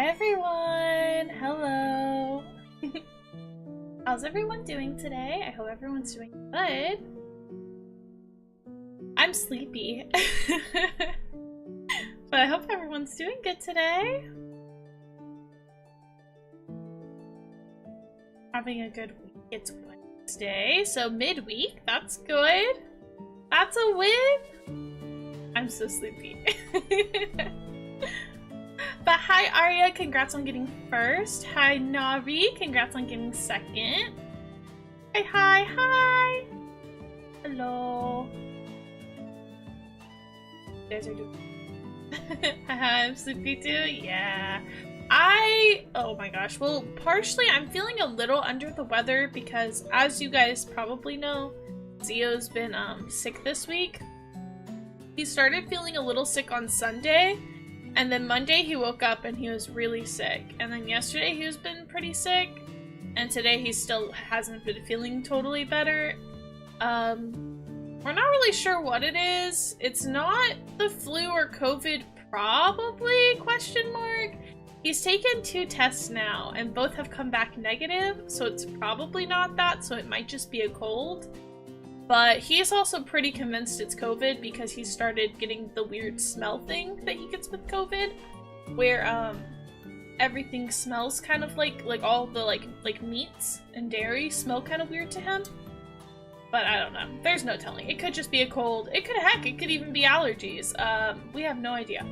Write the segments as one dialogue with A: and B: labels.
A: Hi everyone! Hello! How's everyone doing today? I hope everyone's doing good. I'm sleepy. But I hope everyone's doing good today. Having a good week. It's Wednesday, so midweek. That's good. That's a win! I'm so sleepy. But hi Arya, congrats on getting first. Hi Navi, congrats on getting second. Hi. Hello. You guys are doing I'm sleepy too? Yeah. Oh my gosh. Well, partially I'm feeling a little under the weather because as you guys probably know, Zio's been sick this week. He started feeling a little sick on Sunday. And then Monday he woke up and he was really sick. And then yesterday he was been pretty sick. And today he still hasn't been feeling totally better. We're not really sure what it is. It's not the flu or COVID probably, question mark. He's taken 2 tests now and both have come back negative. So it's probably not that, so it might just be a cold. But he's also pretty convinced it's COVID because he started getting the weird smell thing that he gets with COVID, where everything smells kind of like all the like meats and dairy smell kind of weird to him. But I don't know. There's no telling. It could just be a cold. It could even be allergies. We have no idea.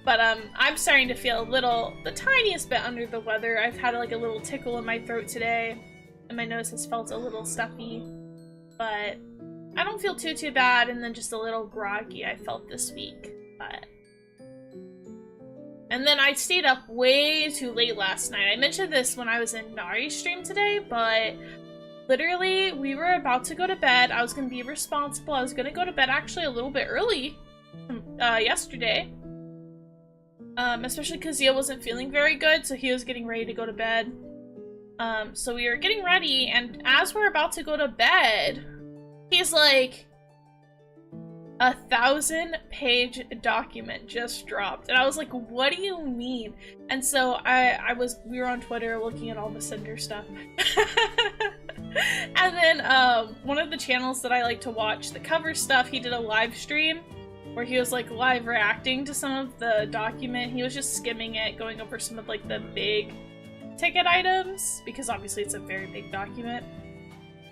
A: But I'm starting to feel the tiniest bit under the weather. I've had like a little tickle in my throat today, and my nose has felt a little stuffy. But I don't feel too bad, and then just a little groggy I felt this week. And then I stayed up way too late last night. I mentioned this when I was in Nari's stream today, but literally we were about to go to bed. I was going to be responsible. I was going to go to bed actually a little bit early yesterday. Especially because Zio wasn't feeling very good, so he was getting ready to go to bed. So we were getting ready, and as we're about to go to bed, he's like, 1,000-page document just dropped. And I was like, what do you mean? And so we were on Twitter looking at all the Cinder stuff. And then one of the channels that I like to watch that covers stuff, he did a live stream where he was like live reacting to some of the document. He was just skimming it, going over some of like the big ticket items, because obviously it's a very big document.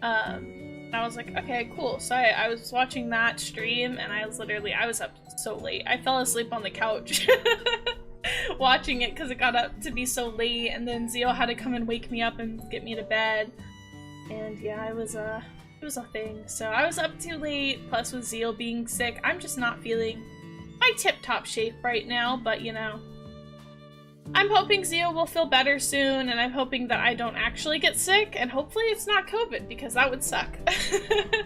A: And I was like, okay, cool. So I was watching that stream, and I was up so late. I fell asleep on the couch watching it because it got up to be so late, and then Zio had to come and wake me up and get me to bed. And yeah, it was a thing. So I was up too late, plus with Zio being sick, I'm just not feeling my tip-top shape right now, but you know. I'm hoping Zio will feel better soon, and I'm hoping that I don't actually get sick, and hopefully it's not COVID, because that would suck. Hi,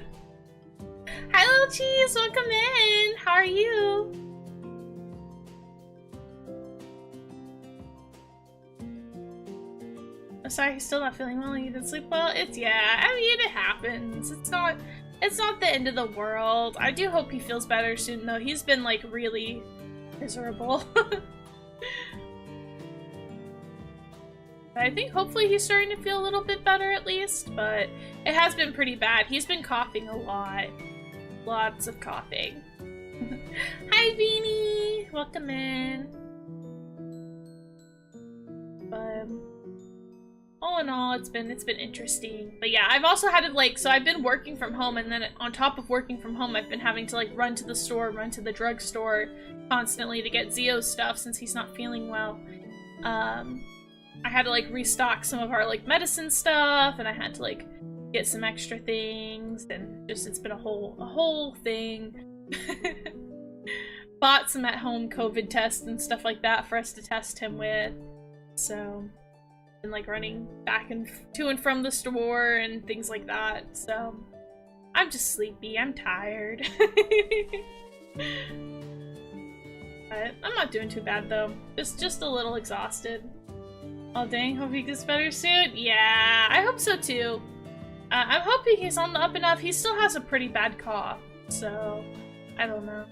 A: Little Cheese! Welcome in! How are you? Oh, sorry, he's still not feeling well. You didn't sleep well? Yeah, I mean, it happens. It's not the end of the world. I do hope he feels better soon, though. He's been, like, really miserable. I think hopefully he's starting to feel a little bit better at least, but it has been pretty bad. He's been coughing a lot. Lots of coughing. Hi, Beanie! Welcome in. But all in all, it's been interesting. But yeah, I've also had to so I've been working from home, and then on top of working from home, I've been having to run to the store, run to the drugstore constantly to get Zio's stuff since he's not feeling well. I had to restock some of our medicine stuff, and I had to get some extra things, and just it's been a whole thing. Bought some at-home COVID tests and stuff like that for us to test him with. So, been running back and to and from the store and things like that. So, I'm just sleepy. I'm tired. But I'm not doing too bad though. Just a little exhausted. Oh dang, hope he gets better soon. Yeah, I hope so too. I'm hoping he's on the up and up. He still has a pretty bad cough, so I don't know.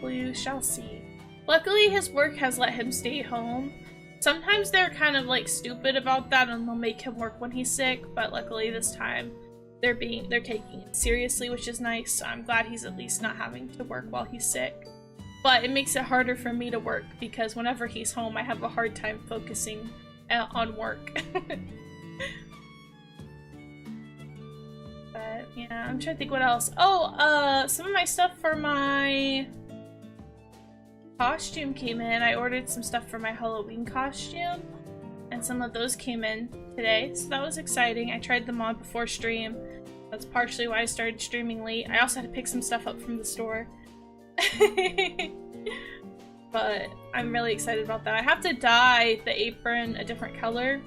A: We shall see. Luckily, his work has let him stay home. Sometimes they're kind of like stupid about that and they'll make him work when he's sick, but luckily this time they're taking it seriously, which is nice. So I'm glad he's at least not having to work while he's sick. But it makes it harder for me to work because whenever he's home, I have a hard time focusing on work. But yeah, I'm trying to think what else. Oh, some of my stuff for my costume came in. I ordered some stuff for my Halloween costume, and some of those came in today, so that was exciting. I tried them on before stream. That's partially why I started streaming late. I also had to pick some stuff up from the store. But I'm really excited about that. I have to dye the apron a different color,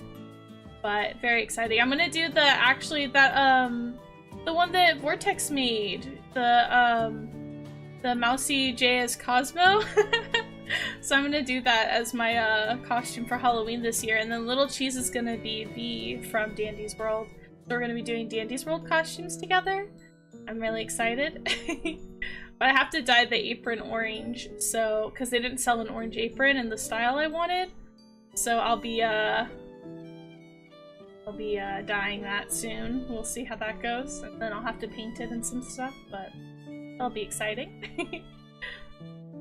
A: but very exciting. I'm gonna do the one that Vortex made, the Mousy J as Cosmo. So I'm gonna do that as my costume for Halloween this year, and then Little Cheese is gonna be V from Dandy's World. So we're gonna be doing Dandy's World costumes together. I'm really excited. But I have to dye the apron orange, so because they didn't sell an orange apron in the style I wanted, so I'll be dyeing that soon. We'll see how that goes, and then I'll have to paint it and some stuff, but that'll be exciting.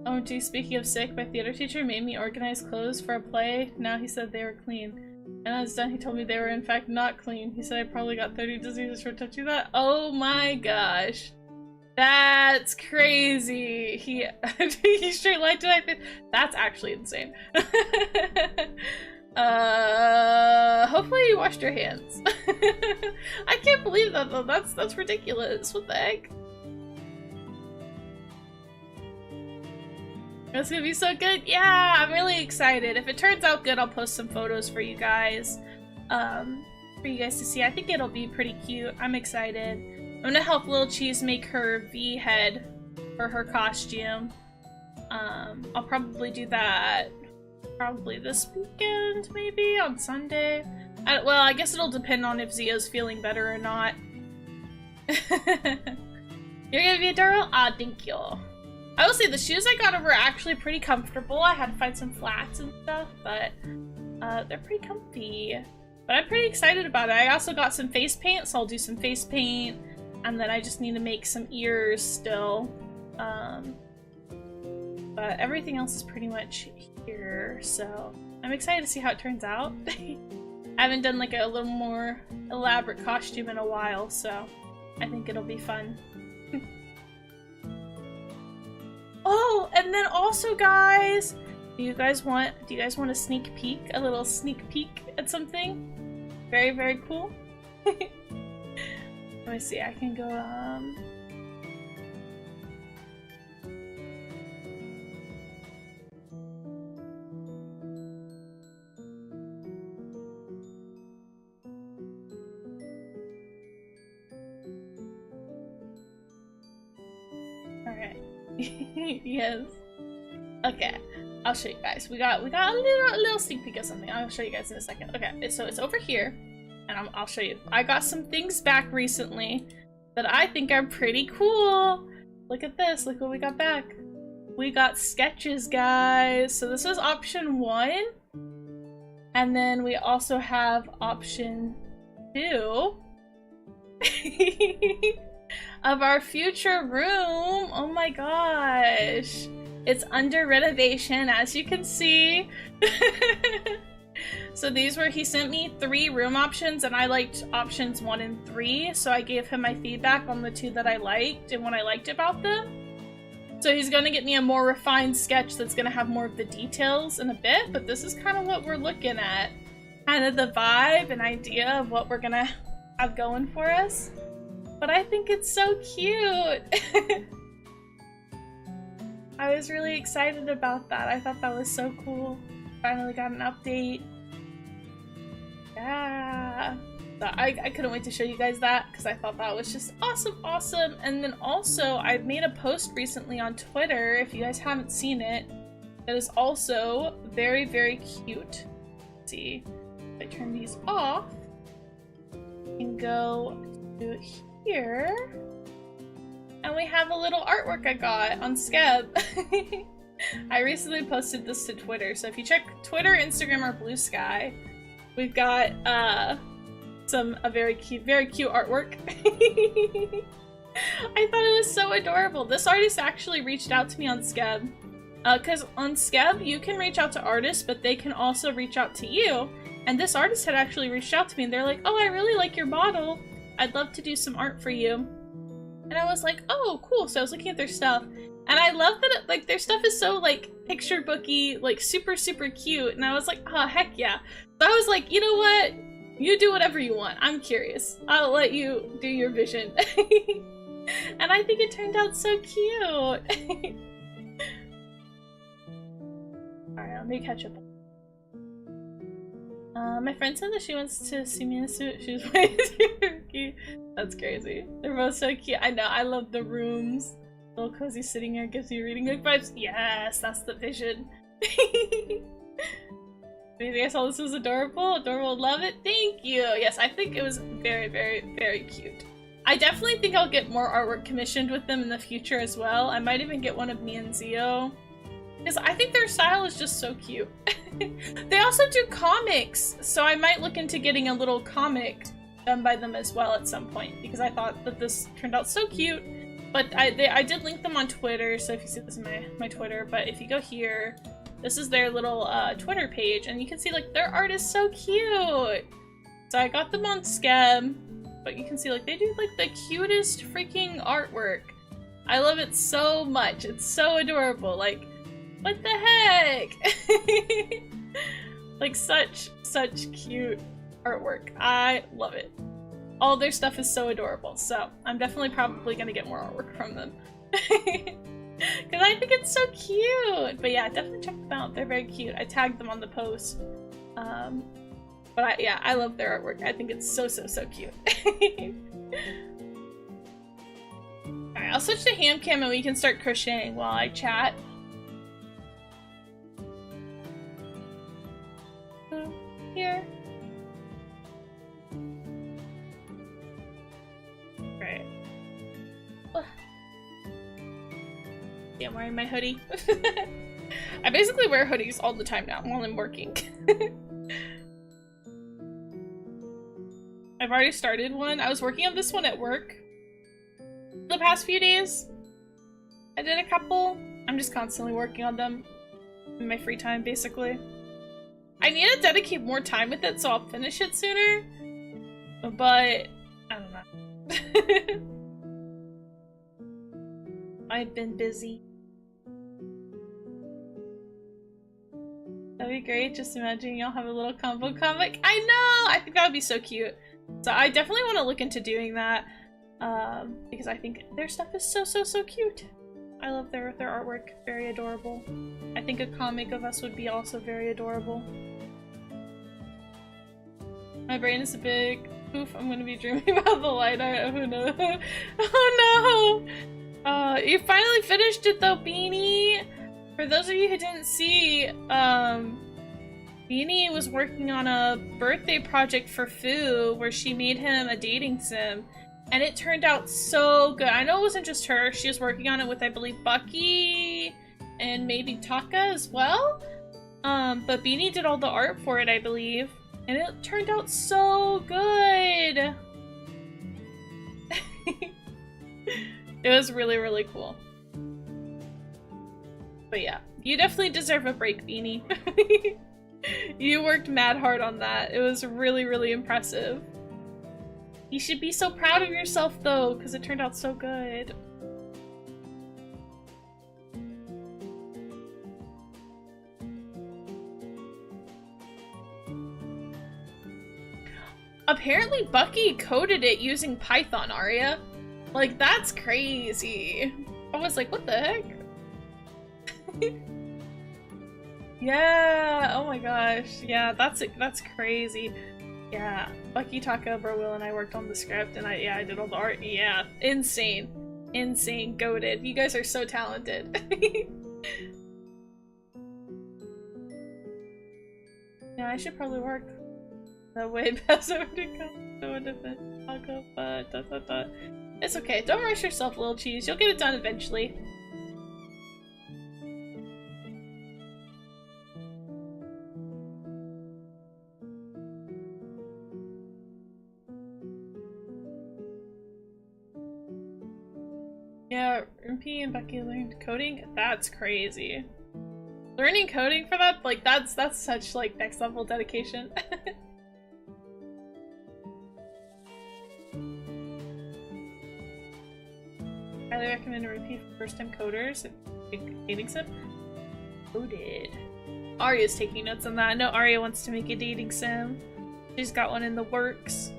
A: Oh, gee, speaking of sick, my theater teacher made me organize clothes for a play. Now he said they were clean. And I was done, he told me they were in fact not clean. He said I probably got 30 diseases for touching that. Oh my gosh. That's crazy. He straight lied to my face. That's actually insane. Hopefully you washed your hands. I can't believe that though. That's ridiculous. What the heck? That's gonna be so good. Yeah, I'm really excited. If it turns out good, I'll post some photos for you guys to see. I think it'll be pretty cute. I'm excited. I'm gonna help Little Cheese make her V head for her costume. I'll probably do that probably this weekend, maybe on Sunday. Well, I guess it'll depend on if Zia's feeling better or not. You're gonna be adorable? Ah, thank you. I will say the shoes I got were actually pretty comfortable. I had to find some flats and stuff, but they're pretty comfy. But I'm pretty excited about it. I also got some face paint, so I'll do some face paint. And then I just need to make some ears still. But everything else is pretty much here, so I'm excited to see how it turns out. I haven't done like a little more elaborate costume in a while, so I think it'll be fun. Oh, and then also me Do you guys want a sneak peek? A little sneak peek at something? Very, very cool. Let me see, I can go, Alright. Yes. Okay. I'll show you guys. We got a little sneak peek of something. I'll show you guys in a second. Okay, so it's over here, and I'll show you. I got some things back recently that I think are pretty cool. Look at this. Look what we got back. We got sketches, guys. So this is option 1, and then we also have option 2 of our future room. Oh my gosh. It's under renovation, as you can see. So he sent me 3 room options, and I liked options 1 and 3, so I gave him my feedback on the 2 that I liked and what I liked about them. So he's gonna get me a more refined sketch that's gonna have more of the details in a bit, but this is kind of what we're looking at. Kind of the vibe and idea of what we're gonna have going for us. But I think it's so cute! I was really excited about that. I thought that was so cool. Finally got an update. Yeah. So I couldn't wait to show you guys that because I thought that was just awesome. And then also, I made a post recently on Twitter, if you guys haven't seen it, that is also very, very cute. Let's see. If I turn these off and go to here. And we have a little artwork I got on Skeb. I recently posted this to Twitter, so if you check Twitter, Instagram, or Blue Sky, we've got a very cute artwork. I thought it was so adorable. This artist actually reached out to me on Skeb. Because on Skeb, you can reach out to artists, but they can also reach out to you. And this artist had actually reached out to me, and they're like, oh, I really like your model. I'd love to do some art for you. And I was like, oh, cool. So I was looking at their stuff. And I love that, like, their stuff is so, like, picture booky, like, super, super cute. And I was like, oh, heck yeah. So I was like, you know what? You do whatever you want. I'm curious. I'll let you do your vision. And I think it turned out so cute. Alright, let me catch up. My friend said that she wants to see me in a suit. She's way too cute. That's crazy. They're both so cute. I know, I love the rooms. Little cozy sitting here gives you reading book vibes. Yes, that's the vision. You guys all this was adorable? Adorable, love it. Thank you. Yes, I think it was very, very, very cute. I definitely think I'll get more artwork commissioned with them in the future as well. I might even get one of me and Zio. Because I think their style is just so cute. They also do comics, so I might look into getting a little comic done by them as well at some point, because I thought that this turned out so cute. But I did link them on Twitter, so if you see this in my Twitter, but if you go here, this is their little Twitter page, and you can see, like, their art is so cute! So I got them on Skeb, but you can see, like, they do, like, the cutest freaking artwork. I love it so much. It's so adorable. Like, what the heck? Like, such cute artwork. I love it. All their stuff is so adorable, so I'm definitely probably gonna get more artwork from them. Because I think it's so cute! But yeah, definitely check them out. They're very cute. I tagged them on the post. But yeah, I love their artwork. I think it's so cute. Alright, I'll switch to ham cam and we can start crocheting while I chat. Here. Right. Yeah, I'm wearing my hoodie. I basically wear hoodies all the time now while I'm working. I've already started one. I was working on this one at work the past few days. I did a couple. I'm just constantly working on them in my free time, basically. I need to dedicate more time with it, so I'll finish it sooner. But, I don't know. I've been busy. That'd be great. Just imagine y'all have a little combo comic. I know! I think that would be so cute. So I definitely want to look into doing that. Because I think their stuff is so cute. I love their artwork. Very adorable. I think a comic of us would be also very adorable. My brain is a big poof. I'm gonna be dreaming about the light art. Who knows? Oh no! You finally finished it though, Beanie! For those of you who didn't see, Beanie was working on a birthday project for Fu where she made him a dating sim. And it turned out so good. I know it wasn't just her. She was working on it with, I believe, Bucky and maybe Taka as well. But Beanie did all the art for it, I believe. And it turned out so good! It was really cool. But yeah, you definitely deserve a break, Beanie. You worked mad hard on that. It was really impressive. You should be so proud of yourself though, because it turned out so good. Apparently Bucky coded it using Python, Aria. Like, that's crazy. I was like, what the heck? Yeah, oh my gosh. Yeah, that's crazy. Yeah, Bucky, Taka, Will, and I worked on the script, and I did all the art. Yeah, insane. Insane, goated. You guys are so talented. Yeah, I should probably work the way past over to come. It's okay, don't rush yourself, little cheese. You'll get it done eventually. Yeah, Rumpy and Becky learned coding? That's crazy. Learning coding for that? Like, that's such, like, next level dedication. Highly recommend a repeat for first-time coders and dating sim. Coded. Arya's taking notes on that. I know Arya wants to make a dating sim. She's got one in the works.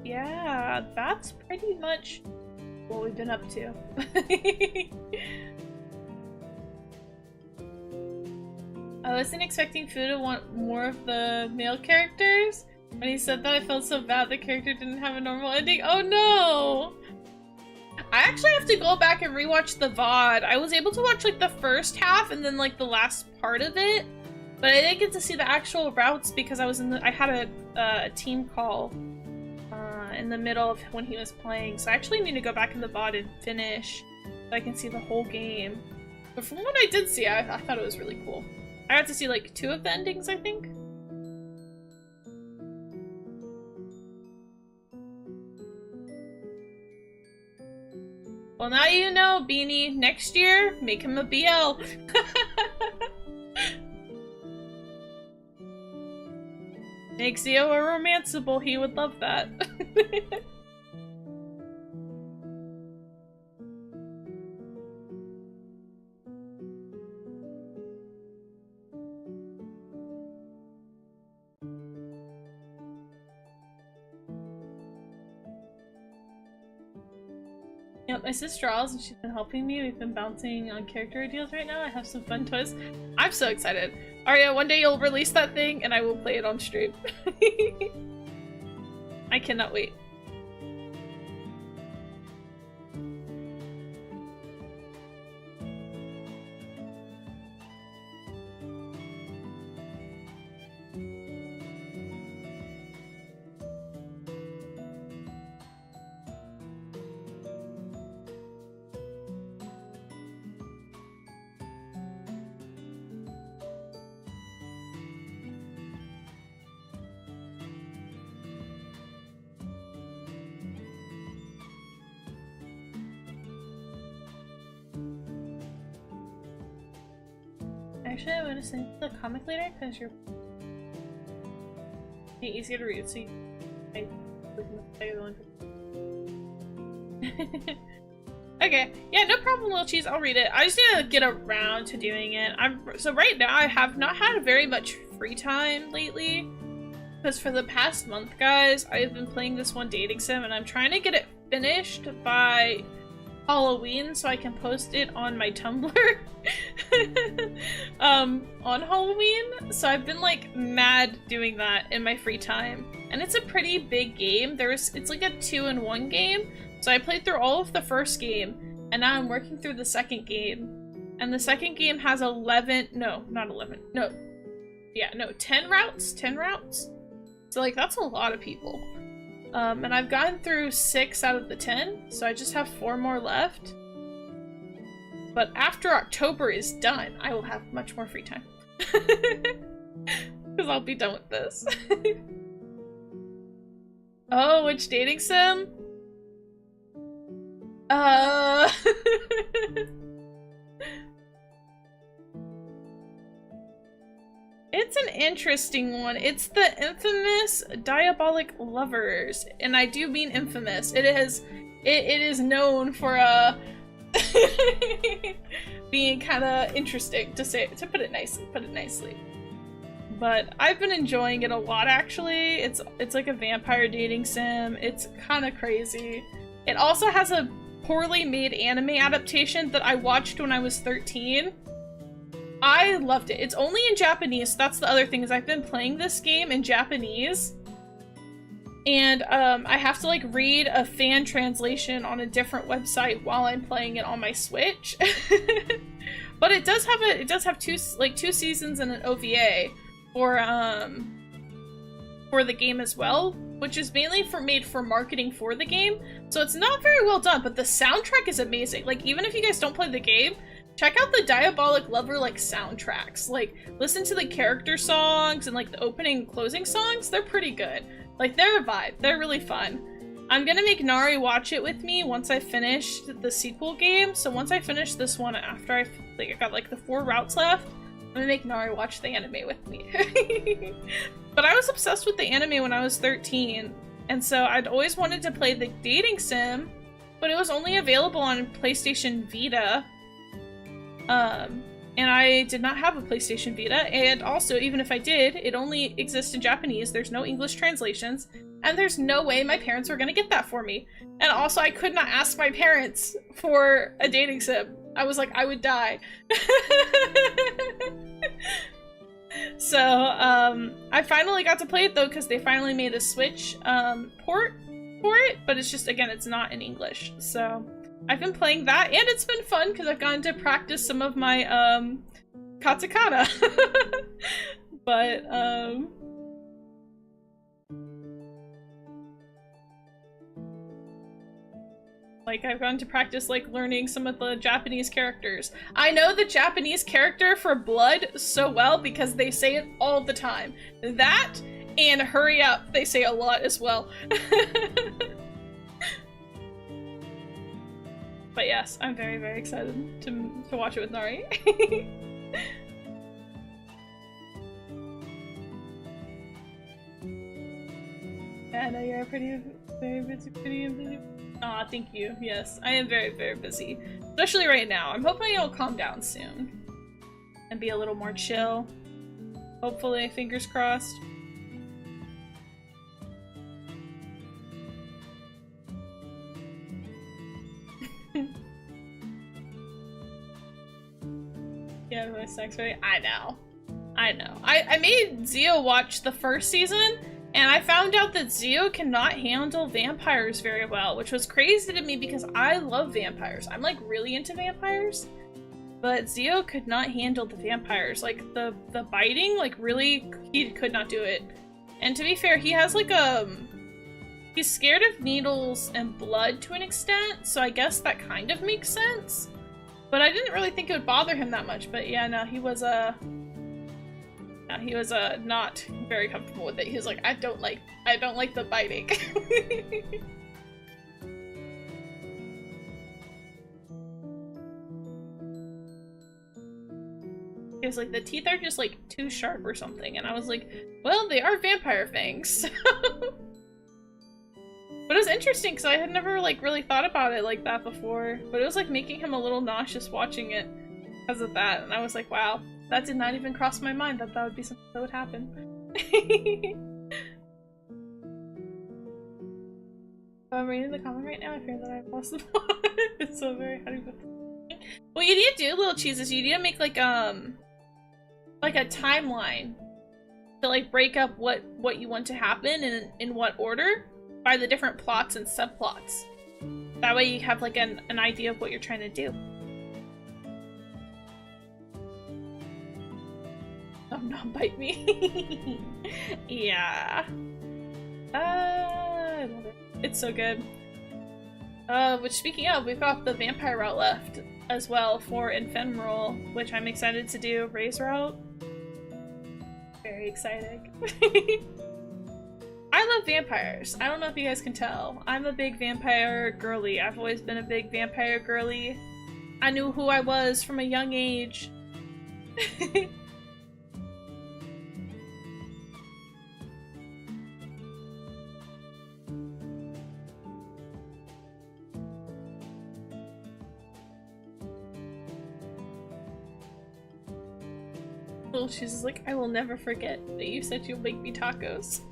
A: Yeah, that's pretty much what we've been up to. I wasn't expecting Fu to want more of the male characters. When he said that, I felt so bad the character didn't have a normal ending. Oh no! I actually have to go back and rewatch the VOD. I was able to watch like the first half and then like the last part of it, but I didn't get to see the actual routes because I was I had a team call in the middle of when he was playing, so I actually need to go back in the VOD and finish so I can see the whole game. But from what I did see, I thought it was really cool. I got to see like 2 of the endings, I think. Well, now you know, Beanie. Next year, make him a BL. Make Zio a romanceable, he would love that. Yep, my sister Oz, and she's been helping me. We've been bouncing on character ideas right now. I have some fun toys. I'm so excited. Arya, one day you'll release that thing and I will play it on stream. I cannot wait. Actually, I'm gonna send the comic later because you're easier to read. So I okay, yeah, no problem, Little Cheese. I'll read it. I just need to get around to doing it. So right now I have not had very much free time lately because for the past month, guys, I've been playing this one dating sim and I'm trying to get it finished by Halloween so I can post it on my Tumblr on Halloween. So I've been like mad doing that in my free time, and it's a pretty big game. It's like a 2-in-1 game, so I played through all of the first game and now I'm working through the second game, and the second game has 10 routes, so like that's a lot of people. And I've gotten through 6 out of the 10, so I just have 4 more left. But after October is done, I will have much more free time. Because I'll be done with this. Oh, which dating sim? It's an interesting one. It's the infamous Diabolic Lovers, and I do mean infamous. It is known for being kind of interesting, to put it nicely. But I've been enjoying it a lot, actually. It's like a vampire dating sim. It's kind of crazy. It also has a poorly made anime adaptation that I watched when I was 13. I loved it. It's only in Japanese, so that's the other thing, is I've been playing this game in Japanese. And I have to like read a fan translation on a different website while I'm playing it on my Switch. But it does have two seasons and an OVA for the game as well, which is mainly made for marketing for the game. So it's not very well done, but the soundtrack is amazing. Like, even if you guys don't play the game, check out the Diabolic Lover like soundtracks. Like, listen to the character songs and like the opening and closing songs. They're pretty good. Like, they're a vibe. They're really fun. I'm gonna make Nari watch it with me once I finish the sequel game. So once I finish this one, after I got like the 4 routes left, I'm gonna make Nari watch the anime with me. But I was obsessed with the anime when I was 13, and so I'd always wanted to play the dating sim, but it was only available on PlayStation Vita. And I did not have a PlayStation Vita, and also, even if I did, it only exists in Japanese. There's no English translations, and there's no way my parents were gonna get that for me. And also, I could not ask my parents for a dating sim. I was like, I would die. So, I finally got to play it though, because they finally made a Switch, port for it, but it's just, again, it's not in English. So, I've been playing that, and it's been fun because I've gotten to practice some of my, katakana. But, like, I've gotten to practice, like, learning some of the Japanese characters. I know the Japanese character for Blood so well because they say it all the time. That and hurry up, they say a lot as well. But yes, I'm very, very excited to watch it with Nari. Yeah, I know you're very busy. Aw, thank you. Yes, I am very, very busy. Especially right now. I'm hoping it'll calm down soon. And be a little more chill. Hopefully, fingers crossed. Yeah, my sex ready. I know. I made Zio watch the first season, and I found out that Zio cannot handle vampires very well, which was crazy to me because I love vampires. I'm like really into vampires, but Zio could not handle the vampires. Like the biting, like really, he could not do it. And to be fair, he has like he's scared of needles and blood to an extent, so I guess that kind of makes sense. But I didn't really think it would bother him that much. But yeah, no, he was not very comfortable with it. He was like, I don't like the biting. He was like, the teeth are just like too sharp or something, and I was like, well, they are vampire fangs. But it was interesting because I had never like really thought about it like that before. But it was like making him a little nauseous watching it because of that, and I was like, wow, that did not even cross my mind that that would be something that would happen. I'm reading the comment right now. I fear that I've lost the plot. It's so very hard. What you need to do, little cheeses, you need to make like a timeline to like break up what you want to happen and in what order by the different plots and subplots. That way you have like an idea of what you're trying to do. Oh, not bite me. Yeah. I love it. It's so good. Which speaking of, we've got the vampire route left as well for Ephemeral, which I'm excited to do. Ray's route. Very exciting. I love vampires. I don't know if you guys can tell. I'm a big vampire girly. I've always been a big vampire girly. I knew who I was from a young age. Little Shoes is like, I will never forget that you said you'll make me tacos.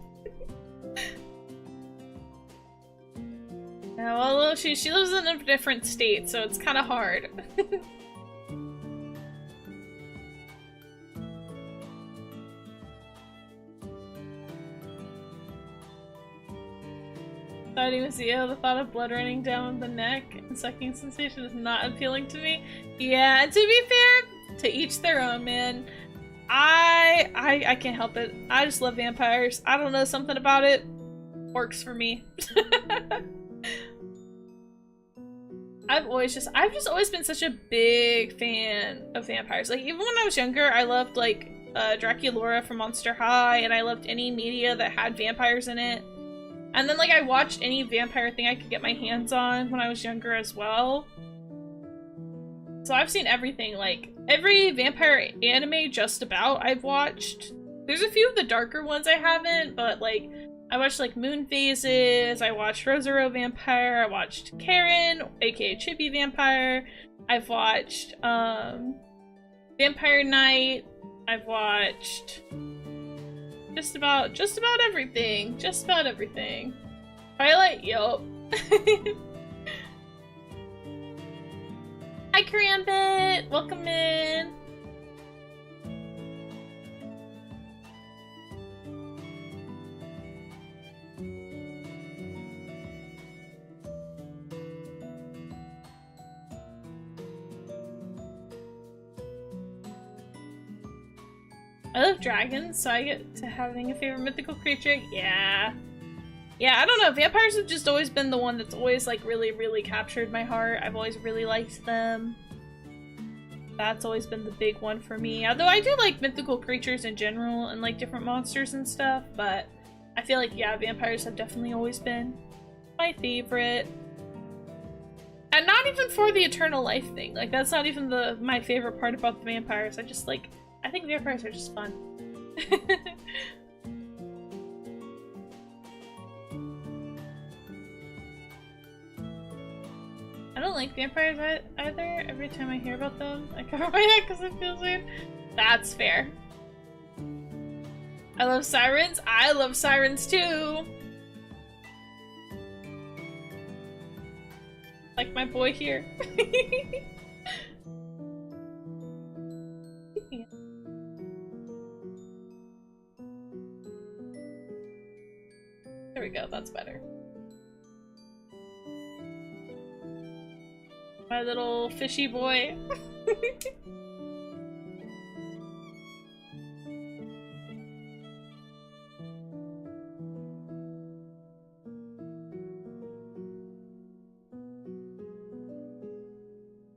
A: Yeah, well, Little Shoes, she lives in a different state, so it's kind of hard. Siding with Zio, the thought of blood running down the neck and sucking sensation is not appealing to me. Yeah, to be fair, to each their own, man. I can't help it. I just love vampires. I don't know, something about it works for me. I've just always been such a big fan of vampires. Like, even when I was younger, I loved, like, Draculaura from Monster High, and I loved any media that had vampires in it. And then, like, I watched any vampire thing I could get my hands on when I was younger as well. So I've seen everything, like, every vampire anime just about I've watched. There's a few of the darker ones I haven't, but, like, I watched, like, Moon Phases, I watched Rosaro Vampire, I watched Karen, aka Chippy Vampire, I've watched, Vampire Knight, I've watched just about everything. Just about everything. Twilight, yup. Hi, Karambit! Welcome in! I love dragons, so I get to having a favorite mythical creature. Yeah. Yeah, I don't know. Vampires have just always been the one that's always, like, really, really captured my heart. I've always really liked them. That's always been the big one for me. Although I do like mythical creatures in general and, like, different monsters and stuff, but I feel like, yeah, vampires have definitely always been my favorite. And not even for the eternal life thing. Like, that's not even my favorite part about the vampires. I think vampires are just fun. I don't like vampires either. Every time I hear about them, I cover my head because it feels weird. That's fair. I love sirens. I love sirens too. Like my boy here. There we go, that's better. My little fishy boy.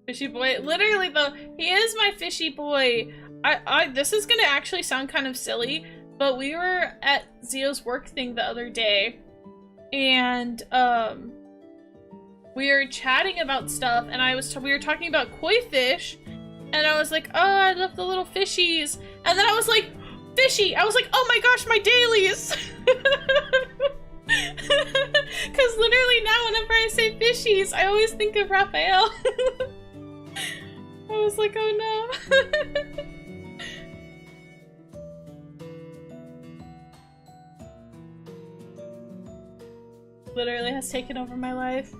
A: Fishy boy. Literally though, he is my fishy boy. This is gonna actually sound kind of silly, but we were at Zio's work thing the other day, and we were chatting about stuff, and we were talking about koi fish, and I was like, oh, I love the little fishies, and then I was like, fishy! I was like, oh my gosh, my dailies! Because literally now, whenever I say fishies, I always think of Rafayel. I was like, oh no. Literally has taken over my life.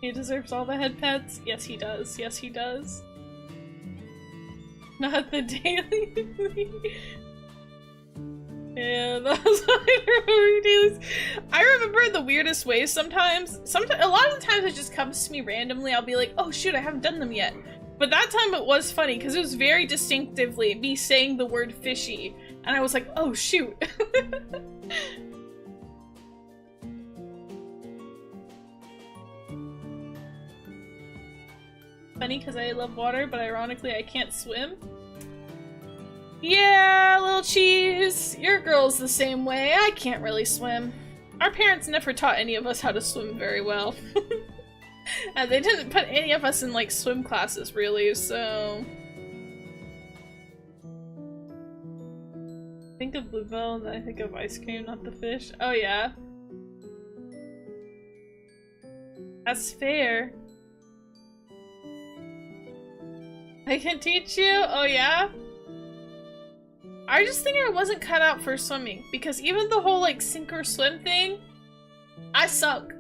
A: He deserves all the head pets. Yes, he does. Yes, he does. Not the daily. Yeah, that was what I remember dailies. I remember the weirdest ways sometimes. A lot of the times it just comes to me randomly. I'll be like, oh shoot, I haven't done them yet. But that time it was funny because it was very distinctively me saying the word fishy. And I was like, oh shoot. Funny because I love water, but ironically I can't swim. Yeah, little cheese. Your girl's the same way. I can't really swim. Our parents never taught any of us how to swim very well. And they didn't put any of us in, like, swim classes, really, so... Think of Bluebell, then I think of ice cream, not the fish. Oh, yeah. That's fair. I can teach you? Oh, yeah? I just think I wasn't cut out for swimming, because even the whole, like, sink or swim thing, I suck.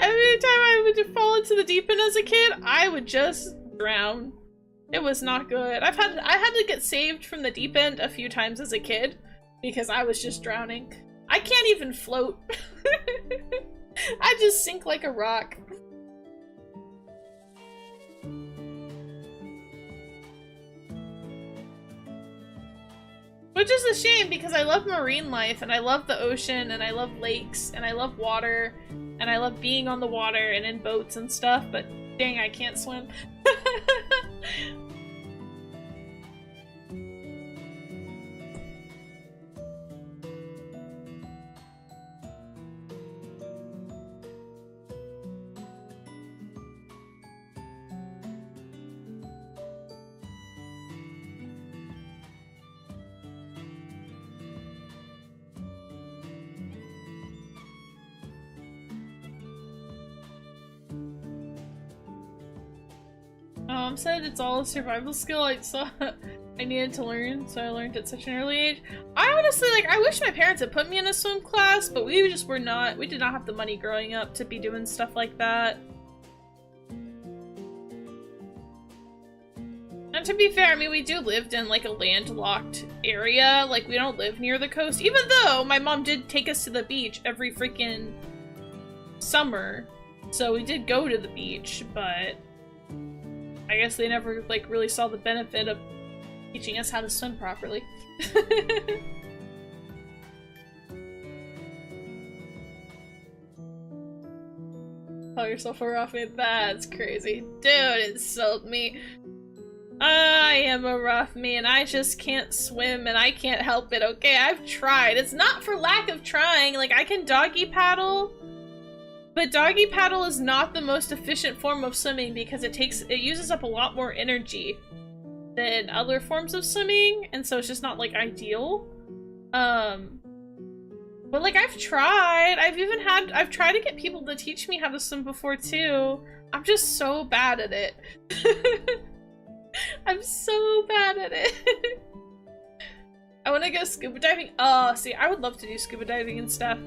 A: Every time I would fall into the deep end as a kid, I would just drown. It was not good. I had to get saved from the deep end a few times as a kid because I was just drowning. I can't even float. I just sink like a rock. Which is a shame because I love marine life and I love the ocean and I love lakes and I love water and I love being on the water and in boats and stuff, but dang, I can't swim. Mom said it's all a survival skill I saw I needed to learn, so I learned at such an early age. I honestly, like, I wish my parents had put me in a swim class, but we just were not, we did not have the money growing up to be doing stuff like that. And to be fair, I mean, we do lived in, like, a landlocked area. Like, we don't live near the coast, even though my mom did take us to the beach every freaking summer. So we did go to the beach, but I guess they never, like, really saw the benefit of teaching us how to swim properly. Call yourself a roughman? That's crazy. Dude, insult me. I am a rough man. I just can't swim and I can't help it, okay? I've tried. It's not for lack of trying. Like, I can doggy paddle, but doggy paddle is not the most efficient form of swimming because it uses up a lot more energy than other forms of swimming, and so it's just not, like, ideal. But, like, I've tried. I've tried to get people to teach me how to swim before, too. I'm just so bad at it. I'm so bad at it. I want to go scuba diving. Oh, see, I would love to do scuba diving and stuff.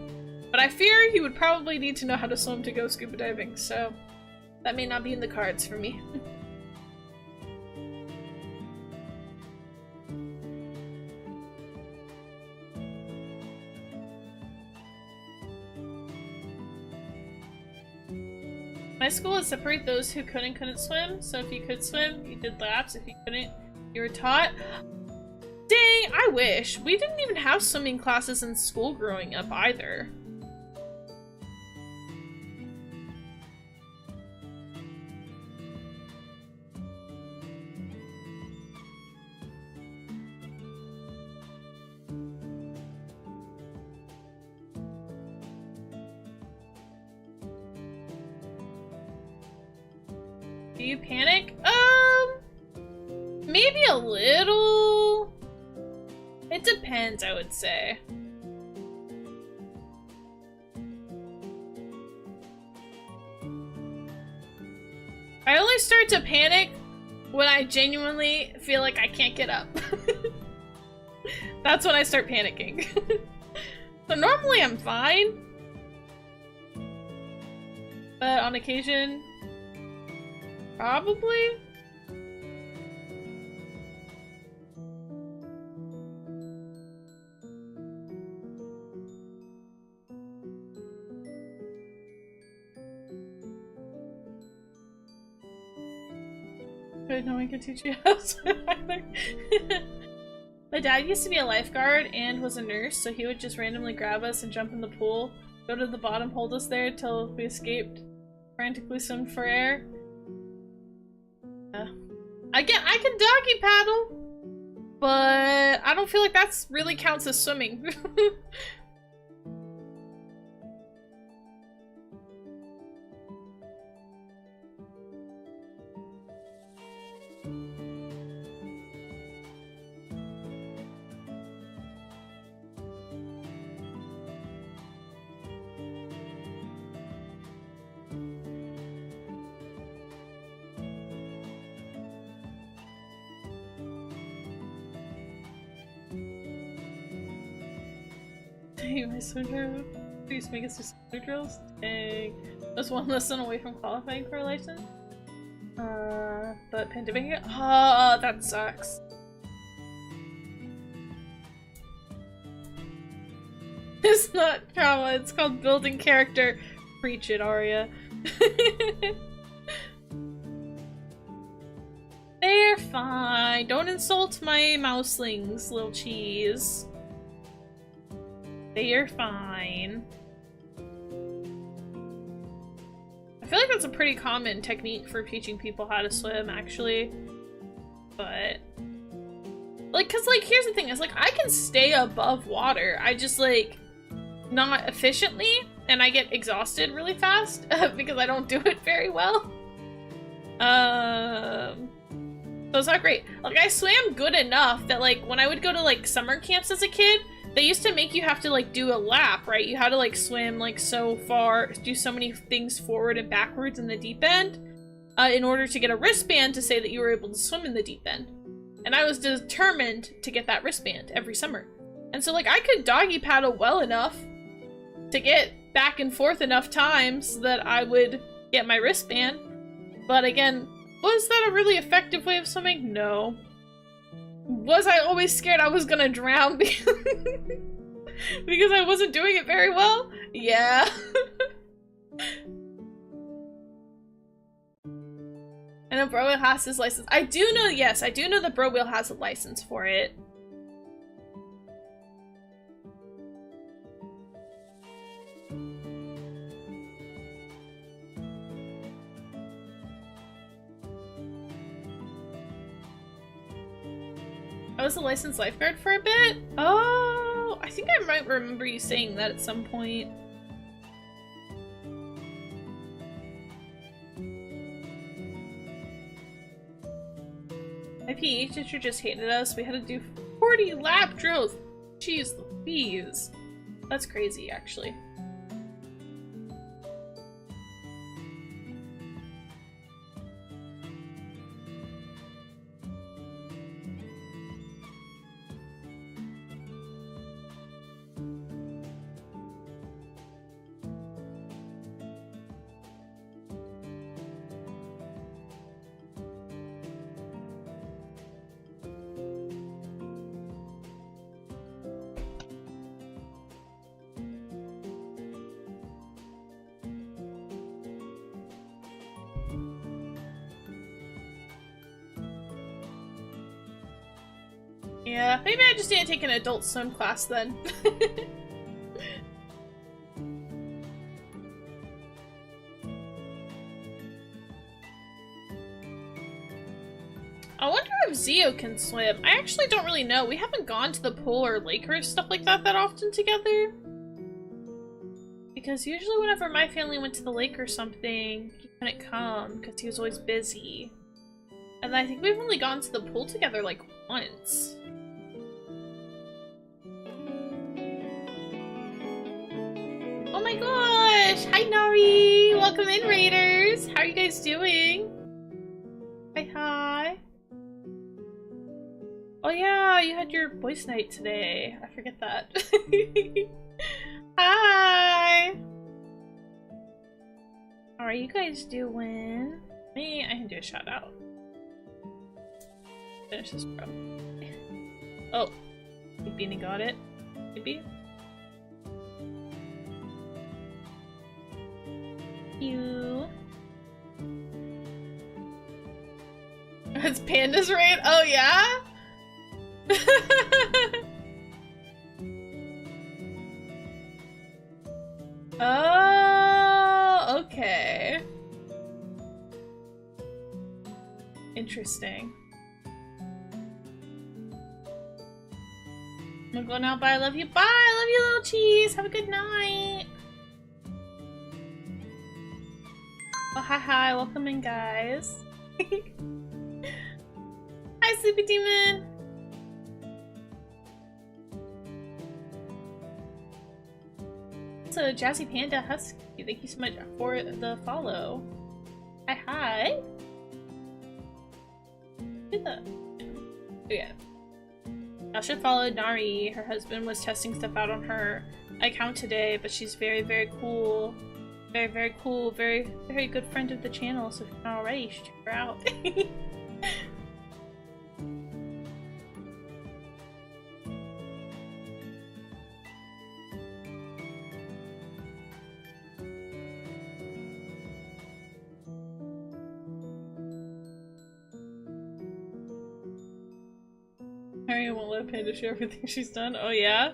A: But I fear you would probably need to know how to swim to go scuba diving, so that may not be in the cards for me. My school would separate those who could and couldn't swim, so if you could swim, you did laps. If you couldn't, you were taught. Dang, I wish. We didn't even have swimming classes in school growing up either. Do you panic? Maybe a little. It depends, I would say. I only start to panic when I genuinely feel like I can't get up. That's when I start panicking. So normally I'm fine. But on occasion, probably. Good, no one can teach you how to swim either. My dad used to be a lifeguard and was a nurse, so he would just randomly grab us and jump in the pool, go to the bottom, hold us there till we escaped, frantically swim for air. Again, I can doggy paddle, but I don't feel like that's really counts as swimming. My swim drill. Please make us do swim drills. Dang. That's one lesson away from qualifying for a license. the pandemic. Oh, that sucks. It's not trauma, it's called building character. Preach it, Arya. They're fine. Don't insult my mouselings, little cheese. They are fine. I feel like that's a pretty common technique for teaching people how to swim, actually. But... like, cause, like, here's the thing, is, like, I can stay above water. I just, like, not efficiently, and I get exhausted really fast because I don't do it very well. So it's not great. Like, I swam good enough that, like, when I would go to, like, summer camps as a kid, they used to make you have to, like, do a lap, right? You had to, like, swim, like, so far, do so many things forward and backwards in the deep end in order to get a wristband to say that you were able to swim in the deep end. And I was determined to get that wristband every summer. And so, like, I could doggy paddle well enough to get back and forth enough times that I would get my wristband. But again, was that a really effective way of swimming? No. Was I always scared I was gonna drown because I wasn't doing it very well? Yeah. And a bro wheel has his license. I do know, yes, I do know the bro wheel has a license for it. I was a licensed lifeguard for a bit? Oh, I think I might remember you saying that at some point. My PE teacher just hated us. We had to do 40 lap drills. Jeez Louise. That's crazy, actually. Yeah, maybe I just need to take an adult swim class then. I wonder if Zio can swim. I actually don't really know. We haven't gone to the pool or lake or stuff like that often together. Because usually whenever my family went to the lake or something, he couldn't come because he was always busy. And I think we've only gone to the pool together like once. Oh my gosh! Hi Nari! Welcome in, Raiders! How are you guys doing? Hi, hi. Oh yeah, you had your boys' night today. I forget that. Hi! How are you guys doing? Me, I can do a shout out. Finish this bro. Oh, Big Beanie got it. Maybe? You. It's Panda's raid? Oh yeah? Oh, okay. Interesting. I'm gonna go now. Bye. I love you. Bye. I love you, little cheese. Have a good night. Oh, hi, hi. Welcome in, guys. Hi, Sleepy Demon. So, Jazzy Panda Husky, thank you so much for the follow. Hi, hi. Who's that? Oh, yeah. Asha followed Nari. Her husband was testing stuff out on her account today, but she's very, very cool. Very, very cool. Very, very good friend of the channel, so if you're not already, you should check her out. Harry won't let Panda share everything she's done. Oh yeah?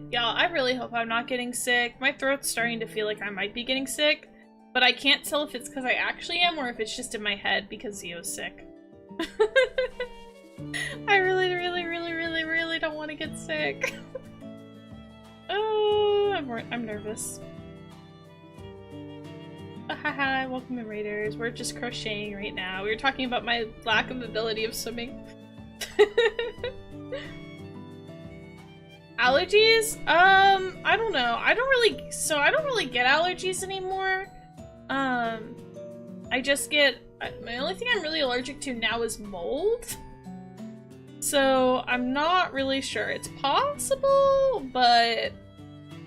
A: Y'all, I really hope I'm not getting sick. My throat's starting to feel like I might be getting sick, but I can't tell if it's because I actually am or if it's just in my head because Zio's sick. I really don't want to get sick. Oh, I'm nervous. Haha, welcome in Raiders. We're just crocheting right now. We were talking about my lack of ability of swimming. Allergies? I don't know. I don't really get allergies anymore. I just get, my only thing I'm really allergic to now is mold. So I'm not really sure. It's possible, but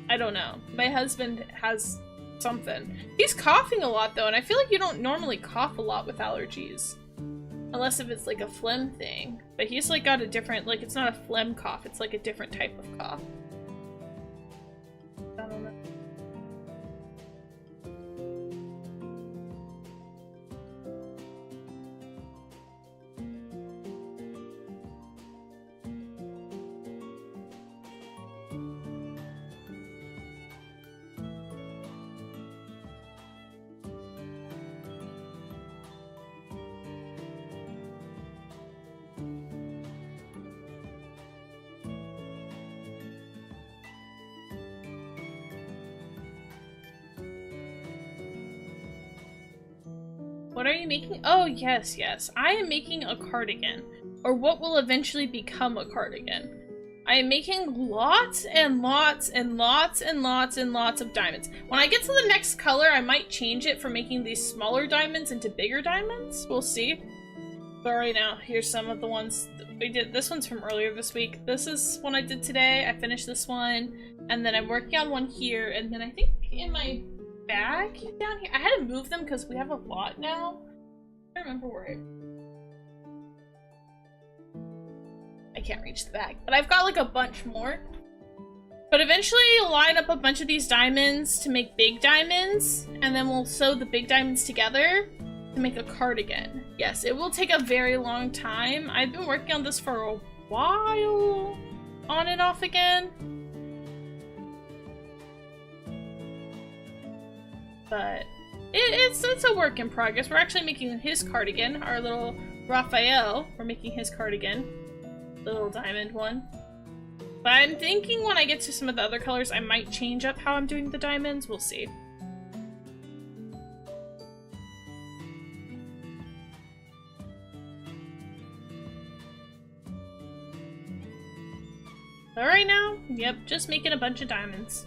A: I don't know. My husband has something. He's coughing a lot though, and I feel like you don't normally cough a lot with allergies. Unless if it's like a phlegm thing. But he's like got a different, like it's not a phlegm cough, it's like a different type of cough. I don't know. What are you making? Oh, yes, yes. I am making a cardigan. Or what will eventually become a cardigan. I am making lots and lots and lots and lots and lots of diamonds. When I get to the next color, I might change it from making these smaller diamonds into bigger diamonds. We'll see. But right now, here's some of the ones we did. This one's from earlier this week. This is one I did today. I finished this one. And then I'm working on one here. And then I think in my bag down here. I had to move them because we have a lot now. I don't remember where I can't reach the bag, but I've got like a bunch more. But eventually you'll line up a bunch of these diamonds to make big diamonds, and then we'll sew the big diamonds together to make a cardigan. Yes, it will take a very long time. I've been working on this for a while, on and off again. But it's a work in progress. We're actually making his cardigan, our little Rafayel. We're making his cardigan, the little diamond one. But I'm thinking when I get to some of the other colors, I might change up how I'm doing the diamonds. We'll see. But right now, yep, just making a bunch of diamonds.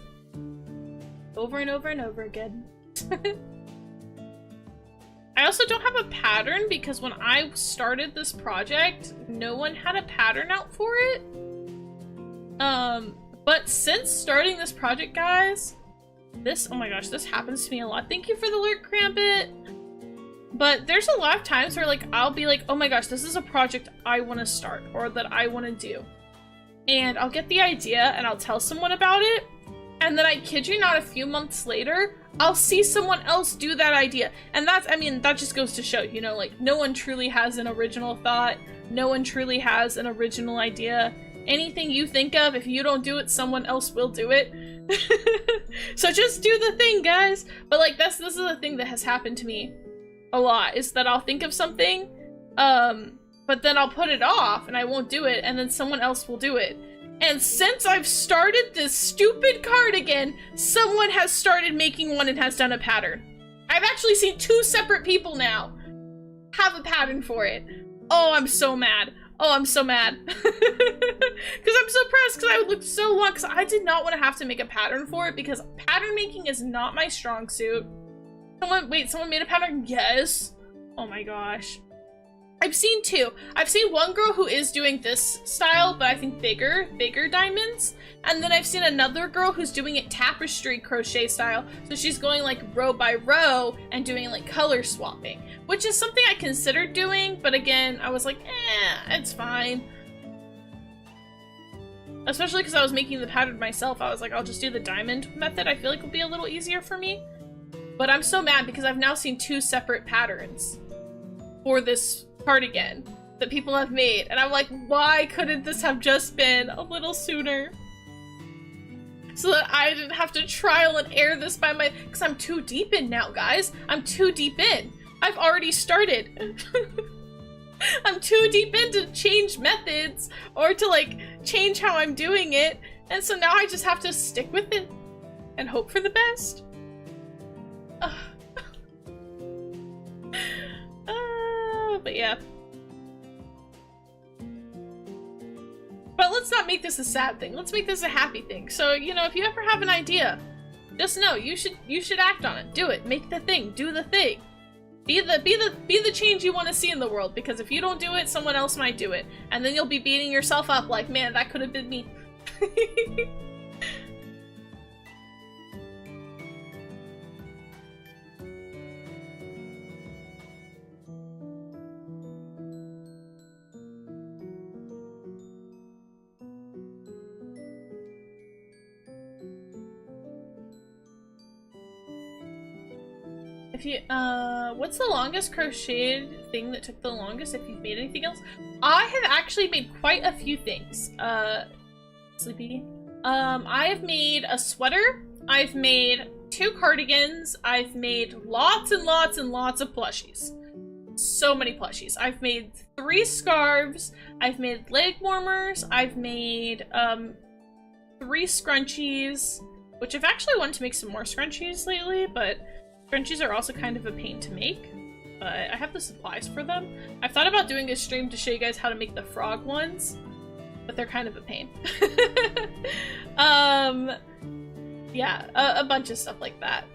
A: Over and over and over again. I also don't have a pattern because when I started this project, no one had a pattern out for it. But since starting this project, guys, oh my gosh, this happens to me a lot. Thank you for the alert, Crampit. But there's a lot of times where like, I'll be like, oh my gosh, this is a project I want to start or that I want to do. And I'll get the idea and I'll tell someone about it. And then I kid you not, a few months later, I'll see someone else do that idea. And that's, I mean, that just goes to show, you know, like, no one truly has an original thought. No one truly has an original idea. Anything you think of, if you don't do it, someone else will do it. So just do the thing, guys. But like, this is a thing that has happened to me a lot, is that I'll think of something, but then I'll put it off and I won't do it, and then someone else will do it. And since I've started this stupid cardigan, someone has started making one and has done a pattern. I've actually seen 2 separate people now have a pattern for it. Oh, I'm so mad. Oh, I'm so mad. Because I'm so pressed because I looked so long, because I did not want to have to make a pattern for it because pattern making is not my strong suit. Someone made a pattern? Yes. Oh my gosh. I've seen two. I've seen one girl who is doing this style, but I think bigger diamonds. And then I've seen another girl who's doing it tapestry crochet style. So she's going like row by row and doing like color swapping, which is something I considered doing. But again, I was like, it's fine. Especially because I was making the pattern myself. I was like, I'll just do the diamond method. I feel like it'll be a little easier for me. But I'm so mad because I've now seen two separate patterns for this cardigan that people have made. And I'm like, why couldn't this have just been a little sooner? So that I didn't have to trial and error this by my... Because I'm too deep in now, guys. I'm too deep in. I've already started. I'm too deep in to change methods or to like change how I'm doing it. And so now I just have to stick with it and hope for the best. But yeah. But let's not make this a sad thing. Let's make this a happy thing. So, you know, if you ever have an idea, just know you should act on it. Do it. Make the thing. Do the thing. Be the change you want to see in the world, because if you don't do it, someone else might do it. And then you'll be beating yourself up like, man, that could have been me. If you, what's the longest crocheted thing that took the longest, if you've made anything else? I have actually made quite a few things. Sleepy. I have made a sweater. I've made 2 cardigans. I've made lots and lots and lots of plushies. So many plushies. I've made 3 scarves. I've made leg warmers. I've made, 3 scrunchies, which I've actually wanted to make some more scrunchies lately, but scrunchies are also kind of a pain to make, but I have the supplies for them. I've thought about doing a stream to show you guys how to make the frog ones, but they're kind of a pain. Yeah, a bunch of stuff like that.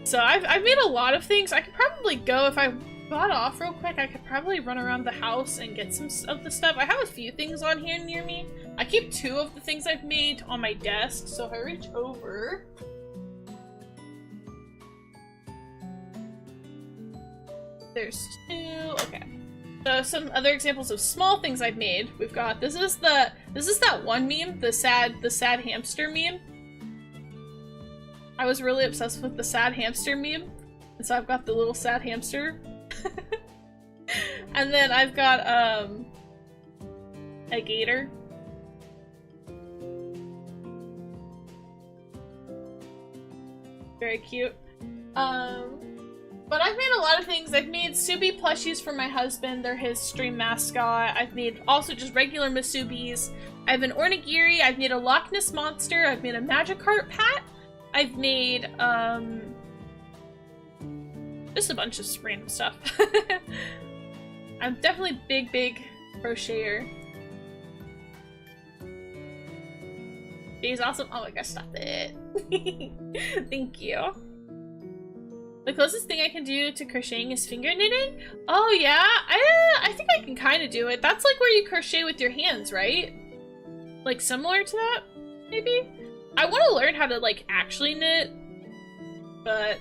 A: So I've made a lot of things. I could probably go, if I got off real quick, I could probably run around the house and get some of the stuff. I have a few things on here near me. I keep 2 of the things I've made on my desk, so if I reach over... There's 2. Okay. So some other examples of small things I've made. We've got this is that one meme, the sad hamster meme. I was really obsessed with the sad hamster meme, and so I've got the little sad hamster. And then I've got a gator. Very cute. But I've made a lot of things. I've made Subi plushies for my husband. They're his stream mascot. I've made also just regular Masubis. I have an Ornigiri. I've made a Loch Ness Monster. I've made a Magikarp hat. I've made, just a bunch of random stuff. I'm definitely big crocheter. He's awesome. Oh my gosh, stop it. Thank you. The closest thing I can do to crocheting is finger knitting? Oh yeah, I think I can kind of do it. That's like where you crochet with your hands, right? Like similar to that, maybe? I want to learn how to like actually knit, but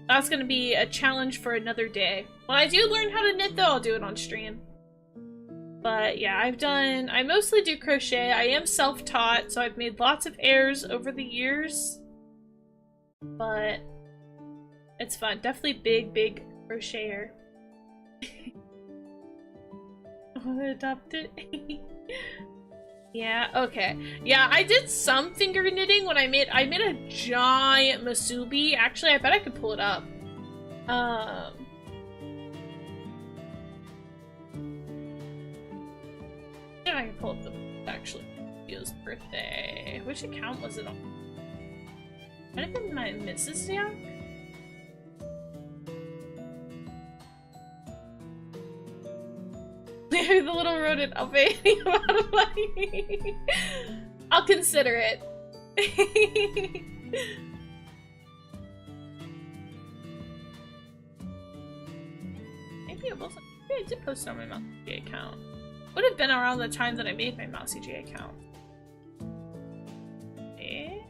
A: that's gonna be a challenge for another day. When I do learn how to knit though, I'll do it on stream. But yeah, I mostly do crochet. I am self-taught, so I've made lots of errors over the years. But it's fun. Definitely big crocheter. I want to adopt it. Yeah, okay. Yeah, I did some finger knitting when I made a giant Masubi. Actually, I bet I could pull it up. I can pull up the actually Leo's birthday. Which account was it on? Might have been my Mrs. Young? Maybe the little rodent, I'll pay any amount of money. I'll consider it. Maybe it wasn't I did post it on my MouseCG account. Would have been around the time that I made my MouseCG account. Okay.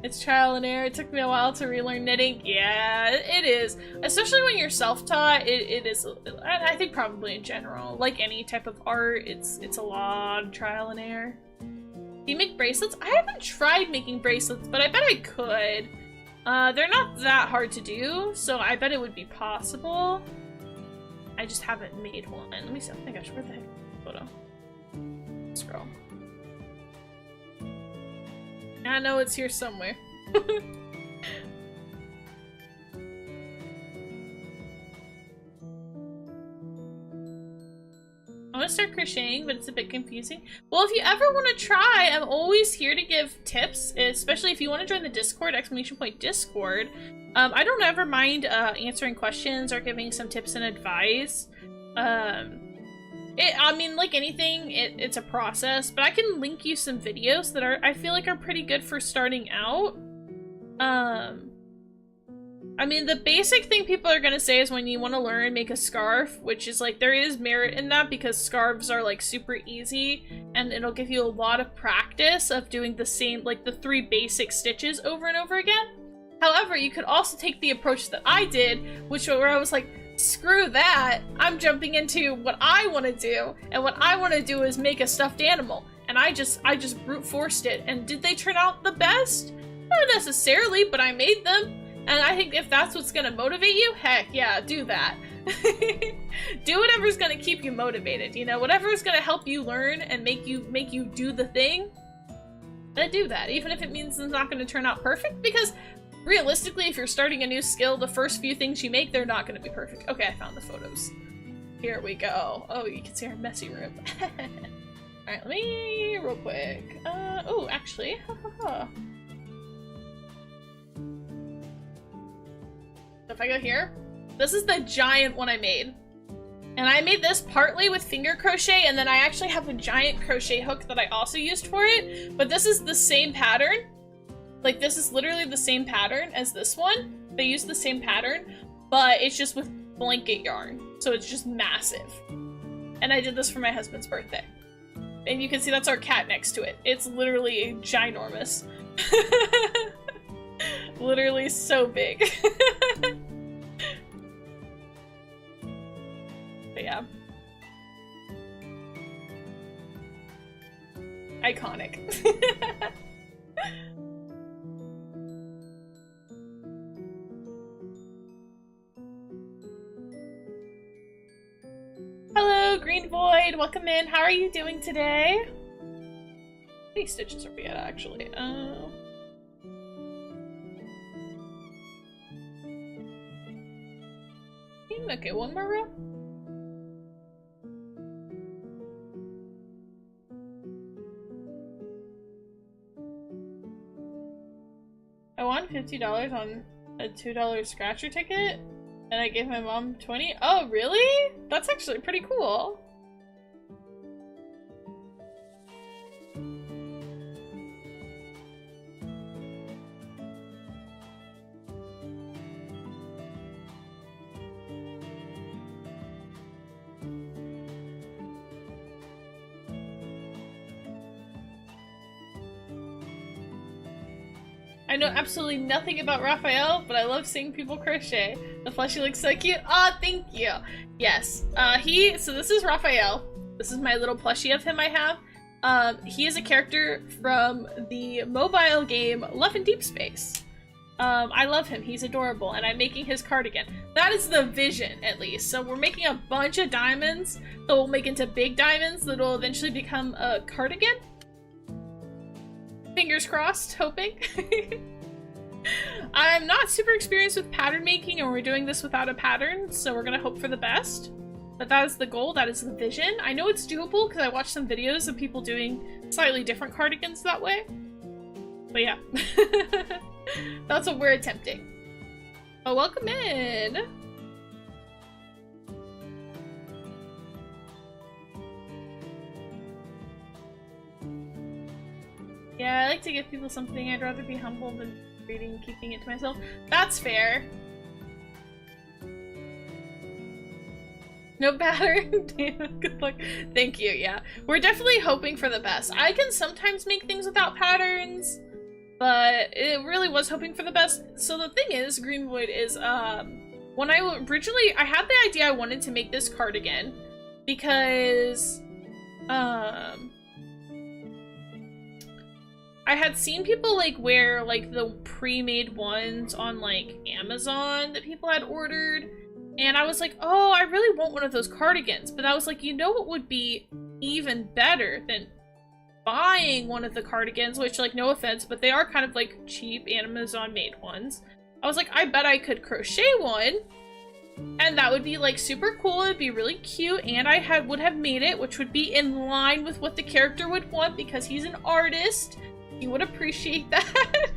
A: It's trial and error. It took me a while to relearn knitting. Yeah, it is. Especially when you're self-taught, it is, I think probably in general. Like any type of art, it's a lot of trial and error. Do you make bracelets? I haven't tried making bracelets, but I bet I could. They're not that hard to do, so I bet it would be possible. I just haven't made one. Let me see. Oh my gosh, where the heck is the photo? Scroll. I know it's here somewhere. I want to start crocheting, but it's a bit confusing. Well, if you ever want to try, I'm always here to give tips, especially if you want to join the Discord, !Discord. I don't ever mind answering questions or giving some tips and advice. I mean, like anything, it's a process, but I can link you some videos that I feel like are pretty good for starting out. I mean, the basic thing people are gonna say is when you want to learn, make a scarf, which is like, there is merit in that because scarves are like super easy and it'll give you a lot of practice of doing the same, like the 3 basic stitches over and over again. However, you could also take the approach that I did, where I was like, screw that, I'm jumping into what I want to do, and what I want to do is make a stuffed animal. And I just brute forced it. And did they turn out the best? Not necessarily, but I made them. And I think if that's what's gonna motivate you, heck yeah, do that. Do whatever's gonna keep you motivated, you know? Whatever's gonna help you learn and make you do the thing, then do that. Even if it means it's not gonna turn out perfect, because realistically, if you're starting a new skill, the first few things you make, they're not gonna be perfect. Okay, I found the photos. Here we go. Oh, you can see our messy room. Alright, let me real quick. Oh, actually, So if I go here, this is the giant one I made. And I made this partly with finger crochet, and then I actually have a giant crochet hook that I also used for it. But this is the same pattern. Like, this is literally the same pattern as this one. They use the same pattern, but it's just with blanket yarn. So it's just massive. And I did this for my husband's birthday. And you can see that's our cat next to it. It's literally ginormous. Literally so big. But yeah. Iconic. Hello, Green Void. Welcome in. How are you doing today? How many stitches are we at, actually? Okay, one more row. I won $50 on a $2 scratcher ticket, and I gave my mom 20. Oh, really? That's actually pretty cool. I know absolutely nothing about Rafayel, but I love seeing people crochet. The plushie looks so cute. Oh, thank you. Yes. So this is Rafayel. This is my little plushie of him I have. He is a character from the mobile game Love in Deep Space. I love him. He's adorable, and I'm making his cardigan. That is the vision, at least. So we're making a bunch of diamonds that will make into big diamonds that will eventually become a cardigan. Fingers crossed, hoping. I'm not super experienced with pattern making, and we're doing this without a pattern, so we're gonna hope for the best. But that is the goal, that is the vision. I know it's doable because I watched some videos of people doing slightly different cardigans that way. But yeah. That's what we're attempting. Oh, welcome in! Yeah, I like to give people something. I'd rather be humble than reading and keeping it to myself. That's fair. No pattern. Good luck. Thank you, yeah. We're definitely hoping for the best. I can sometimes make things without patterns, but it really was hoping for the best. So the thing is, Green Void is, when I originally, I had the idea I wanted to make this cardigan because, I had seen people like wear like the pre-made ones on like Amazon that people had ordered, and I was like, oh, I really want one of those cardigans. But I was like, you know what would be even better than buying one of the cardigans, which, like, no offense, but they are kind of like cheap Amazon made ones. I was like, I bet I could crochet one, and that would be like super cool. It'd be really cute, and I would have made it, which would be in line with what the character would want because he's an artist. He would appreciate that.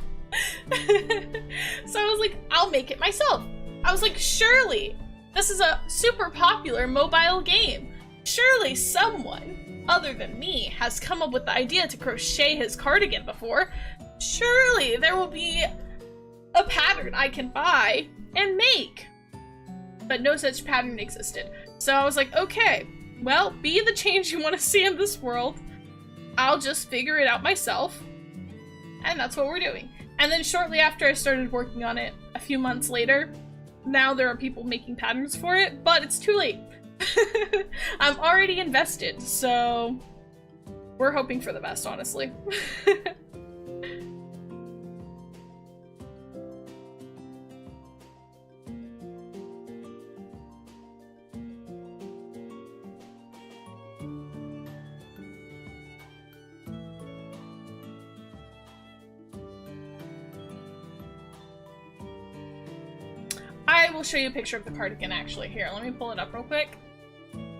A: So I was like, I'll make it myself. I was like, surely this is a super popular mobile game. Surely someone other than me has come up with the idea to crochet his cardigan before. Surely there will be a pattern I can buy and make. But no such pattern existed. So I was like, okay, well, be the change you want to see in this world. I'll just figure it out myself. And that's what we're doing. And then shortly after I started working on it, a few months later, now there are people making patterns for it, but it's too late. I'm already invested, so we're hoping for the best, honestly. I will show you a picture of the cardigan, actually. Here, let me pull it up real quick.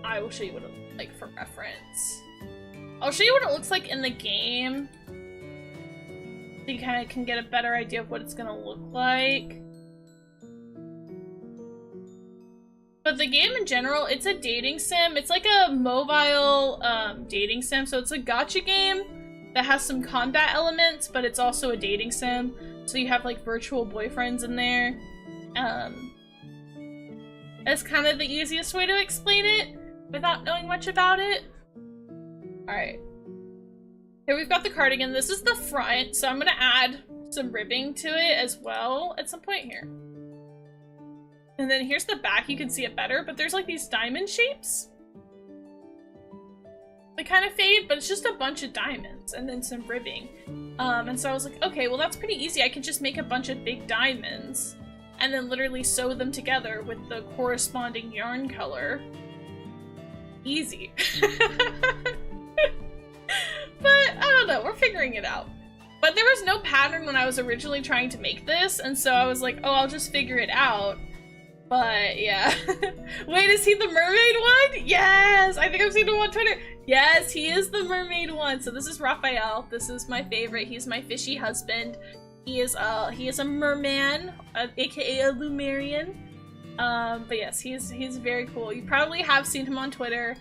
A: I will show you what it looks like for reference. I'll show you what it looks like in the game, so you kind of can get a better idea of what it's gonna look like. But the game in general, it's a dating sim. It's like a mobile dating sim, so it's a gacha game that has some combat elements, but it's also a dating sim. So you have like virtual boyfriends in there. That's kind of the easiest way to explain it without knowing much about it. Alright. Here we've got the cardigan. This is the front, so I'm gonna add some ribbing to it as well at some point here. And then here's the back. You can see it better, but there's like these diamond shapes. They kind of fade, but it's just a bunch of diamonds and then some ribbing. And so I was like, okay, well that's pretty easy. I can just make a bunch of big diamonds and then literally sew them together with the corresponding yarn color. Easy. But I don't know, we're figuring it out. But there was no pattern when I was originally trying to make this, and so I was like, oh, I'll just figure it out. But yeah. Wait, is he the mermaid one? Yes! I think I've seen him on Twitter. Yes, he is the mermaid one. So this is Rafayel. This is my favorite. He's my fishy husband. He is a merman, aka a Lumerian. But yes, he's very cool. You probably have seen him on Twitter.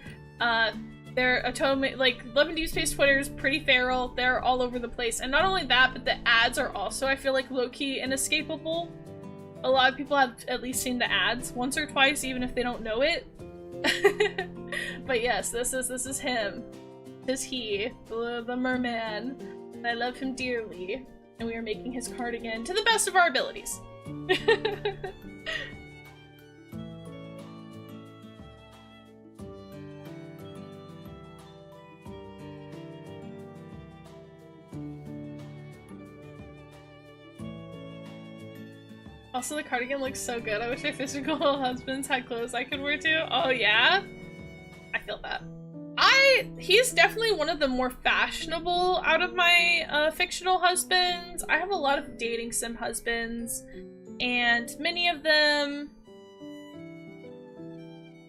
A: They're a total, like, Love and Deep Space Twitter is pretty feral. They're all over the place. And not only that, but the ads are also, I feel like, low-key inescapable. A lot of people have at least seen the ads once or twice, even if they don't know it. But yes, this is him. This is he, the merman. And I love him dearly. And we are making his cardigan to the best of our abilities. Also, the cardigan looks so good. I wish my physical husbands had clothes I could wear too. Oh yeah? I feel that. He's definitely one of the more fashionable out of my fictional husbands. I have a lot of dating sim husbands, and many of them,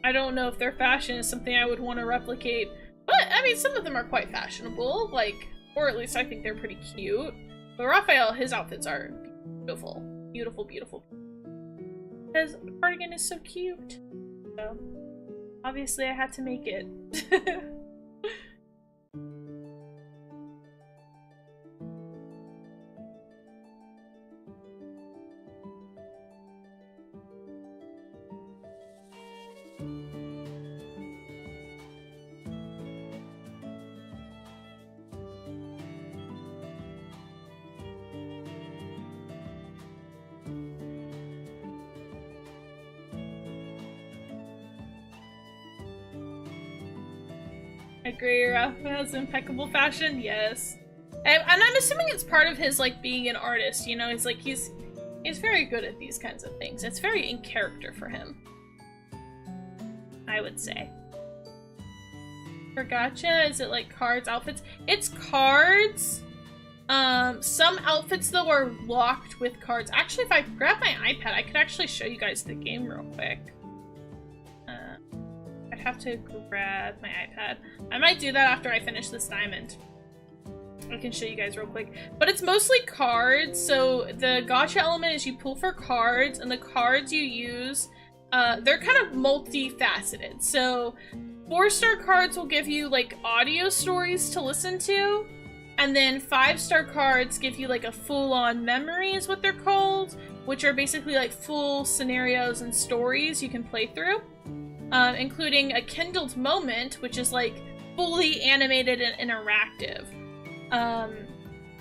A: I don't know if their fashion is something I would want to replicate, but I mean, some of them are quite fashionable, like, or at least I think they're pretty cute. But Rafayel, his outfits are beautiful. Beautiful, beautiful. His cardigan is so cute. So, obviously I had to make it. Agree, Rafa has impeccable fashion, yes. And I'm assuming it's part of his, like, being an artist, you know? He's like, he's very good at these kinds of things. It's very in character for him, I would say. For gacha, is it like cards, outfits? It's cards. Some outfits, though, are locked with cards. Actually, if I grab my iPad, I could actually show you guys the game real quick. I'd have to grab my iPad. I might do that after I finish this diamond. I can show you guys real quick. But it's mostly cards, so the gacha element is you pull for cards, and the cards you use, they're kind of multifaceted. So 4-star cards will give you, like, audio stories to listen to, and then 5-star cards give you, like, a full-on memory is what they're called, which are basically, like, full scenarios and stories you can play through, including a kindled moment, which is, like, fully animated and interactive.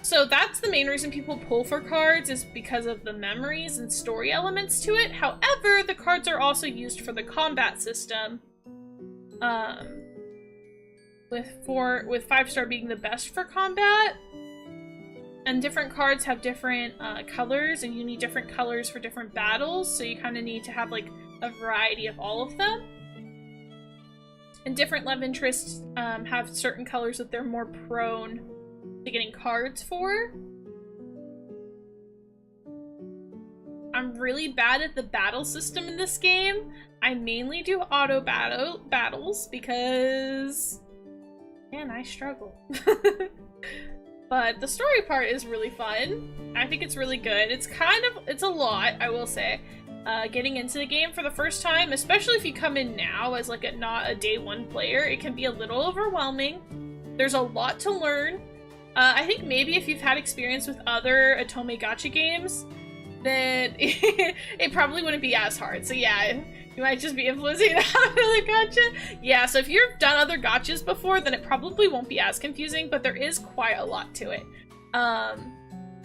A: So that's the main reason people pull for cards, is because of the memories and story elements to it. However, the cards are also used for the combat system, with 5-star being the best for combat. And different cards have different colors, and you need different colors for different battles, so you kind of need to have, like, a variety of all of them. And different love interests have certain colors that they're more prone to getting cards for. I'm really bad at the battle system in this game. I mainly do auto battles because, man, I struggle. But the story part is really fun. I think it's really good. It's a lot, I will say. Getting into the game for the first time, especially if you come in now as like not a day one player, it can be a little overwhelming. There's a lot to learn. I think maybe if you've had experience with other Otome gacha games, then it probably wouldn't be as hard. So yeah, you might just be influencing out of the gacha. Yeah, so if you've done other gachas before, then it probably won't be as confusing, but there is quite a lot to it.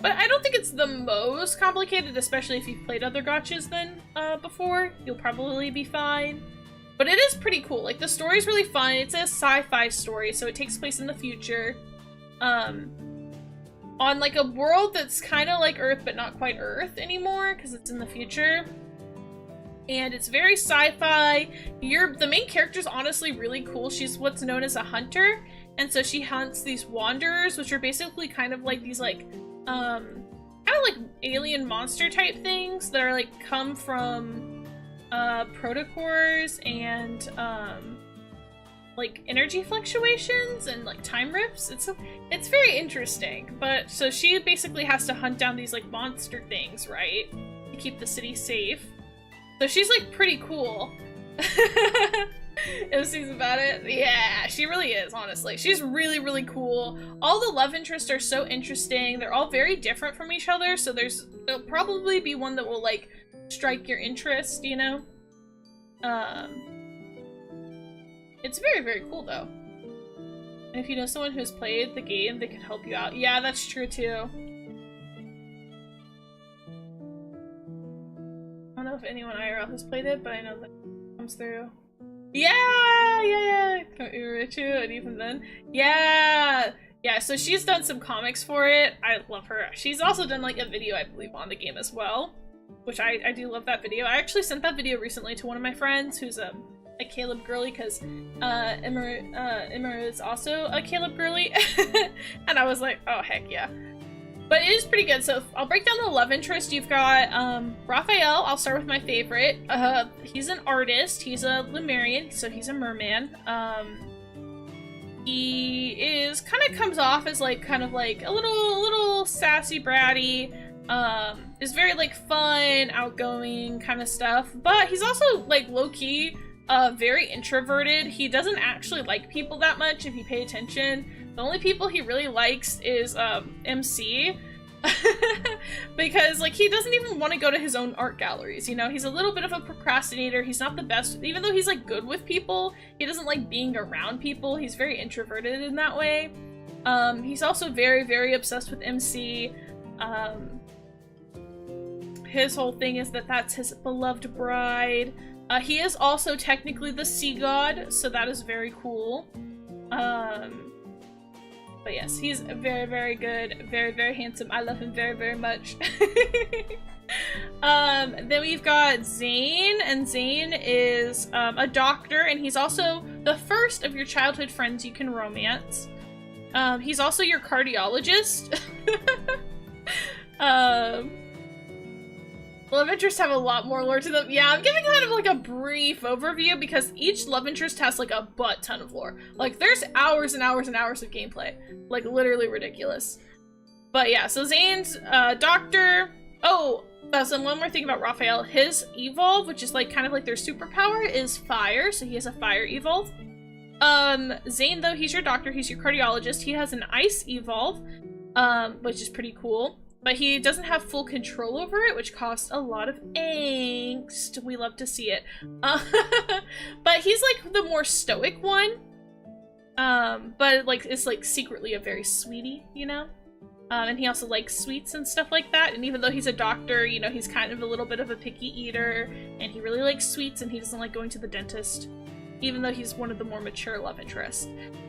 A: But I don't think it's the most complicated, especially if you've played other gachas than before. You'll probably be fine. But it is pretty cool. Like, the story's really fun. It's a sci-fi story, so it takes place in the future. On like a world that's kind of like Earth, but not quite Earth anymore, because it's in the future. And it's very sci-fi. The main character's honestly really cool. She's what's known as a hunter, and so she hunts these wanderers, which are basically kind of like these like kind of like alien monster type things that are like come from protocores and like energy fluctuations and like time rifts. It's very interesting. But so she basically has to hunt down these like monster things, right, to keep the city safe. So she's like pretty cool. MC's about it. Yeah, she really is, honestly. She's really, really cool. All the love interests are so interesting. They're all very different from each other, so there'll probably be one that will like strike your interest, you know? It's very, very cool though. And if you know someone who's played the game, they can help you out. Yeah, that's true too. I don't know if anyone IRL has played it, but I know that it comes through. Yeah. And even then. Yeah, so she's done some comics for it. I love her. She's also done like a video, I believe, on the game as well, which I do love that video. I actually sent that video recently to one of my friends who's a Caleb girly, because Emma is also a Caleb girly. And I was like, oh heck yeah. But it is pretty good. So I'll break down the love interest. You've got Rafayel. I'll start with my favorite. He's an artist. He's a Lemurian, so he's a merman. He is kind of comes off as like kind of like a little sassy bratty. Is very like fun, outgoing kind of stuff. But he's also like low-key very introverted. He doesn't actually like people that much if you pay attention. The only people he really likes is MC. Because like he doesn't even want to go to his own art galleries, you know? He's a little bit of a procrastinator. He's not the best, even though he's like good with people, he doesn't like being around people. He's very introverted in that way. He's also very, very obsessed with MC. His whole thing is that that's his beloved bride. He is also technically the sea god, so that is very cool. But yes, he's very, very good, very, very handsome. I love him very, very much. Then we've got Zane, and Zane is a doctor, and he's also the first of your childhood friends you can romance. He's also your cardiologist. Love interests have a lot more lore to them. Yeah, I'm giving kind of like a brief overview because each love interest has like a butt ton of lore. Like there's hours and hours and hours of gameplay. Like literally ridiculous. But yeah, so Zane's doctor. Oh, so one more thing about Rafayel. His evolve, which is like kind of like their superpower, is fire. So he has a fire evolve. Zane though, he's your doctor, he's your cardiologist. He has an ice evolve, which is pretty cool. But he doesn't have full control over it, which costs a lot of angst. We love to see it. But he's like the more stoic one. But like it's like secretly a very sweetie, you know? And he also likes sweets and stuff like that. And even though he's a doctor, you know, he's kind of a little bit of a picky eater. And he really likes sweets and he doesn't like going to the dentist. Even though he's one of the more mature love interests.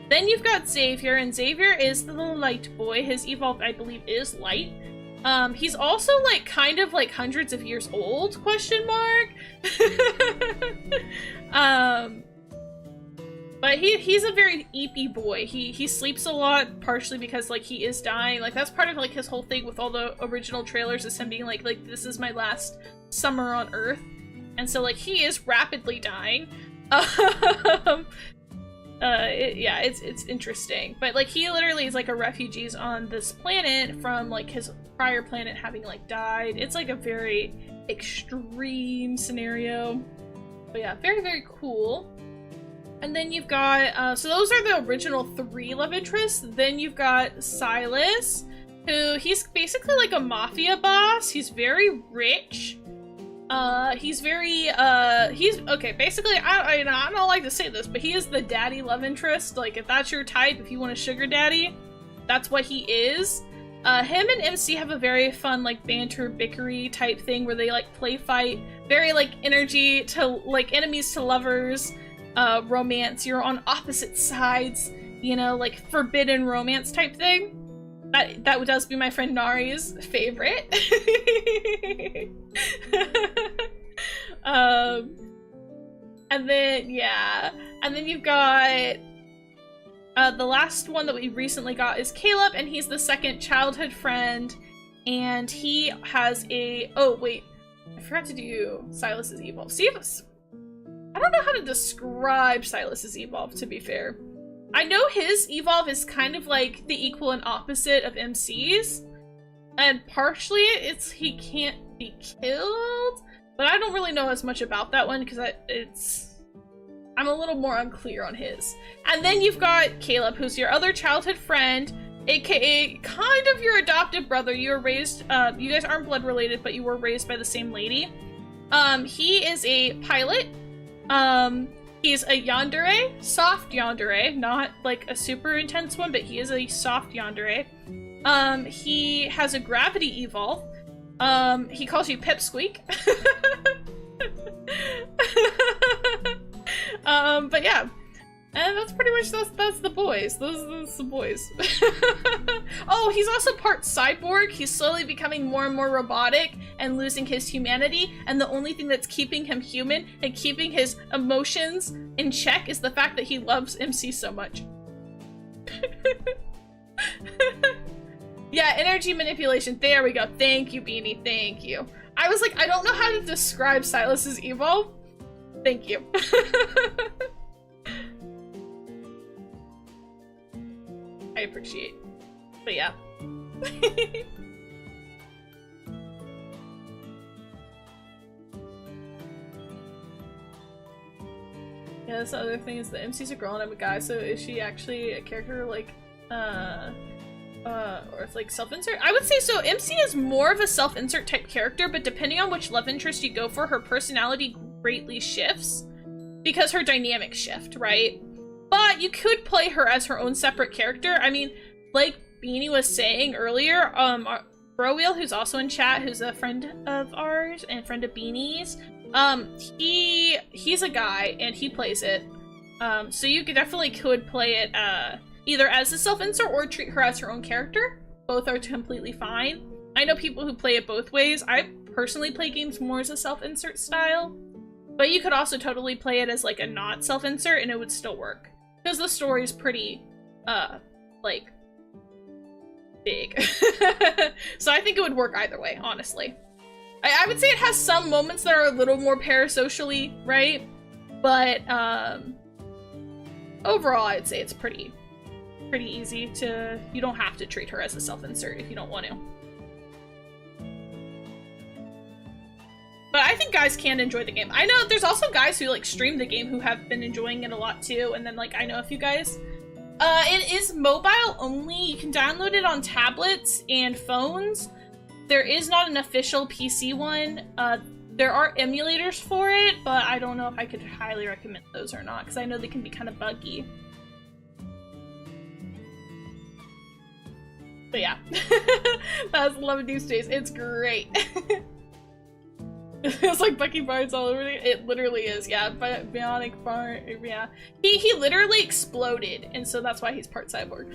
A: Then you've got Xavier, and Xavier is the light boy. His evolve, I believe, is light. He's also like kind of like hundreds of years old, question mark. But he's a very eepy boy. He sleeps a lot, partially because like he is dying. Like that's part of like his whole thing with all the original trailers is him being like this is my last summer on Earth. And so like he is rapidly dying. Yeah, it's interesting, but like he literally is like a refugee on this planet from like his prior planet having like died. It's like a very extreme scenario, but yeah, very, very cool. And then you've got so those are the original 3 love interests. Then you've got Silas, who he's basically like a mafia boss. He's very rich. He's very, he's, okay, basically, I don't like to say this, but he is the daddy love interest. Like, if that's your type, if you want a sugar daddy, that's what he is. Him and MC have a very fun, like, banter, bickery type thing where they, like, play fight. Very, like, energy to, like, enemies to lovers, romance. You're on opposite sides, you know, like, forbidden romance type thing. That does be my friend Nari's favorite. And then, yeah. And then you've got... the last one that we recently got is Caleb, and he's the second childhood friend. And he has a... Oh, wait. I forgot to do Silas's evolve. See if it's... I don't know how to describe Silas's evolve, to be fair. I know his evolve is kind of like the equal and opposite of MC's, and partially it's he can't be killed, but I don't really know as much about that one because I'm a little more unclear on his. And then you've got Caleb, who's your other childhood friend, aka kind of your adoptive brother. You were raised, you guys aren't blood related, but you were raised by the same lady. He is a pilot. He's a yandere, soft yandere, not like a super intense one, but he is a soft yandere. He has a gravity evolve. He calls you Pipsqueak. But yeah. And that's pretty much, that's the boys. Those the boys. Oh, he's also part cyborg. He's slowly becoming more and more robotic and losing his humanity. And the only thing that's keeping him human and keeping his emotions in check is the fact that he loves MC so much. Yeah, energy manipulation. There we go. Thank you, Beanie. Thank you. I was like, I don't know how to describe Silas's evolve. Thank you. I appreciate. But yeah. Yeah, this other thing is that MC's a girl and I'm a guy, so is she actually a character like, or it's like self-insert? I would say so. MC is more of a self-insert type character, but depending on which love interest you go for, her personality greatly shifts because her dynamics shift, right? But you could play her as her own separate character. I mean, like Beanie was saying earlier, Rafayel, who's also in chat, who's a friend of ours and friend of Beanie's, he's a guy and he plays it. So you definitely could play it either as a self-insert or treat her as her own character. Both are completely fine. I know people who play it both ways. I personally play games more as a self-insert style, but you could also totally play it as like a not self-insert and it would still work. Because the story is pretty, like, big. So I think it would work either way, honestly. I would say it has some moments that are a little more parasocially, right? But, overall, I'd say it's pretty easy to... You don't have to treat her as a self-insert if you don't want to. But I think guys can enjoy the game. I know there's also guys who, like, stream the game who have been enjoying it a lot, too. And then, like, I know a few guys. It is mobile only. You can download it on tablets and phones. There is not an official PC one. There are emulators for it, but I don't know if I could highly recommend those or not, because I know they can be kind of buggy. But yeah, that's Love and Deep Space. It's great. It's like Bucky Barnes all over it. It literally is, yeah. Bionic Barn, yeah. He literally exploded, and so that's why he's part cyborg.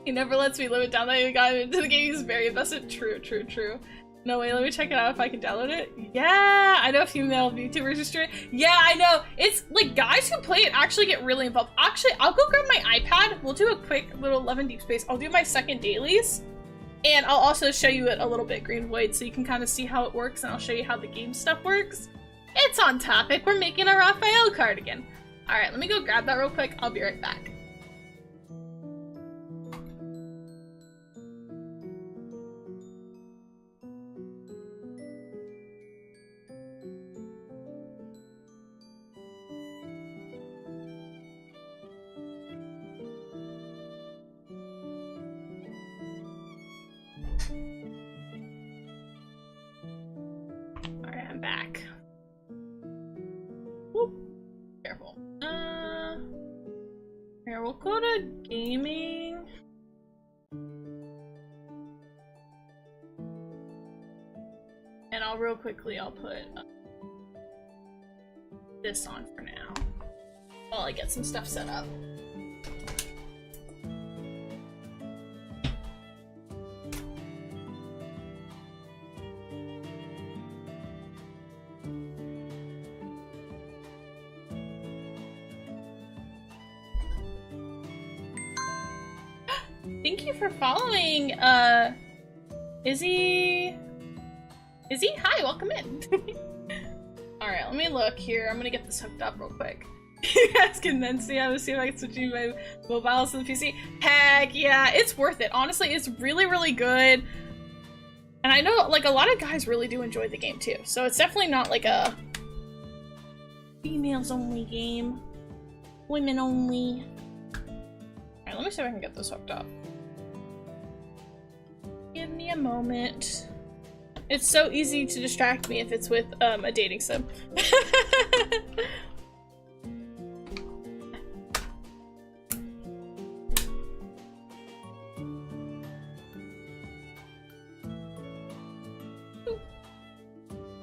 A: He never lets me limit down that he got into the game. He's very invested. True, true, true. No way, let me check it out if I can download it. Yeah, I know female VTubers are straight. Yeah, I know. It's like guys who play it actually get really involved. Actually, I'll go grab my iPad. We'll do a quick little Love and Deep Space. I'll do my second dailies. And I'll also show you it a little bit green void so you can kind of see how it works, and I'll show you how the game stuff works. It's on topic. We're making a Rafayel cardigan. Alright, let me go grab that real quick. I'll be right back. Alright, I'm back. Whoop. Careful. Here, we'll go to gaming. And I'll real quickly, I'll put this on for now while I get some stuff set up. Thank you for following, Izzy? Hi, welcome in. Alright, let me look here. I'm gonna get this hooked up real quick. You guys can then see how to see if I can switch my mobiles to the PC. Heck yeah, it's worth it. Honestly, it's really, really good. And I know, like, a lot of guys really do enjoy the game, too. So it's definitely not, like, a females-only game. Women-only. Alright, let me see if I can get this hooked up. Give me a moment. It's so easy to distract me if it's with a dating sim.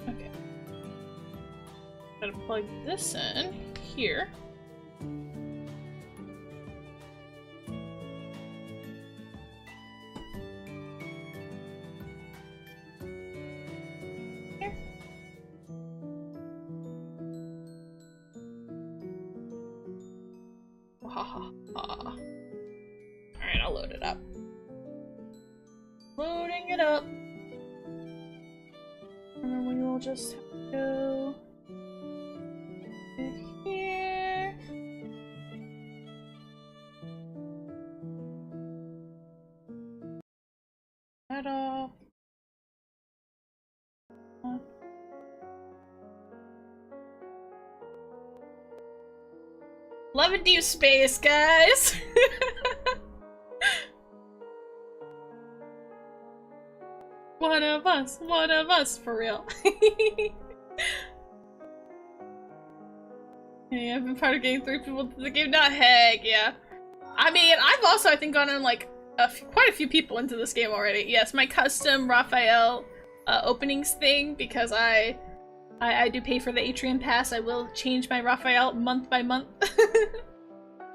A: Okay. Gotta plug this in here. Alright, I'll load it up. Loading it up. And then we will just have to go here. That off. Love and Deep Space, guys! One of us, for real. Hey, I've been part of getting 3 people to the game, not heck, yeah. I mean, I've also, I think, gotten, like, quite a few people into this game already. Yes, my custom Rafayel openings thing, because I I do pay for the Atrium Pass. I will change my Rafayel month by month.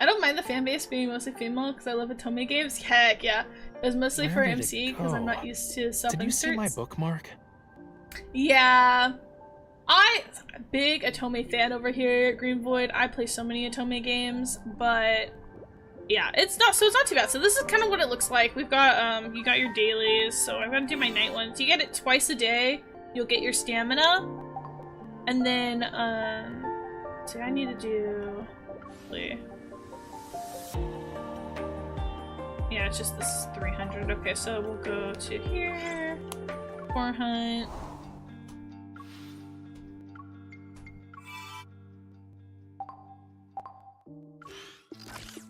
A: I don't mind the fan base being mostly female because I love Otome games. Heck yeah. It was mostly for MC because I'm not used to self-inserts.
B: Did you see my bookmark?
A: Yeah. I'm a big Otome fan over here at Green Void. I play so many Otome games, but yeah, it's not too bad. So this is kind of what it looks like. We've got you got your dailies, so I'm gonna do my night ones. You get it twice a day. You'll get your stamina. And then so I need to do yeah, it's just this 300. Okay, so we'll go to here. 4 hunt.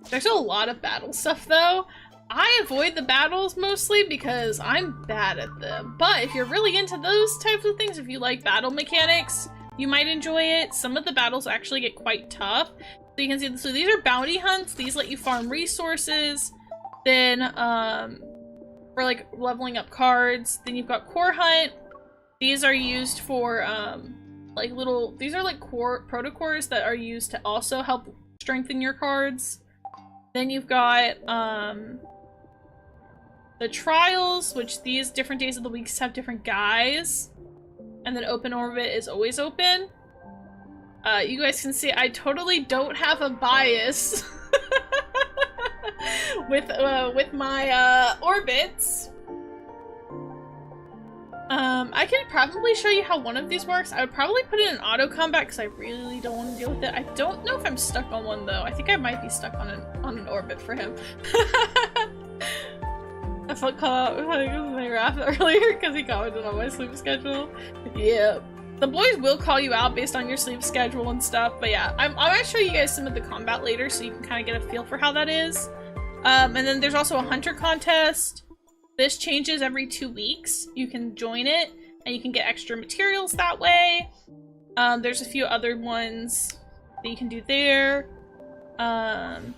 A: There's a lot of battle stuff though. I avoid the battles mostly because I'm bad at them. But if you're really into those types of things, if you like battle mechanics, you might enjoy it. Some of the battles actually get quite tough. So you can see, so these are bounty hunts. These let you farm resources. Then for like leveling up cards. Then you've got core hunt. These are used for like little, these are like core protocores that are used to also help strengthen your cards. Then you've got the trials, which these different days of the week have different guys. And then open orbit is always open. You guys can see I totally don't have a bias with my orbits. I could probably show you how one of these works. I would probably put it in auto combat because I really don't want to deal with it. I don't know if I'm stuck on one though. I think I might be stuck on an orbit for him. I felt called out my Raph earlier because he commented on my sleep schedule. Yeah. The boys will call you out based on your sleep schedule and stuff, but yeah, I'm gonna show you guys some of the combat later so you can kind of get a feel for how that is. And then there's also a hunter contest. This changes every 2 weeks. You can join it and you can get extra materials that way. There's a few other ones that you can do there. Then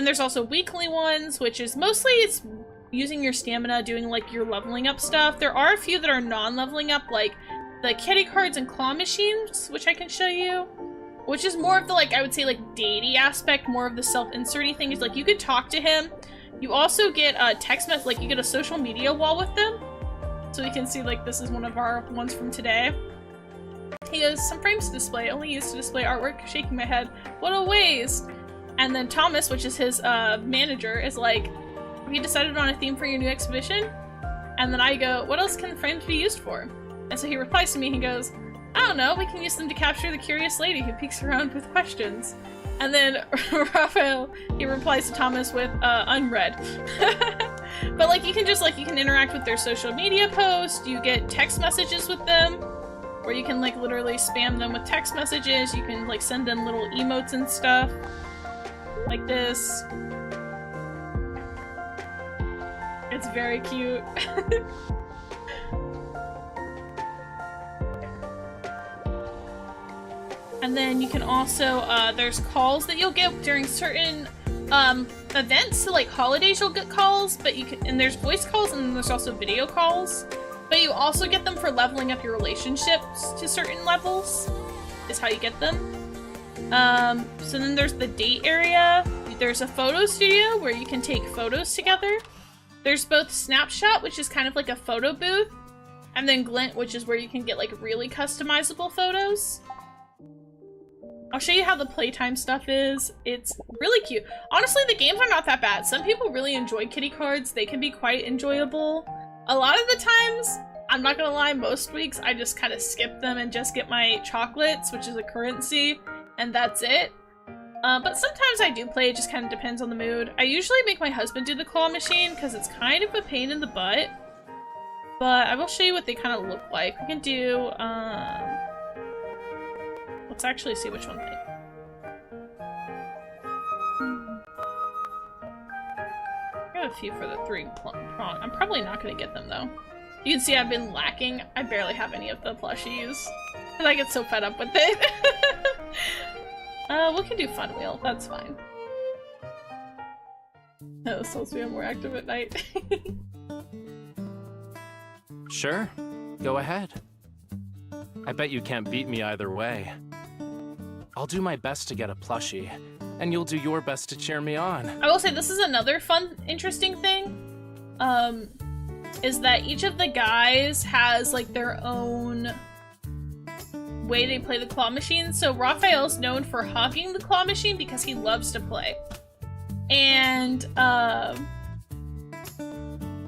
A: there's also weekly ones, which is mostly it's using your stamina, doing like your leveling up stuff. There are a few that are non-leveling up, like the kitty cards and claw machines, which I can show you. Which is more of the, like, I would say, like, deity aspect, more of the self-inserty thing. Is like, you could talk to him. You also get a text message, like, you get a social media wall with them. So you can see, like, this is one of our ones from today. He goes, some frames to display, only used to display artwork, shaking my head. What a waste! And then Thomas, which is his manager, is like, have you decided on a theme for your new exhibition? And then I go, what else can frames be used for? And so he replies to me, he goes, I don't know, we can use them to capture the curious lady who peeks around with questions. And then Rafayel, he replies to Thomas with, unread. But like, you can just like, you can interact with their social media posts, you get text messages with them, or you can like literally spam them with text messages, you can like send them little emotes and stuff. Like this. It's very cute. And then you can also, there's calls that you'll get during certain events. So like holidays you'll get calls, but you can, and there's voice calls and then there's also video calls. But you also get them for leveling up your relationships to certain levels, is how you get them. So then there's the date area. There's a photo studio where you can take photos together. There's both Snapshot, which is kind of like a photo booth, and then Glint, which is where you can get like really customizable photos. I'll show you how the playtime stuff is. It's really cute. Honestly, the games are not that bad. Some people really enjoy kitty cards. They can be quite enjoyable. A lot of the times, I'm not gonna lie, most weeks I just kind of skip them and just get my chocolates, which is a currency, and that's it. But sometimes I do play, it just kind of depends on the mood. I usually make my husband do the claw machine because it's kind of a pain in the butt. But I will show you what they kind of look like. We can do, let's actually see which one they... I got a few for the 3 prong. I'm probably not going to get them though. You can see I've been lacking. I barely have any of the plushies. Because I get so fed up with it. We can do Fun Wheel. That's fine. No, it's supposed to be more active at night.
B: Sure. Go ahead. I bet you can't beat me either way. I'll do my best to get a plushie, and you'll do your best to cheer me on.
A: I will say this is another fun, interesting thing, is that each of the guys has like their own way they play the claw machine. So Raphael's known for hogging the claw machine because he loves to play. And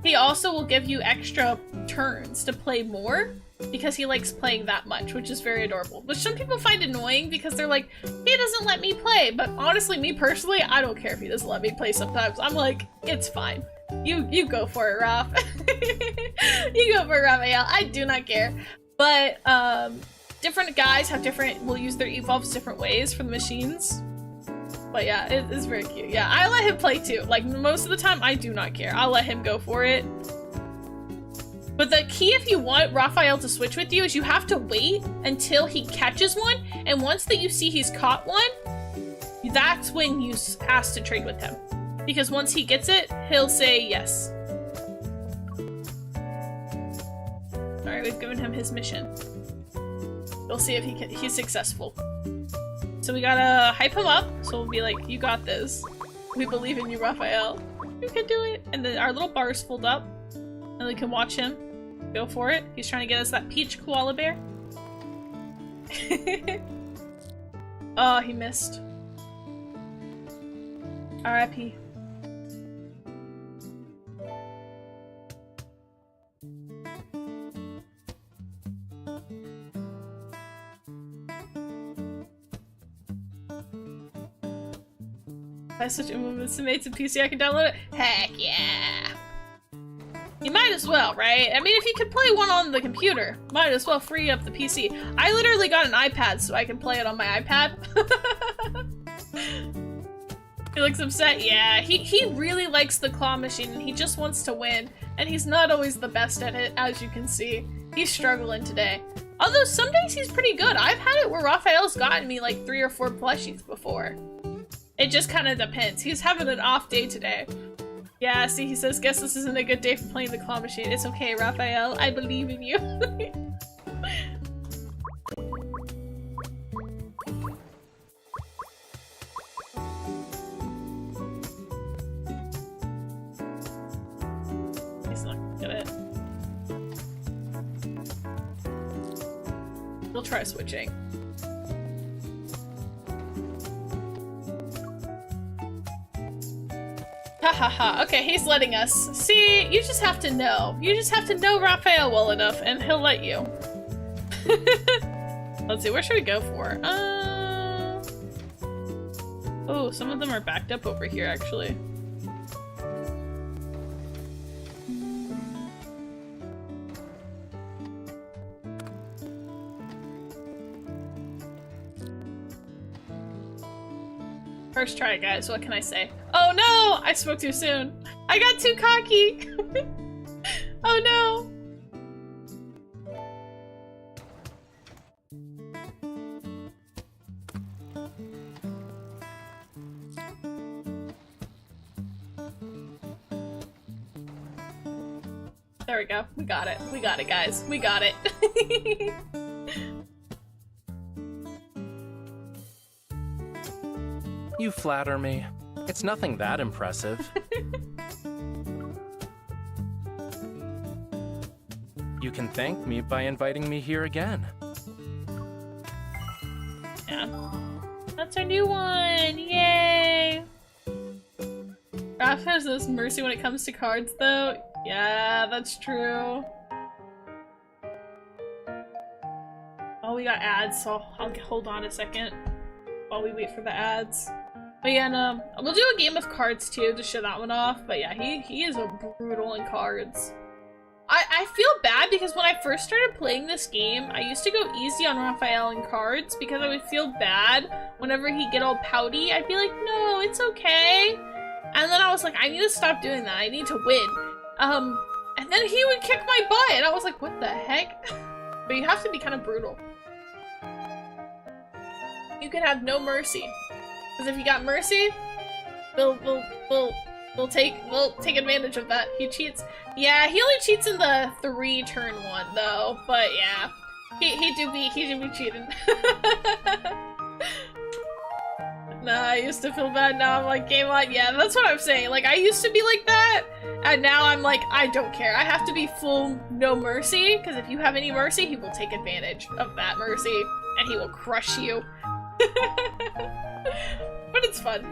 A: he also will give you extra turns to play more because he likes playing that much, which is very adorable. Which some people find annoying because they're like, he doesn't let me play. But honestly, me personally, I don't care if he doesn't let me play sometimes. I'm like, it's fine. You go for it, Raph. You go for it, Raphael. I do not care. But different guys have will use their evolves different ways for the machines. But yeah, it is very cute. Yeah, I let him play too. Like most of the time, I do not care. I'll let him go for it. But the key if you want Raphael to switch with you is you have to wait until he catches one. And once that you see he's caught one, that's when you ask to trade with him. Because once he gets it, he'll say yes. Alright, we've given him his mission. We'll see if he's successful. So we gotta hype him up, so we'll be like, you got this. We believe in you, Raphael. You can do it. And then our little bars fold up, and we can watch him go for it. He's trying to get us that peach koala bear. Oh, he missed. R.I.P. I such a movement to make a PC, I can download it. Heck yeah! You might as well, right? I mean, if you could play one on the computer, might as well free up the PC. I literally got an iPad so I can play it on my iPad. He looks upset. Yeah, he really likes the claw machine and he just wants to win. And he's not always the best at it, as you can see. He's struggling today. Although some days he's pretty good. I've had it where Raphael's gotten me like 3 or 4 plushies before. It just kind of depends. He's having an off day today. Yeah, see, he says, guess this isn't a good day for playing the claw machine. It's okay, Raphael. I believe in you. He's not good at it. We'll try switching. Ha ha ha. Okay, he's letting us. See, you just have to know. You just have to know Raphael well enough, and he'll let you. Let's see, where should we go for? Oh, some of them are backed up over here, actually. First try, guys. What can I say? Oh no! I spoke too soon. I got too cocky. Oh no! There we go. We got it. We got it, guys. We got it.
B: You flatter me. It's nothing that impressive. You can thank me by inviting me here again.
A: Yeah. That's our new one! Yay! Raph has this mercy when it comes to cards, though. Yeah, that's true. Oh, we got ads, so I'll hold on a second while we wait for the ads. But yeah, no, we'll do a game of cards too to show that one off. But yeah, he is a brutal in cards. I feel bad because when I first started playing this game, I used to go easy on Raphael in cards because I would feel bad whenever he'd get all pouty. I'd be like, no, it's okay. And then I was like, I need to stop doing that. I need to win. And then he would kick my butt, and I was like, what the heck? But you have to be kind of brutal. You can have no mercy. Because if you got mercy, we'll We'll take advantage of that. He cheats. Yeah, he only cheats in the 3-turn one though. But yeah, he do be cheating. Nah, I used to feel bad. Now I'm like, game on. Yeah, that's what I'm saying. Like, I used to be like that, and now I'm like, I don't care. I have to be full no mercy, because if you have any mercy, he will take advantage of that mercy, and he will crush you. But it's fun.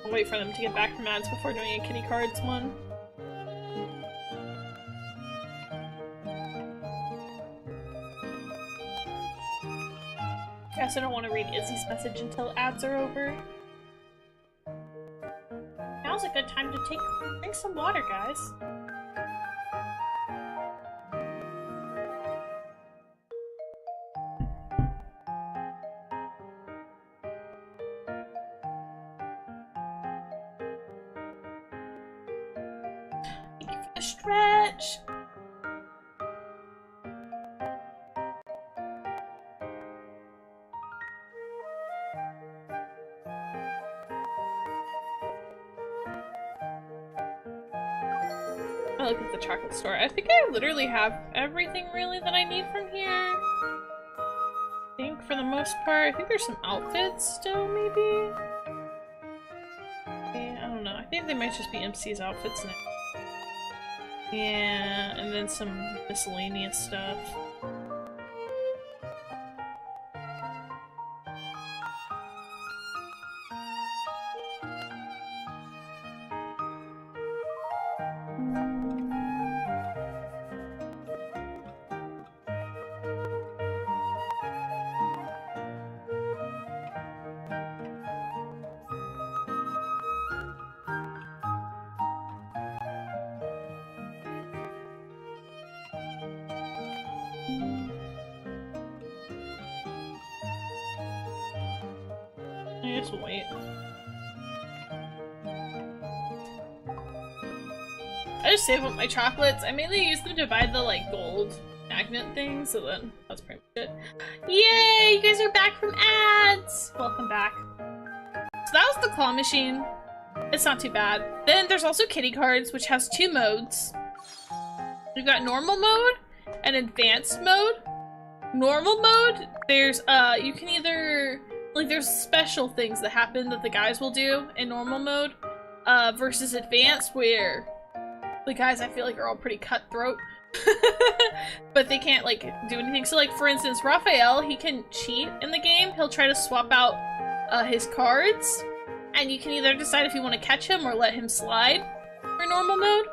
A: I'll wait for them to get back from ads before doing a kitty cards one. Guess I don't want to read Izzy's message until ads are over. Now's a good time to drink some water, guys. Thank you for the stretch. I look at the chocolate store. I think I literally have everything really that I need from here. I think for the most part. I think there's some outfits still, maybe? Yeah, I don't know. I think they might just be MC's outfits now. Yeah, and then some miscellaneous stuff. I just wait. I just save up my chocolates. I mainly use them to buy the like gold magnet thing, so then that's pretty much it. Yay! You guys are back from ads! Welcome back. So that was the claw machine. It's not too bad. Then there's also kitty cards, which has 2 modes. We've got normal mode and advanced mode. Normal mode, there's you can either like there's special things that happen that the guys will do in normal mode versus advanced, where the guys I feel like are all pretty cutthroat. But they can't like do anything. So like for instance, Rafayel, he can cheat in the game. He'll try to swap out his cards, and you can either decide if you want to catch him or let him slide for normal mode.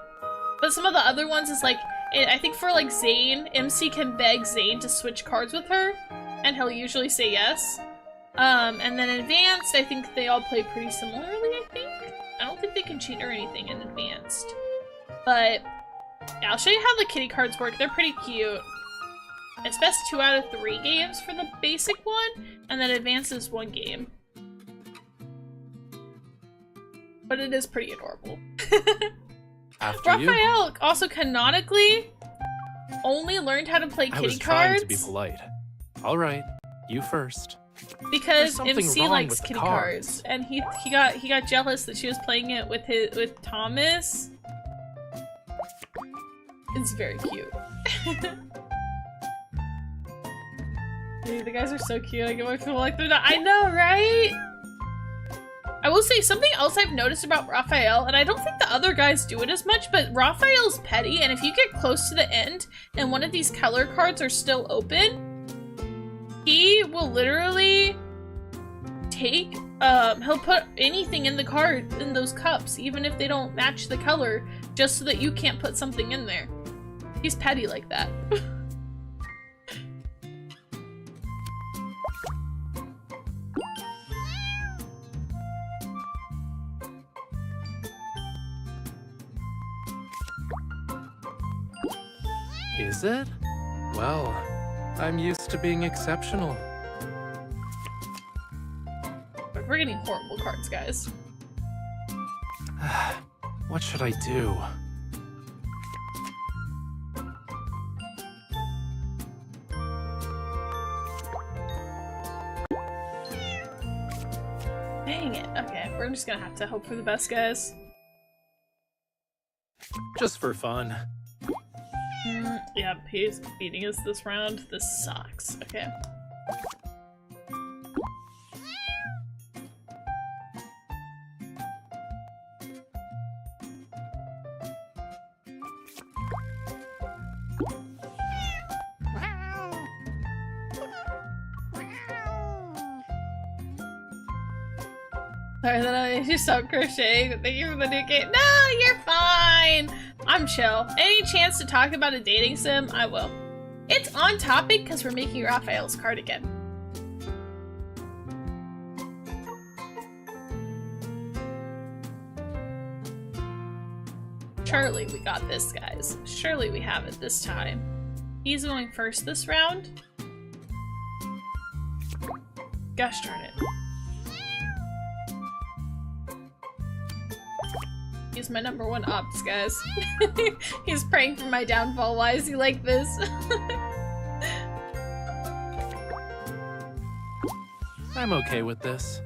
A: But some of the other ones is like, I think for like Zane, MC can beg Zane to switch cards with her, and he'll usually say yes. And then advanced, I think they all play pretty similarly, I think. I don't think they can cheat or anything in advanced. But yeah, I'll show you how the kitty cards work. They're pretty cute. It's best 2 out of 3 games for the basic one, and then advanced is 1 game. But it is pretty adorable.
B: After you.
A: Rafayel also canonically only learned how to play kitty
B: I was trying
A: cards
B: to be polite. All right, you first.
A: because
B: There's something
A: MC
B: wrong
A: likes
B: with the
A: kitty
B: cards.
A: cards, and he got jealous that she was playing it with Thomas. It's very cute. Dude, the guys are so cute. I feel like they're not. I know, right? I will say something else I've noticed about Rafayel, and I don't think the other guys do it as much, but Raphael's petty, and if you get close to the end and one of these color cards are still open, he will literally take, he'll put anything in the card, in those cups, even if they don't match the color, just so that you can't put something in there. He's petty like that.
B: Is it? Well, I'm used to being exceptional.
A: We're getting horrible cards, guys.
B: What should I do?
A: Okay, we're just gonna have to hope for the best, guys.
B: Just for fun.
A: Yep, he's beating us this round. This sucks. Okay. Sorry that I made you stop crocheting. Thank you for the new game. No, you're fine. I'm chill. Any chance to talk about a dating sim, I will. It's on topic because we're making Rafayel's cardigan. Surely we got this, guys. Surely we have it this time. He's going first this round. Gosh darn it. He's my #1 ops, guys. He's praying for my downfall. Why is he like this?
B: I'm okay with this.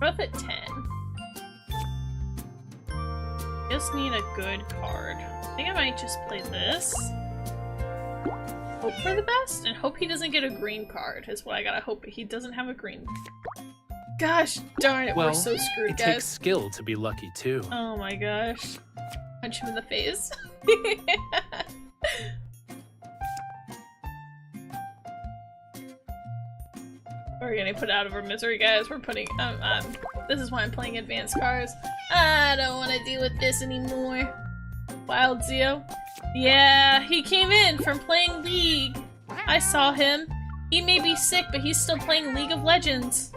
A: Both at 10. Just need a good card. I think I might just play this. Hope for the best and hope he doesn't get a green card is what I gotta hope. He doesn't have a green. Gosh darn it,
B: well,
A: we're so screwed, guys.
B: It takes skill to be lucky too.
A: Oh my gosh. Punch him in the face. We're getting put out of our misery, guys. We're putting this is why I'm playing advanced cards. I don't want to deal with this anymore. Wild Zio. Yeah, he came in from playing League. I saw him. He may be sick, but he's still playing League of Legends.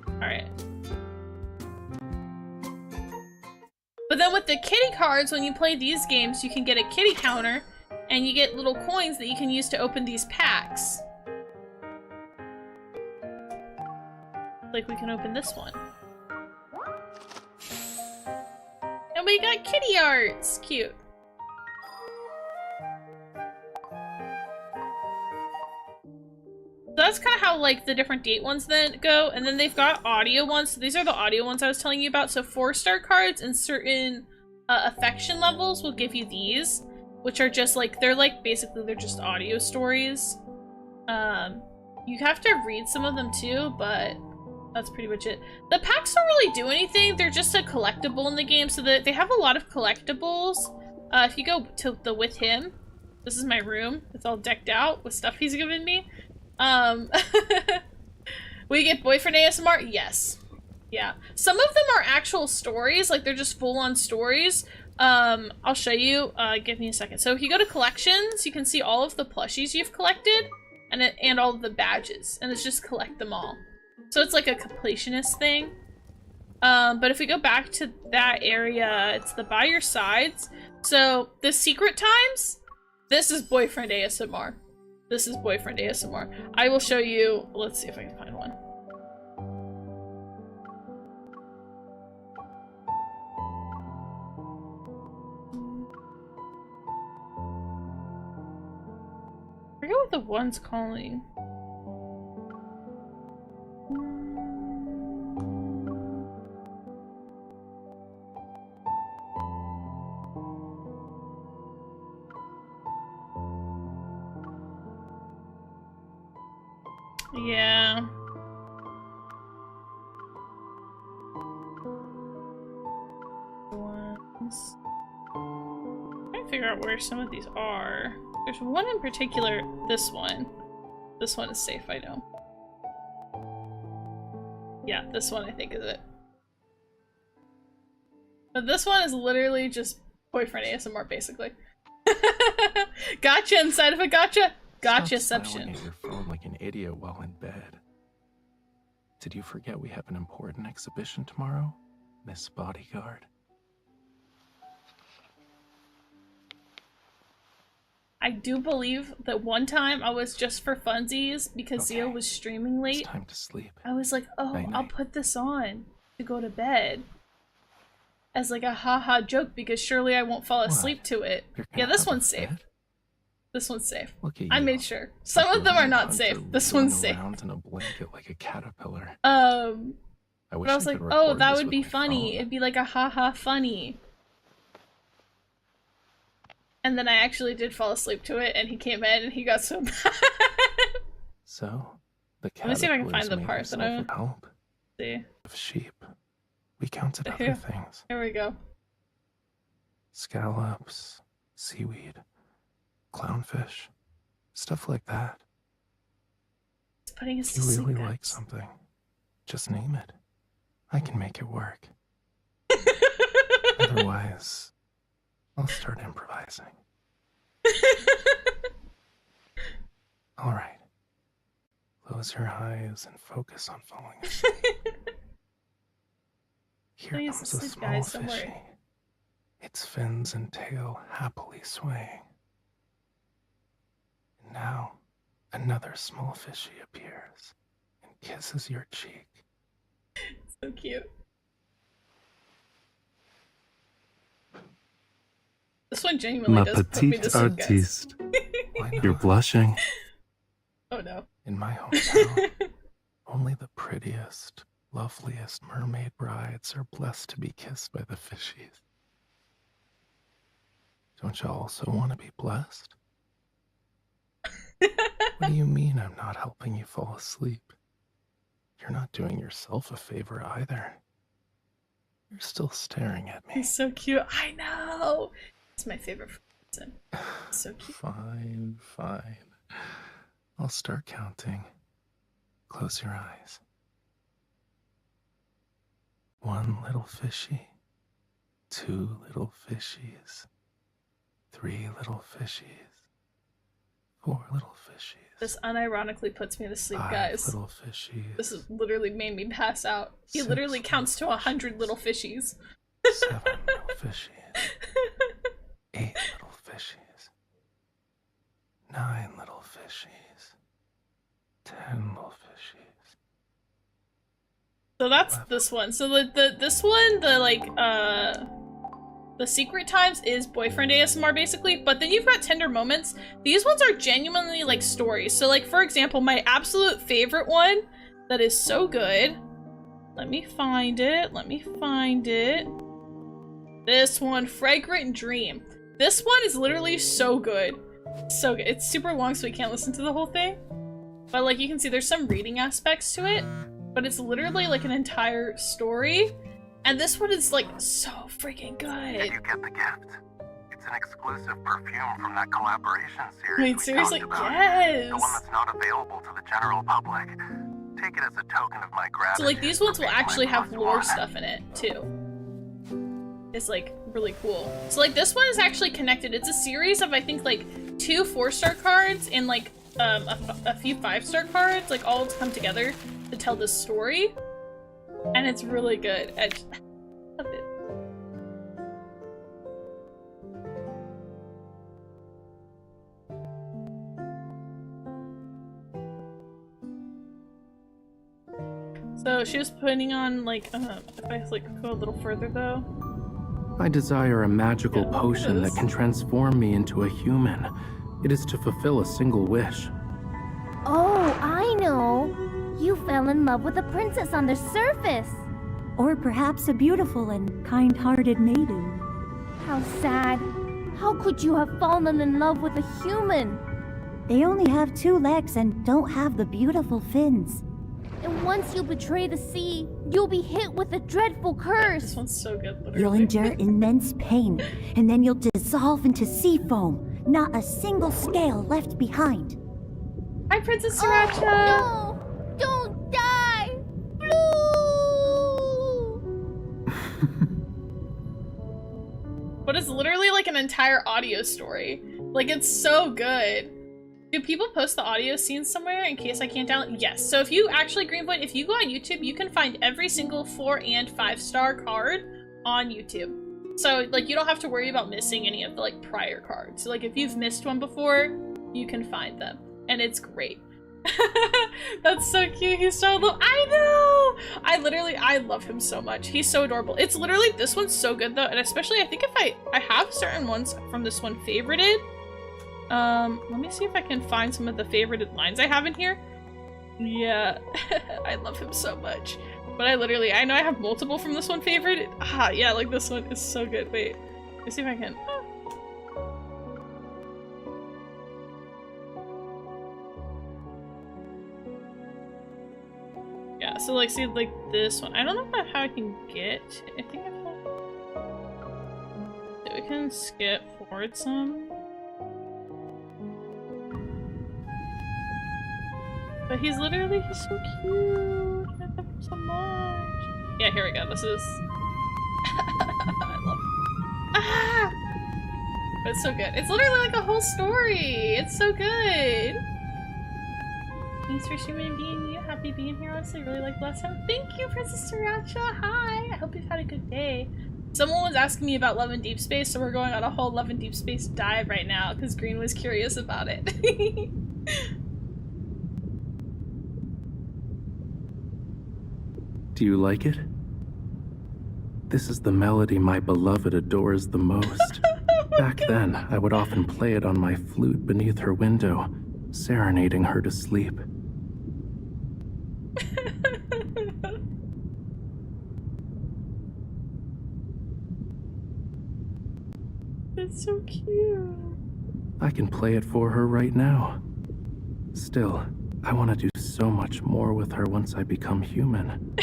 A: Alright. But then with the kitty cards, when you play these games, you can get a kitty counter, and you get little coins that you can use to open these packs. Like we can open this one. And we got kitty arts! Cute. So that's kind of how like the different date ones then go, and then they've got audio ones. So these are the audio ones I was telling you about. So 4-star cards and certain affection levels will give you these, which are just like, they're like, basically they're just audio stories. You have to read some of them too, but that's pretty much it. The packs don't really do anything. They're just a collectible in the game, so that they have a lot of collectibles. If you go to the with him, this is my room. It's all decked out with stuff he's given me. We get boyfriend ASMR? Yes. Yeah. Some of them are actual stories, like they're just full-on stories. I'll show you. Give me a second. So if you go to collections, you can see all of the plushies you've collected and all of the badges, and it's just collect them all. So it's like a completionist thing. But if we go back to that area, it's the by your sides. So the secret times, this is boyfriend ASMR. This is boyfriend ASMR. I will show you. Let's see if I can find one. I forget what the one's calling. Yeah. Ones. I'm trying to figure out where some of these are. There's one in particular, this one. This one is safe, I know. Yeah, this one I think is it. But this one is literally just boyfriend ASMR, basically. Gotcha inside of a gotcha. Gotcha-ception.
B: Stop smiling at your phone like an idiot while in bed. Did you forget we have an important exhibition tomorrow, Miss Bodyguard?
A: I do believe that one time I was just for funsies because
B: Okay.
A: Zio was streaming late.
B: It's time to sleep.
A: I was like, oh,
B: Night-night.
A: I'll put this on to go to bed. as like a haha joke because surely I won't fall asleep to it. Yeah, this one's safe. This one's safe. I made sure. Some of them are not safe. This one's safe.
B: In a blanket like a caterpillar.
A: But I was like, oh, that would be funny. It'd be like a haha funny. And then I actually did fall asleep to it, and he came in, and he got so mad.
B: So, the
A: let me see if I can find the part that I
B: help.
A: See.
B: Of sheep. We counted other things.
A: Here we go.
B: Scallops, seaweed, clownfish, stuff like that.
A: It's putting us to
B: sleep.
A: If
B: you really like something, just name it. I can make it work. Otherwise, I'll start improvising. All right. Close your eyes and focus on falling asleep. Here comes a small fishy. Its fins and tail happily swaying. And now, another small fishy appears and kisses your cheek.
A: So cute. This one genuinely does put me to sleep, guys.
B: You're blushing.
A: Oh no.
B: In my hometown, only the prettiest, loveliest mermaid brides are blessed to be kissed by the fishies. Don't you also want to be blessed? What do you mean I'm not helping you fall asleep? You're not doing yourself a favor either. You're still staring at me.
A: He's so cute. I know. It's my favorite person. So cute.
B: Fine, fine. I'll start counting. Close your eyes. 1 little fishy. 2 little fishies. 3 little fishies. 4 little fishies.
A: This unironically puts me to sleep,
B: 5
A: guys.
B: Little fishies.
A: This has literally made me pass out. He
B: 6
A: literally counts to 100 little fishies.
B: 7 little fishies. 8 little fishies. 9 little fishies. 10 little fishies.
A: So that's this one. So this one, the secret times is boyfriend ASMR basically, but then you've got tender moments. These ones are genuinely like stories. So like, for example, my absolute favorite one that is so good. Let me find it. This one, Fragrant Dream. This one is literally so good. So good. It's super long, so we can't listen to the whole thing. But like, you can see there's some reading aspects to it, but it's literally like an entire story. And this one is like so freaking good.
C: Did you get the gift? It's an exclusive perfume from that collaboration series.
A: Wait, seriously? Yes!
C: The one that's not available to the general public. Take it as a token of my gratitude.
A: So like these ones will actually have lore stuff in it too. It's like really cool. So like this one is actually connected. It's a series of I think like 2 4-star cards and like a few 5-star cards, like all to come together to tell this story. And it's really good. I just love it. So she was putting on like, if I like go a little further though.
B: I desire a magical potion that can transform me into a human. It is to fulfill a single wish.
D: Oh, I know. You fell in love with a princess on the surface.
E: Or perhaps a beautiful and kind-hearted maiden.
D: How sad. How could you have fallen in love with a human?
E: They only have 2 legs and don't have the beautiful fins.
D: And once you betray the sea, you'll be hit with a dreadful curse.
A: This one's so good, literally.
E: You'll endure immense pain, and then you'll dissolve into sea foam. Not a single scale left behind.
A: Hi, Princess Sriracha!
D: Oh, no! Don't die! Blue!
A: But it's literally like an entire audio story. Like, it's so good. Do people post the audio scenes somewhere in case I can't download? Yes. So if you actually, Greenpoint, if you go on YouTube, you can find every single 4 and 5-star card on YouTube. So like you don't have to worry about missing any of the like prior cards. So like if you've missed one before, you can find them. And it's great. That's so cute. He started. I know! I love him so much. He's so adorable. It's literally, this one's so good though, and especially I think if I have certain ones from this one favorited. Let me see if I can find some of the favorited lines I have in here. Yeah, I love him so much. But I know I have multiple from this one favorite. Ah, yeah, like this one is so good. Wait, let me see if I can. Yeah, so like, see, like this one. I don't know how I can get. I think we can skip forward some. But he's so cute. I love him so much. Yeah, here we go. This is. I love it. Ah! But it's so good. It's literally like a whole story. It's so good. Thanks for streaming and being you. Happy being here. Honestly, really like last time. Thank you, Princess Sriracha. Hi. I hope you've had a good day. Someone was asking me about Love in Deep Space, so we're going on a whole Love in Deep Space dive right now because Green was curious about it.
B: Do you like it? This is the melody my beloved adores the most. Back then, I would often play it on my flute beneath her window, serenading her to sleep.
A: It's so cute.
B: I can play it for her right now. Still, I want to do so much more with her once I become human.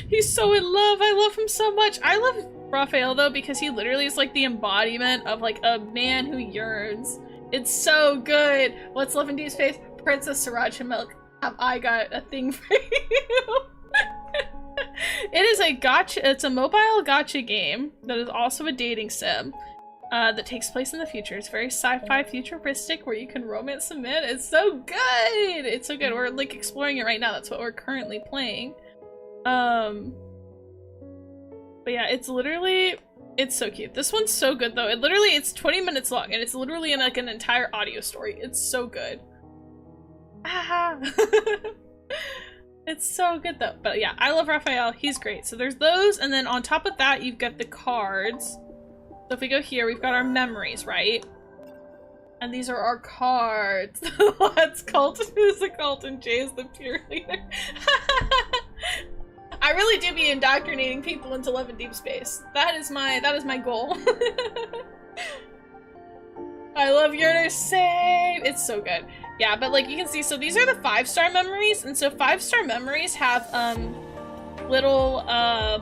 A: He's so in love. I love him so much. I love Rafayel though because he literally is like the embodiment of like a man who yearns. It's so good. What's Love in Deep Space? Princess Sriracha Milk. Have I got a thing for you? It is a gacha. It's a mobile gacha game that is also a dating sim. That takes place in the future. It's very sci-fi futuristic where you can romance some men. It's so good! It's so good. We're like exploring it right now. That's what we're currently playing. But yeah, it's so cute. This one's so good though. It's 20 minutes long and it's literally in like an entire audio story. It's so good. Ah! It's so good though. But yeah, I love Rafayel. He's great. So there's those, and then on top of that, you've got the cards. So if we go here, we've got our memories, right? And these are our cards. Let's cult. Who's the cult and Jay is the peer leader. I really do be indoctrinating people into Love in Deep Space. That is my goal. I love Yearner Save. It's so good. Yeah, but like you can see, so these are the 5-star memories, and so 5-star memories have little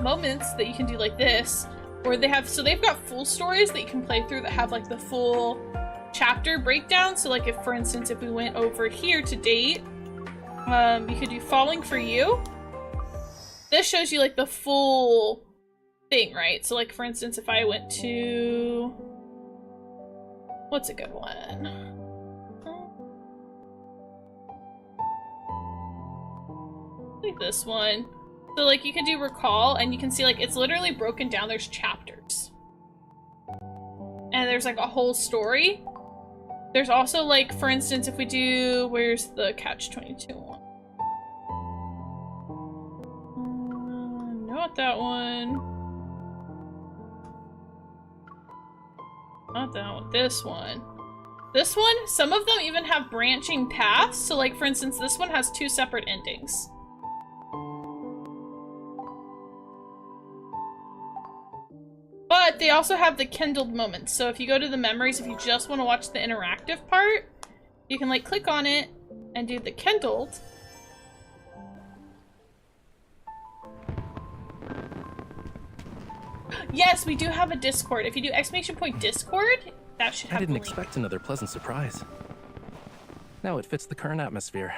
A: moments that you can do like this. Or they've got full stories that you can play through that have like the full chapter breakdown. So like if, for instance, if we went over here to date, you could do Falling for You. This shows you like the full thing, right? So like for instance, if I went to, what's a good one? Like this one. So like you can do Recall and you can see like it's literally broken down. There's chapters. And there's like a whole story. There's also like, for instance, if we do, where's the Catch-22 one? Not that one. Not that one. This one. This one, some of them even have branching paths. So like for instance, this one has 2 separate endings. But they also have the kindled moments. So if you go to the memories, if you just want to watch the interactive part, you can like click on it and do the kindled. Yes, we do have a Discord. If you do !Discord, that should have
B: I didn't
A: the link.
B: expect another pleasant surprise. Now it fits the current atmosphere.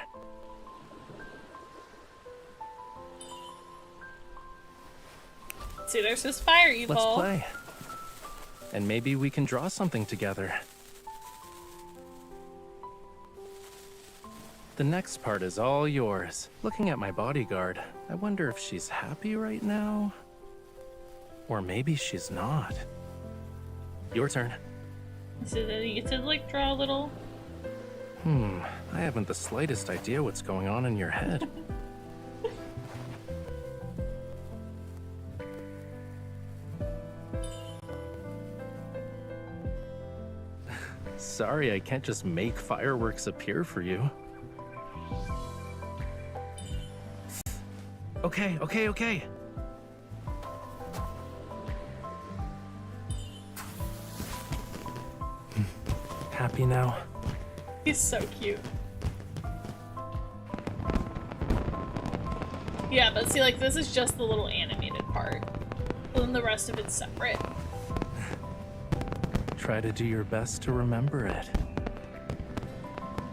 A: See, there's this fire evil.
B: Let's play. And maybe we can draw something together. The next part is all yours. Looking at my bodyguard, I wonder if she's happy right now? Or maybe she's not. Your turn.
A: So then you get to like draw a little.
B: I haven't the slightest idea what's going on in your head. Sorry, I can't just make fireworks appear for you. Okay. Happy now?
A: He's so cute. Yeah, but see, like, this is just the little animated part. And then the rest of it's separate.
B: Try to do your best to remember it.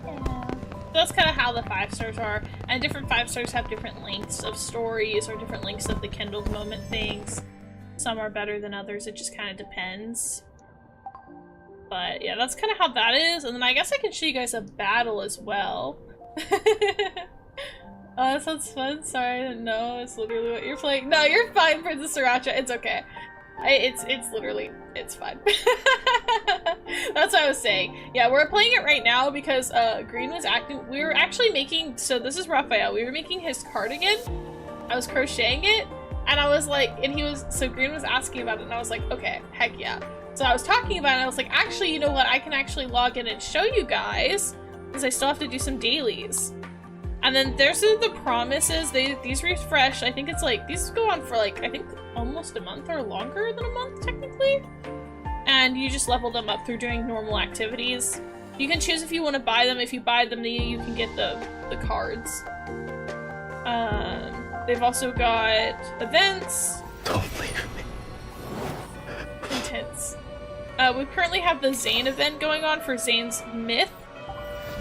A: Yeah. That's kind of how the 5 stars are. And different 5 stars have different lengths of stories or different lengths of the Kindled Moment things. Some are better than others, it just kind of depends. But yeah, that's kind of how that is. And then I guess I can show you guys a battle as well. Oh, that sounds fun. Sorry, I didn't know. It's literally what you're playing. No, you're fine, Princess Sriracha. It's okay. It's literally, it's fine. That's what I was saying. Yeah, we're playing it right now because Green was acting. We were actually making, so this is Rafayel. We were making his cardigan. I was crocheting it, and I was like, and he was, so Green was asking about it, and I was like, okay, heck yeah. So I was talking about it, and I was like, actually, you know what? I can actually log in and show you guys, because I still have to do some dailies. And then there's the promises. These refresh. I think it's like, these go on for like, I think almost a month or longer than a month, technically. And you just level them up through doing normal activities. You can choose if you want to buy them. If you buy them, then you can get the cards. They've also got events.
B: Don't leave me.
A: Intense. We currently have the Zane event going on for Zane's myth.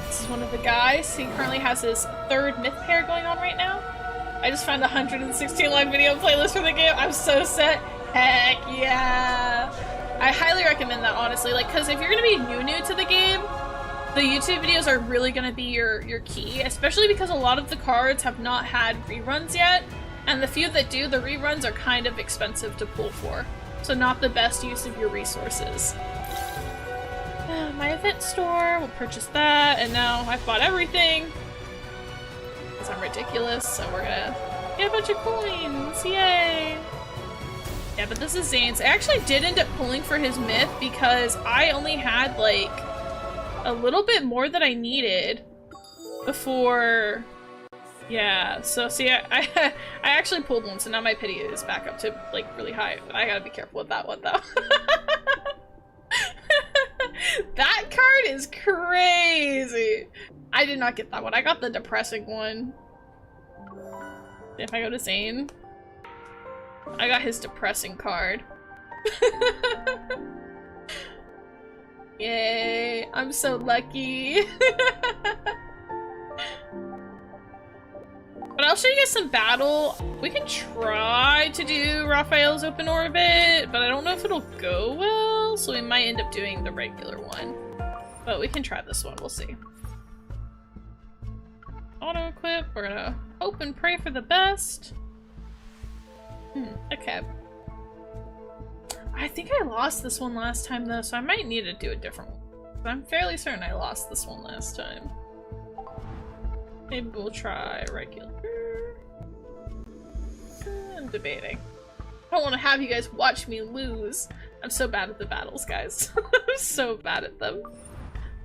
A: This is one of the guys. He currently has his 3rd myth pair going on right now. I just found a 116 live video playlist for the game. I'm so set. Heck yeah. I highly recommend that, honestly. Like, because if you're gonna be new to the game, the YouTube videos are really gonna be your key, especially because a lot of the cards have not had reruns yet, and the few that do, the reruns are kind of expensive to pull for. So not the best use of your resources. My event store, we'll purchase that, and now I've bought everything because I'm ridiculous, so we're gonna get a bunch of coins, yay! Yeah, but this is Zane's. I actually did end up pulling for his myth because I only had like a little bit more than I needed before. Yeah, so see, I actually pulled one, so now my pity is back up to like really high. I gotta be careful with that one though. That card is crazy. I did not get that one. I got the depressing one. If I go to Zane, I got his depressing card. Yay, I'm so lucky. But I'll show you guys some battle. We can try to do Rafayel's open orbit, but I don't know if it'll go well, so we might end up doing the regular one. But we can try this one, we'll see. Auto equip, we're gonna hope and pray for the best. Okay. I think I lost this one last time though, so I might need to do a different one. But I'm fairly certain I lost this one last time. Maybe we'll try regular. I'm debating. I don't want to have you guys watch me lose. I'm so bad at the battles, guys. I'm so bad at them.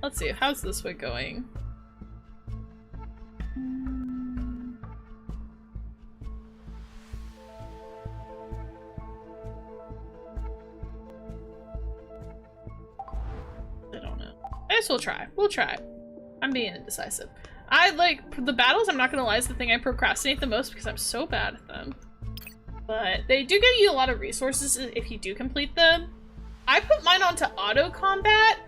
A: Let's see, how's this one going? I don't know. I guess we'll try. We'll try. I'm being indecisive. I like the battles, I'm not gonna lie, is the thing I procrastinate the most because I'm so bad at them. But they do give you a lot of resources if you do complete them. I put mine onto auto combat,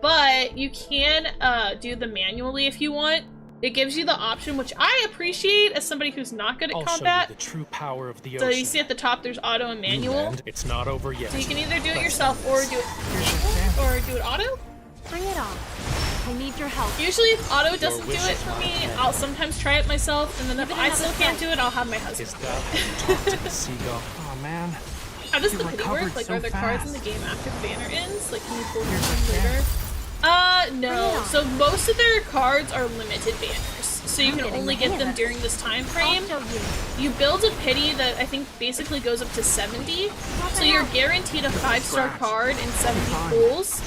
A: but you can do them manually if you want. It gives you the option, which I appreciate as somebody who's not good at combat.
F: Show you the true power of the
A: So
F: ocean.
A: you see at the top there's auto and manual.
F: It's not over yet.
A: So you can either do it yourself or do it manual or do it auto.
D: Bring it on. I need your help.
A: Usually if auto doesn't do it for me, I'll sometimes try it myself, and then if I still can't do it, I'll have my husband
F: Is
A: do
F: that
A: it.
F: how you talk to the seagull? Oh man.
A: How does
F: You
A: the pity
F: recovered
A: work? Like,
F: so
A: are there cards in
F: fast.
A: the game after the banner ends? Like, can you pull them later? No. So most of their cards are limited banners. So you can only get them during this time frame. You build a pity that I think basically goes up to 70. So you're guaranteed a 5-star card in 70 pulls.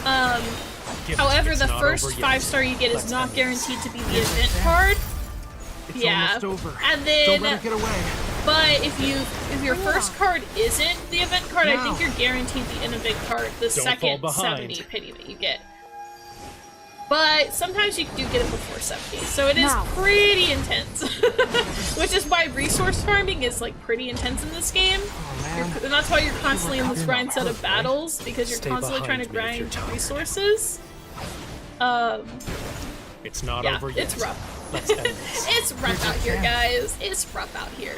A: However,
F: It's
A: the
F: not
A: first
F: over yet.
A: 5-star you get is
F: Let's
A: not
F: end this.
A: guaranteed to be the event card.
F: It's
A: Yeah.
F: almost over.
A: And
F: Don't let
A: then,
F: it get away.
A: but if your first card isn't the event card, I think
F: Now.
A: you're guaranteed the event card the
F: fall
A: second
F: behind.
A: 70 pity that you get. But sometimes you do get it before 70, so it is
E: Now.
A: pretty intense. Which is why resource farming is like pretty intense in this game.
F: Oh, man.
A: And that's why you're constantly in this
F: You're
A: grind
F: not
A: set of
F: perfect, right?
A: battles, because you're
F: Stay
A: constantly trying to
F: behind me if you're
A: grind
F: tired.
A: resources.
F: It's not
A: Yeah,
F: over yet.
A: it's rough.
F: Let's end this.
A: It's rough out here, guys. It's rough out here.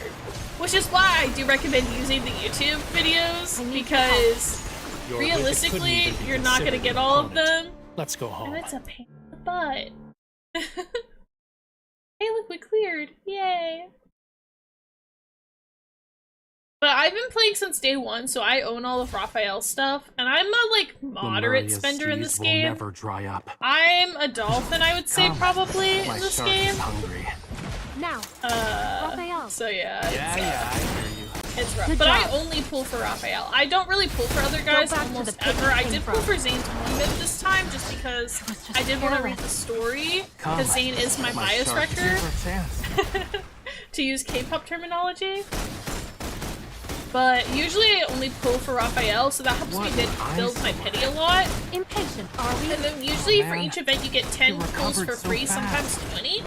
A: Which is why I do recommend using the YouTube videos, because
F: Your wicked couldn't
A: realistically,
F: even be
A: you're not gonna
F: considered
A: get
F: an
A: all of
F: opponent.
A: them.
F: Let's go home.
A: And it's a pain in the butt. Hey, look, we cleared. Yay. But I've been playing since day one, so I own all of Rafayel's stuff, and I'm a, like, moderate
B: Lemuria's
A: spender in
B: seas
A: this
B: will
A: game.
B: never dry up.
A: I'm a dolphin, I would say,
B: Come.
A: probably,
B: My
A: in this
B: shark
A: game.
B: is hungry.
D: Now, Raphael.
A: So yeah,
B: Yeah, I hear you.
A: it's rough.
E: Good
A: But I
E: job.
A: only pull for Raphael. I don't really pull for other guys
D: back to
A: almost
D: the pit
A: ever. I
D: you
A: did
D: came
A: pull
D: from.
A: for Zane's one bit this time just because
E: was just
A: I did want to read
E: careless.
A: the story,
B: Come.
A: because Zane is my bias
B: shark
A: wrecker,
B: gives her chance.
A: to use K-pop terminology. But usually I only pull for Raphael, so that helps
B: What
A: me
B: an
A: build my
B: eyesore.
A: pity a lot.
D: Impatient, are we?
A: And then usually for
B: man.
A: each event you get 10
B: You
A: pulls
B: recovered
A: for
B: so
A: free,
B: fast.
A: sometimes 20.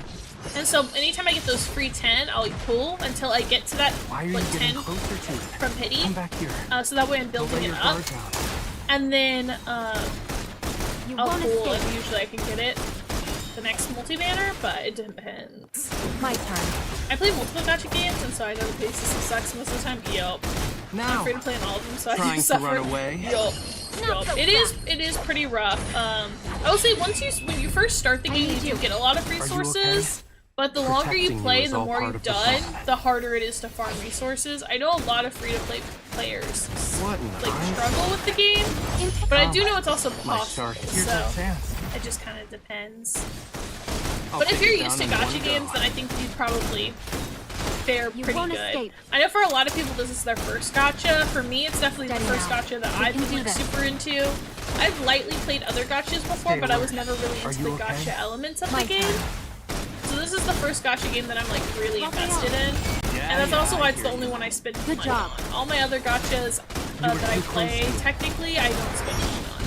A: And so anytime I get those free 10, I'll pull until I get to that
B: Why are you
A: like
B: getting
A: 10
B: closer to it?
A: from pity.
B: Come back here.
A: So that way I'm
B: Don't let
A: building
B: your
A: it up.
B: guard down.
A: And then
D: You
A: I'll
D: won't
A: pull,
D: escape.
A: and usually I can get it the next multi-banner, but it depends.
D: My turn.
A: I play multiple gacha games, and so I know the base system sucks most of the time. Yup. I'm
B: Now,
A: free to play in all of them, so I
B: trying
A: do
B: to
A: suffer.
B: run away?
A: Yup.
D: Not so
A: It is pretty rough. I will say when you first start the game,
D: need
A: you do get a lot of
B: you
A: resources. But the longer you
B: Protecting you
A: play,
B: is
A: the
B: all
A: more
B: part
A: you've
B: of the
A: done,
B: plan.
A: the harder it is to farm resources. I know a lot of free-to-play players
B: what in
A: like
B: eyes?
A: struggle with the game, but I do know it's also
B: My
A: possible.
B: shark, here's
A: So
B: a chance.
A: it just kind of depends.
B: I'll
A: But if
B: take
A: you're
B: it
A: used to
B: down in
A: gacha
B: one
A: games,
B: go.
A: then I think you'd probably fare
D: You
A: pretty
D: won't
A: good.
D: escape.
A: I know for a lot of people this is their first gacha. For me, it's definitely the
D: Steady
A: first
D: now.
A: gacha that
D: We
A: I've
D: can
A: been
D: do
A: like
D: this.
A: super into. I've lightly played other gachas before,
B: Stay
A: but I
B: alert.
A: was never really
B: Are
A: into
B: you
A: the
B: okay?
A: gacha elements of
D: My
A: the game.
D: turn.
A: So this is the first gacha game that I'm like really
D: Raphael.
A: invested in.
B: Yeah,
A: And that's
B: yeah,
A: also why
B: I
A: it's the
B: hear
A: only
B: you.
A: one I spend
D: Good
A: money
D: job.
A: on. All my other gachas
B: You were
A: that I
B: too close
A: play,
B: to it.
A: technically, I don't spend money on.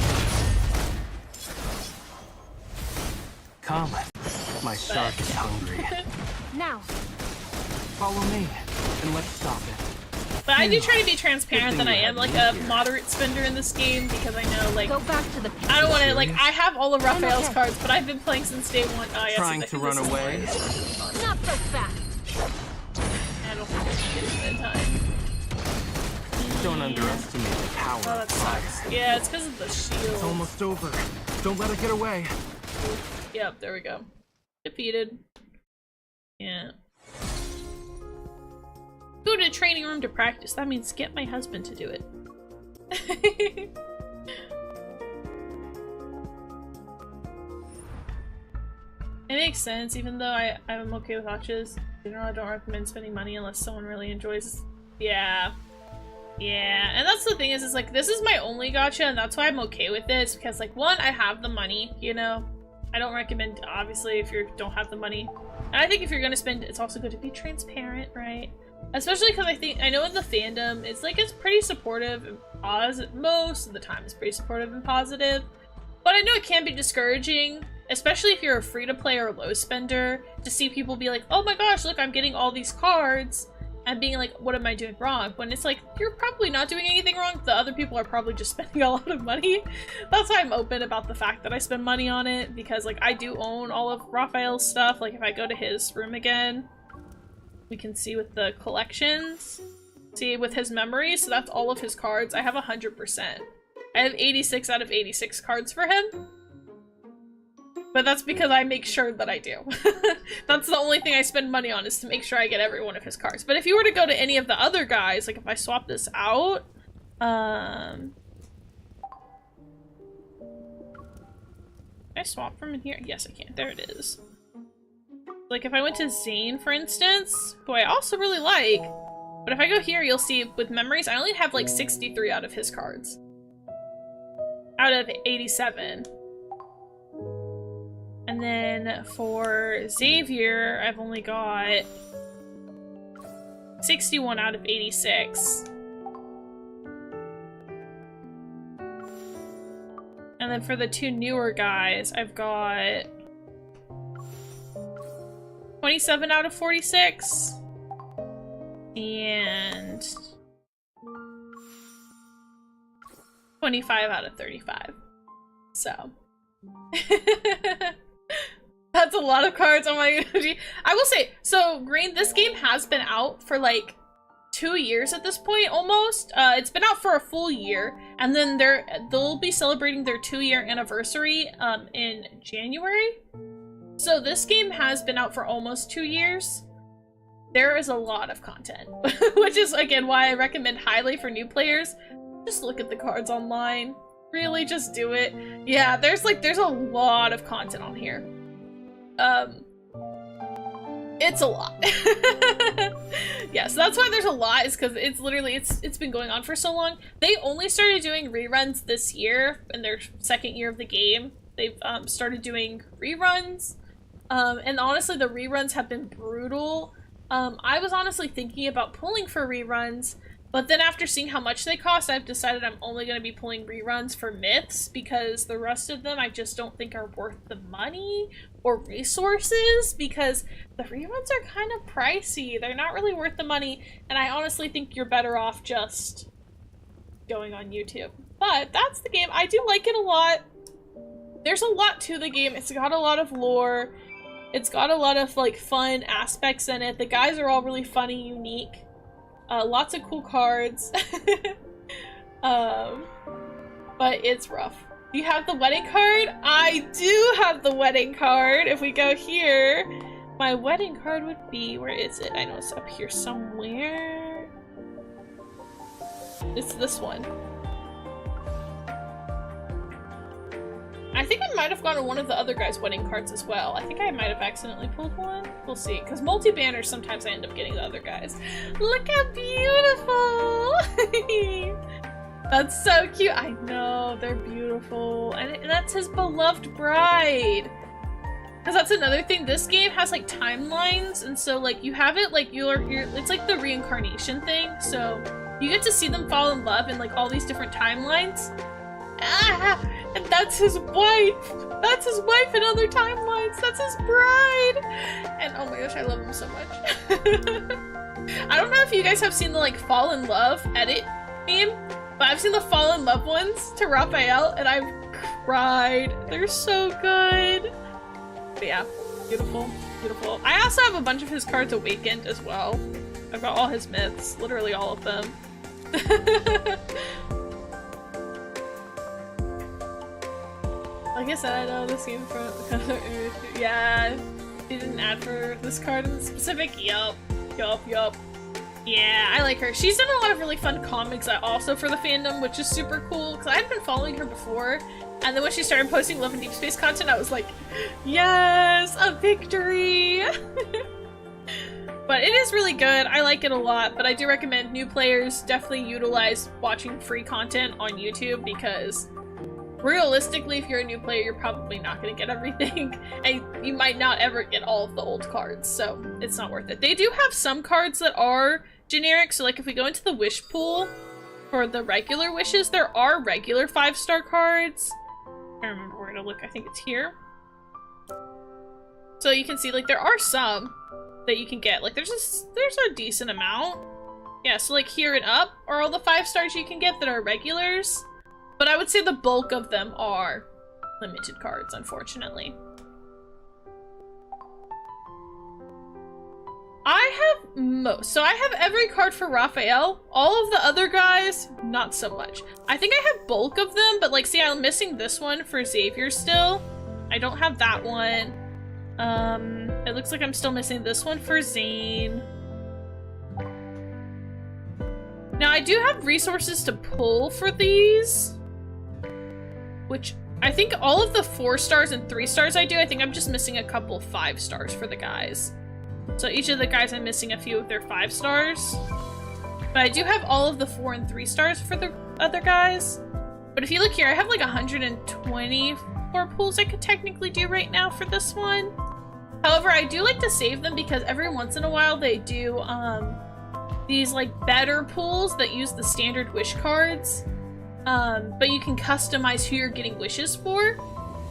B: Come. My shark is hungry.
D: Now,
B: Follow me, and let's stop it.
A: But I do try to be transparent
B: Good
A: that I
B: thing you
A: am
B: had
A: like
B: me
A: a
B: here.
A: moderate spender in this game because I know like
D: go back to the pit.
A: I don't want to like
B: serious?
A: I have all of Raphael's
D: okay.
A: cards, but I've been playing since day one. Oh, yes,
B: Trying
A: I
B: to
A: think
B: run
A: this is
B: away?
A: mine. This is fun.
D: Not so fast.
A: I don't think I can get it in time.
B: Don't underestimate the power
A: Oh,
B: of
A: that
B: fire.
A: sucks. Yeah, it's because of the shield.
B: It's almost over. Don't let it get away.
A: Yep, there we go. Defeated. Yeah. Go to a training room to practice. That means get my husband to do it. It makes sense, even though I'm okay with gachas. In general, I don't recommend spending money unless someone really enjoys. Yeah. Yeah, and that's the thing is like, this is my only gacha, and that's why I'm okay with this, because like, one, I have the money, you know? I don't recommend, obviously, if you don't have the money. And I think if you're gonna spend, it's also good to be transparent, right? Especially because I know in the fandom, it's like, it's pretty supportive and most of the time it's pretty supportive and positive. But I know it can be discouraging, especially if you're a free-to-play or low spender, to see people be like, oh my gosh, look, I'm getting all these cards, and being like, what am I doing wrong? When it's like, you're probably not doing anything wrong, the other people are probably just spending a lot of money. That's why I'm open about the fact that I spend money on it, because like, I do own all of Raphael's stuff. Like, if I go to his room again, we can see with the collections, see with his memories, so that's all of his cards. I have 100%. I have 86 out of 86 cards for him. But that's because I make sure that I do. That's the only thing I spend money on, is to make sure I get every one of his cards. But if you were to go to any of the other guys, like if I swap this out, can I swap from in here? Yes, I can. There it is. Like if I went to Zane, for instance, who I also really like, but if I go here, you'll see with memories, I only have like 63 out of his cards. out of 87. And then for Xavier, I've only got 61 out of 86. And then for the two newer guys, I've got 27 out of 46. And 25 out of 35. So. That's a lot of cards. Oh my god. I will say, so Green, this game has been out for like 2 years at this point, almost. It's been out for a full year, and then they'll be celebrating their 2-year anniversary in January. So this game has been out for almost 2 years. There is a lot of content, which is again why I recommend highly for new players. Just look at the cards online. Really, just do it. Yeah, there's a lot of content on here. It's a lot. Yeah, so that's why there's a lot, is because it's literally, it's been going on for so long. They only started doing reruns this year, in their 2nd year of the game. They've started doing reruns, and honestly, the reruns have been brutal. I was honestly thinking about pulling for reruns, but then after seeing how much they cost, I've decided I'm only going to be pulling reruns for myths, because the rest of them I just don't think are worth the money or resources, because the reruns are kind of pricey. They're not really worth the money, and I honestly think you're better off just going on YouTube. But that's the game. I do like it a lot. There's a lot to the game. It's got a lot of lore. It's got a lot of like fun aspects in it. The guys are all really funny, unique. Lots of cool cards. But it's rough. Do you have the wedding card? I do have the wedding card. If we go here, my wedding card would be, where is it? I know it's up here somewhere. It's this one. I think I might have gotten one of the other guys' wedding cards as well. I think I might have accidentally pulled one. We'll see. Because multi-banners, sometimes I end up getting the other guys. Look how beautiful! That's so cute. I know, they're beautiful. And that's his beloved bride. Because that's another thing. This game has like timelines. And so like you have it like it's like the reincarnation thing. So you get to see them fall in love in like all these different timelines. Ah! And that's his wife! That's his wife in other timelines! That's his bride! And oh my gosh, I love him so much. I don't know if you guys have seen the like fall in love edit meme, but I've seen the fall in love ones to Rafayel and I've cried. They're so good. But yeah, beautiful, beautiful. I also have a bunch of his cards awakened as well. I've got all his myths, literally all of them. Like I said, I know this game from Earth. Yeah, she didn't add for this card in specific. Yup. Yeah, I like her. She's done a lot of really fun comics also for the fandom, which is super cool, because I had been following her before, and then when she started posting Love and Deep Space content, I was like, yes, a victory! But it is really good. I like it a lot, but I do recommend new players definitely utilize watching free content on YouTube, because realistically, if you're a new player, you're probably not going to get everything, and you might not ever get all of the old cards, so it's not worth it. They do have some cards that are generic, so like if we go into the wish pool for the regular wishes, there are regular 5-star cards. I don't remember where to look. I think it's here. So you can see, like, there are some that you can get. Like, there's a decent amount. Yeah, so like here and up are all the 5-stars you can get that are regulars. But I would say the bulk of them are limited cards, unfortunately. I have most. So I have every card for Rafayel. All of the other guys, not so much. I think I have bulk of them, but like, see, I'm missing this one for Xavier still. I don't have that one. It looks like I'm still missing this one for Zane. Now, I do have resources to pull for these, which I think all of the 4-stars and 3-stars I do. I think I'm just missing a couple 5-stars for the guys. So each of the guys, I'm missing a few of their 5-stars. But I do have all of the 4 and 3-stars for the other guys. But if you look here, I have like 124 pulls I could technically do right now for this one. However, I do like to save them because every once in a while they do these like better pulls that use the standard wish cards. But you can customize who you're getting wishes for.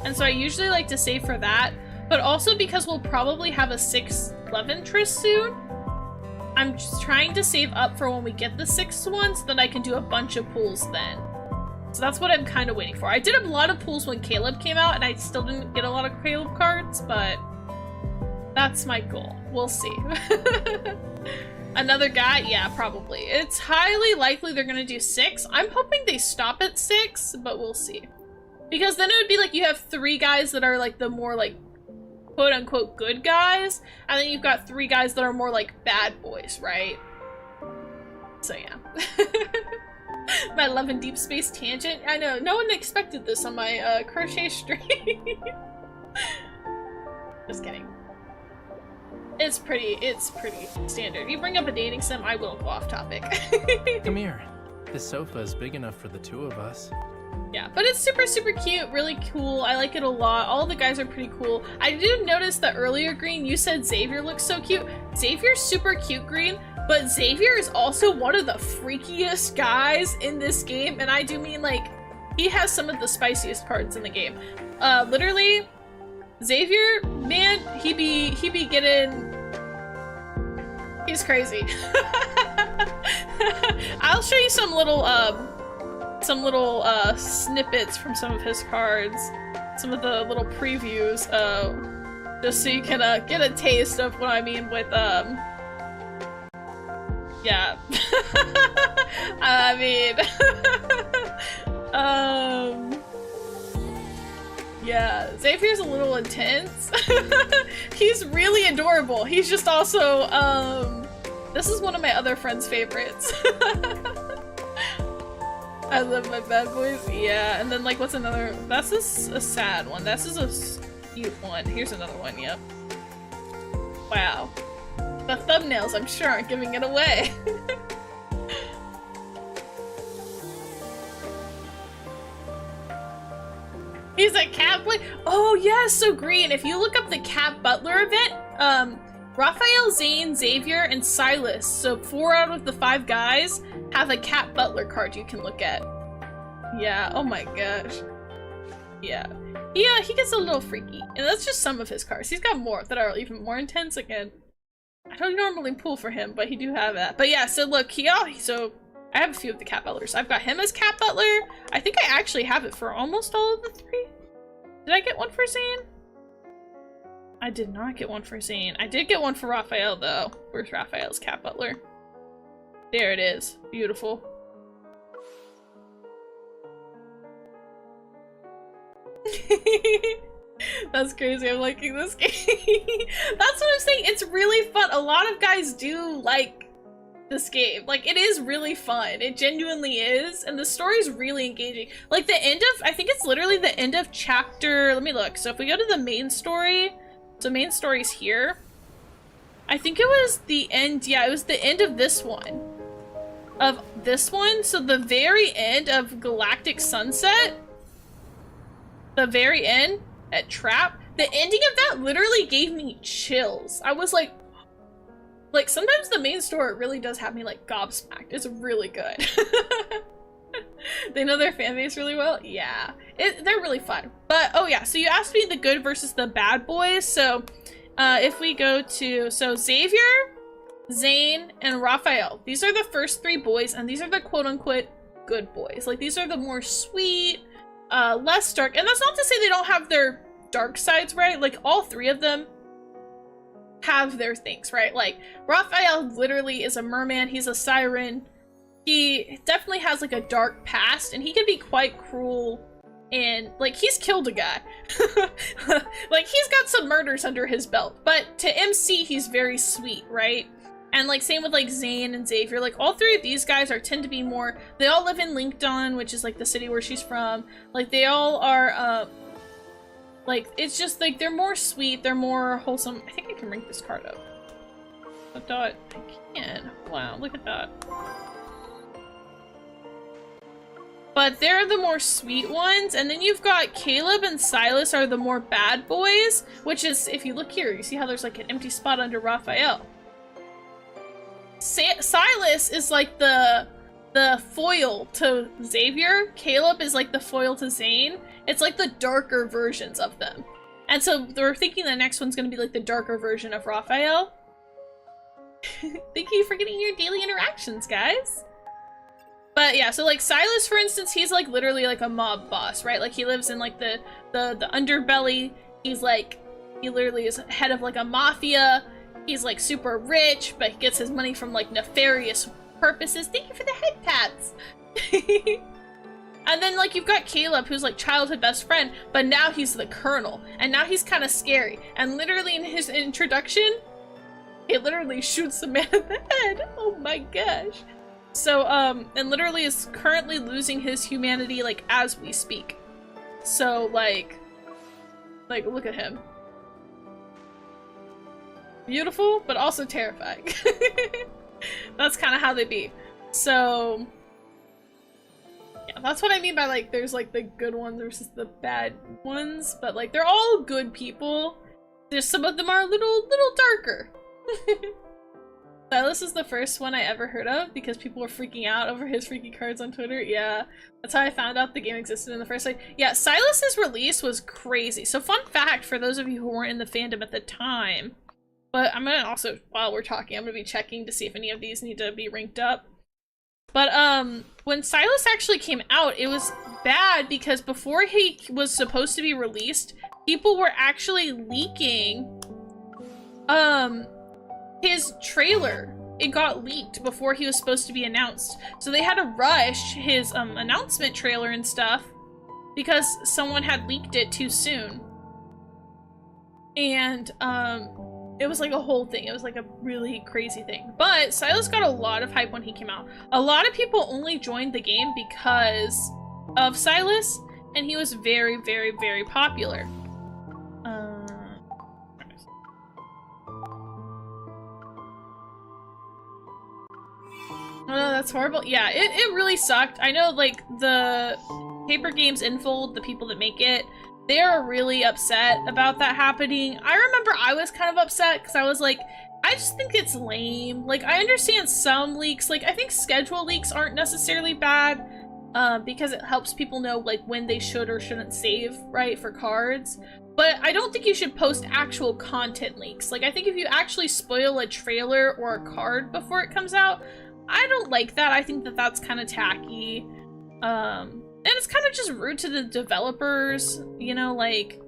A: And so I usually like to save for that. But also because we'll probably have a 6th love interest soon. I'm just trying to save up for when we get the 6th one so that I can do a bunch of pulls then. So that's what I'm kind of waiting for. I did a lot of pulls when Caleb came out and I still didn't get a lot of Caleb cards, but that's my goal. We'll see. Another guy? Yeah, probably. It's highly likely they're gonna do 6. I'm hoping they stop at 6, but we'll see. Because then it would be like you have 3 guys that are like the more like quote-unquote good guys, and then you've got 3 guys that are more like bad boys, right? So yeah. My love and deep space tangent. I know, no one expected this on my crochet stream. Just kidding. It's pretty standard. You bring up a dating sim, I will go off topic.
B: Come here. This sofa is big enough for the 2 of us.
A: Yeah, but it's super, super cute, really cool. I like it a lot. All the guys are pretty cool. I did notice the earlier green, you said Xavier looks so cute. Xavier's super cute green, but Xavier is also one of the freakiest guys in this game, and I do mean, like, he has some of the spiciest parts in the game. Literally, Xavier, man, he be getting... He's crazy. I'll show you some little snippets from some of his cards, some of the little previews, just so you can get a taste of what I mean with yeah. I mean, yeah, Xavier's a little intense. He's really adorable. He's just also this is one of my other friends' favorites. I love my bad boys. Yeah, and then like what's another? That's a sad one. That's just a cute one. Here's another one. Yep. Wow. The thumbnails, I'm sure, aren't giving it away. He's a cat boy. Oh yeah, so green. If you look up the Cat Butler event, Rafayel, Zane, Xavier, and Silas. So 4 out of the 5 guys have a Cat Butler card you can look at. Yeah, oh my gosh. Yeah. Yeah, he gets a little freaky. And that's just some of his cards. He's got more that are even more intense. Again, I don't normally pull for him, but he do have that. But yeah, so look, so I have a few of the Cat Butlers. I've got him as Cat Butler. I think I actually have it for almost all of the 3. Did I get one for Zane? I did not get one for Zane. I did get one for Rafayel, though. Where's Rafayel's Cat Butler? There it is. Beautiful. That's crazy. I'm liking this game. That's what I'm saying. It's really fun. A lot of guys do like this game. Like, it is really fun. It genuinely is. And the story's really engaging. Like, the end of, I think it's literally the end of chapter, let me look. So if we go to the main story, so main story's here. I think it was the end, yeah, it was the end of this one. So the very end of Galactic Sunset, the very end at Trap, the ending of that literally gave me chills. I was like sometimes the main story really does have me like gobsmacked. It's really good. They know their fan base really well. Yeah, they're really fun. But oh yeah, so you asked me the good versus the bad boys. So if we go to, so Xavier, Zane, and Rafayel, these are the first 3 boys, and these are the quote-unquote good boys. Like, these are the more sweet, less dark, and that's not to say they don't have their dark sides, right? Like, all 3 of them have their things, right? Like, Rafayel literally is a merman, he's a siren, he definitely has like a dark past, and he can be quite cruel, and like, he's killed a guy. Like, he's got some murders under his belt, but to MC, he's very sweet, right? And like, same with like Zane and Xavier, like all 3 of these guys tend to be more, they all live in Linkedon, which is like the city where she's from. Like, they all are, like, it's just like, they're more sweet, they're more wholesome. I think I can bring this card up. I thought I can. Wow, look at that. but they're the more sweet ones. And then you've got Caleb and Silas are the more bad boys, which is, if you look here, you see how there's like an empty spot under Rafayel. Silas is like the foil to Xavier. Caleb is like the foil to Zane. It's like the darker versions of them. And so we're thinking the next one's gonna be like the darker version of Rafayel. Thank you for getting your daily interactions, guys. But yeah, so like Silas, for instance, he's like literally like a mob boss, right? Like he lives in like the underbelly. He's like, he literally is head of like a mafia. He's like super rich, but he gets his money from like nefarious purposes. Thank you for the head pats. And then like you've got Caleb, who's like childhood best friend, but now he's the colonel, and now he's kind of scary. And literally in his introduction, he literally shoots the man in the head. Oh my gosh. So and literally is currently losing his humanity like as we speak. So like look at him. Beautiful, but also terrifying. That's kind of how they be. So yeah, that's what I mean by like there's like the good ones versus the bad ones, but like they're all good people. There's some of them are a little darker. Silas is the first one I ever heard of because people were freaking out over his freaky cards on Twitter. Yeah, that's how I found out the game existed in the first place. Yeah, Silas's release was crazy. So fun fact for those of you who weren't in the fandom at the time, but I'm gonna also, while we're talking, I'm gonna be checking to see if any of these need to be ranked up. But when Silas actually came out, it was bad because before he was supposed to be released, people were actually leaking his trailer. It got leaked before he was supposed to be announced. So they had to rush his announcement trailer and stuff because someone had leaked it too soon. And it was like a whole thing. It was like a really crazy thing. But Silas got a lot of hype when he came out. A lot of people only joined the game because of Silas, and he was very, very, very popular. Oh, that's horrible. Yeah, it really sucked. I know, like, the Paper Games Infold, the people that make it, they are really upset about that happening. I remember I was kind of upset because I was like, I just think it's lame. Like, I understand some leaks. Like, I think schedule leaks aren't necessarily bad because it helps people know, like, when they should or shouldn't save, right, for cards. But I don't think you should post actual content leaks. Like, I think if you actually spoil a trailer or a card before it comes out, I don't like that. I think that that's kind of tacky. And it's kind of just rude to the developers, you know, like,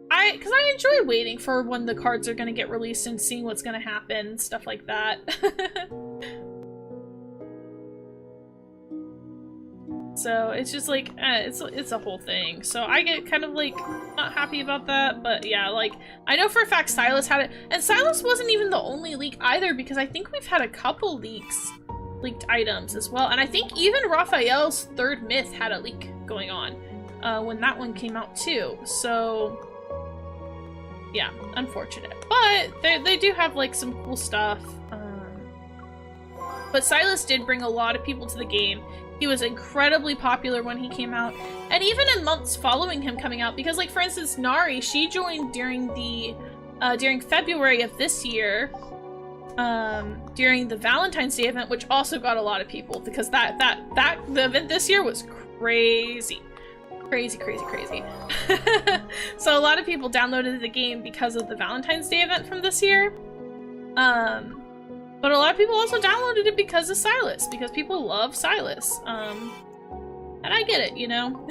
A: because I enjoy waiting for when the cards are going to get released and seeing what's going to happen, stuff like that. So it's just like, it's a whole thing. So I get kind of like not happy about that, but yeah, like, I know for a fact Silas had it, and Silas wasn't even the only leak either, because I think we've had a couple leaked items as well, and I think even Rafayel's third myth had a leak going on when that one came out too. So yeah, unfortunate, but they do have like some cool stuff. But Silas did bring a lot of people to the game. He was incredibly popular when he came out, and even in months following him coming out, because like for instance Nari, she joined during the during February of this year, during the Valentine's Day event, which also got a lot of people because the event this year was crazy. So a lot of people downloaded the game because of the Valentine's Day event from this year. But a lot of people also downloaded it because of Silas, because people love Silas. And I get it, you know?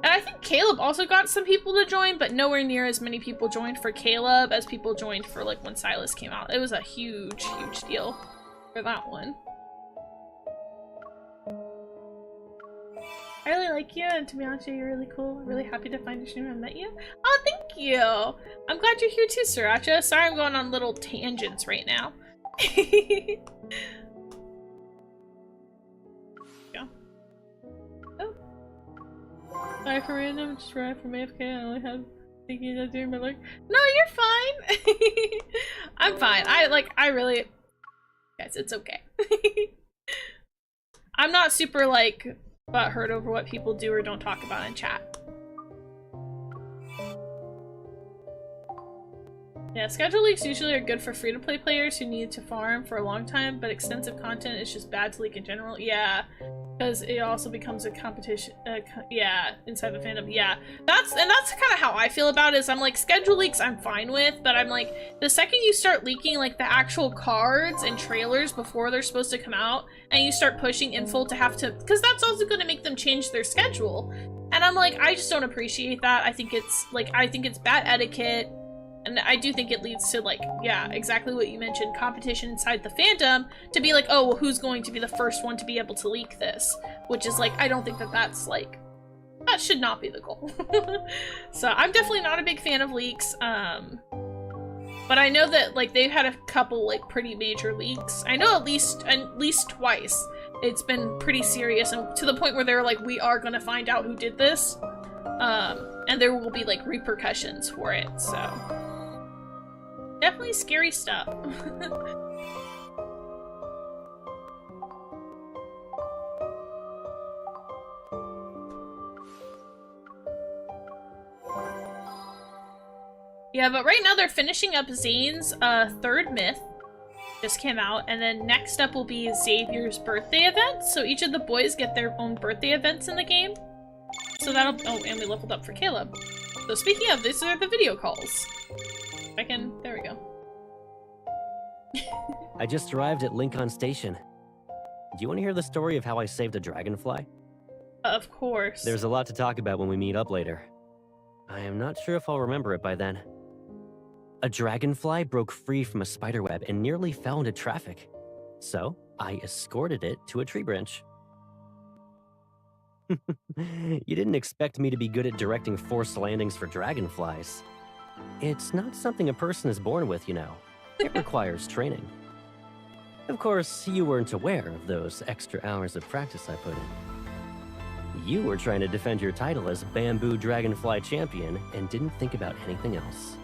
A: And I think Caleb also got some people to join, but nowhere near as many people joined for Caleb as people joined for like when Silas came out. It was a huge deal for that one. I really like you, and to be honest, you're really cool. Really happy to find your stream and met you. Oh, thank you! I'm glad you're here too, Sriracha. Sorry I'm going on little tangents right now. Yeah. Oh. Sorry for random, just arrived from AFK. I only had thinking that during my lurk. No, you're fine! I'm fine. I really... Guys, it's okay. I'm not super like butthurt over what people do or don't talk about in chat. Yeah, schedule leaks usually are good for free-to-play players who need to farm for a long time, but extensive content is just bad to leak in general. Yeah, because it also becomes a competition. Yeah, inside the fandom. Yeah, that's kind of how I feel about it. Is I'm like, schedule leaks I'm fine with, but I'm like, the second you start leaking like the actual cards and trailers before they're supposed to come out, and you start pushing info to have to, because that's also going to make them change their schedule. And I'm like, I just don't appreciate that. I think it's bad etiquette. And I do think it leads to, like, yeah, exactly what you mentioned, competition inside the fandom to be like, oh, well, who's going to be the first one to be able to leak this? Which is, like, I don't think that that's, like, that should not be the goal. So I'm definitely not a big fan of leaks. But I know that, like, they've had a couple, like, pretty major leaks. I know at least twice it's been pretty serious, and to the point where they're like, we are gonna find out who did this. And there will be, like, repercussions for it, so. Definitely scary stuff. Yeah, but right now they're finishing up Zane's third myth. Just came out, and then next up will be Xavier's birthday event. So each of the boys get their own birthday events in the game. So that'll— oh, and we leveled up for Caleb. So speaking of, these are the video calls. There we go.
G: I just arrived at Lincoln Station. Do you want to hear the story of how I saved a dragonfly?
A: Of course.
G: There's a lot to talk about when we meet up later. I am not sure if I'll remember it by then. A dragonfly broke free from a spiderweb and nearly fell into traffic. So, I escorted it to a tree branch. You didn't expect me to be good at directing forced landings for dragonflies. It's not something a person is born with, you know. It requires training. Of course, you weren't aware of those extra hours of practice I put in. You were trying to defend your title as Bamboo Dragonfly Champion and didn't think about anything else.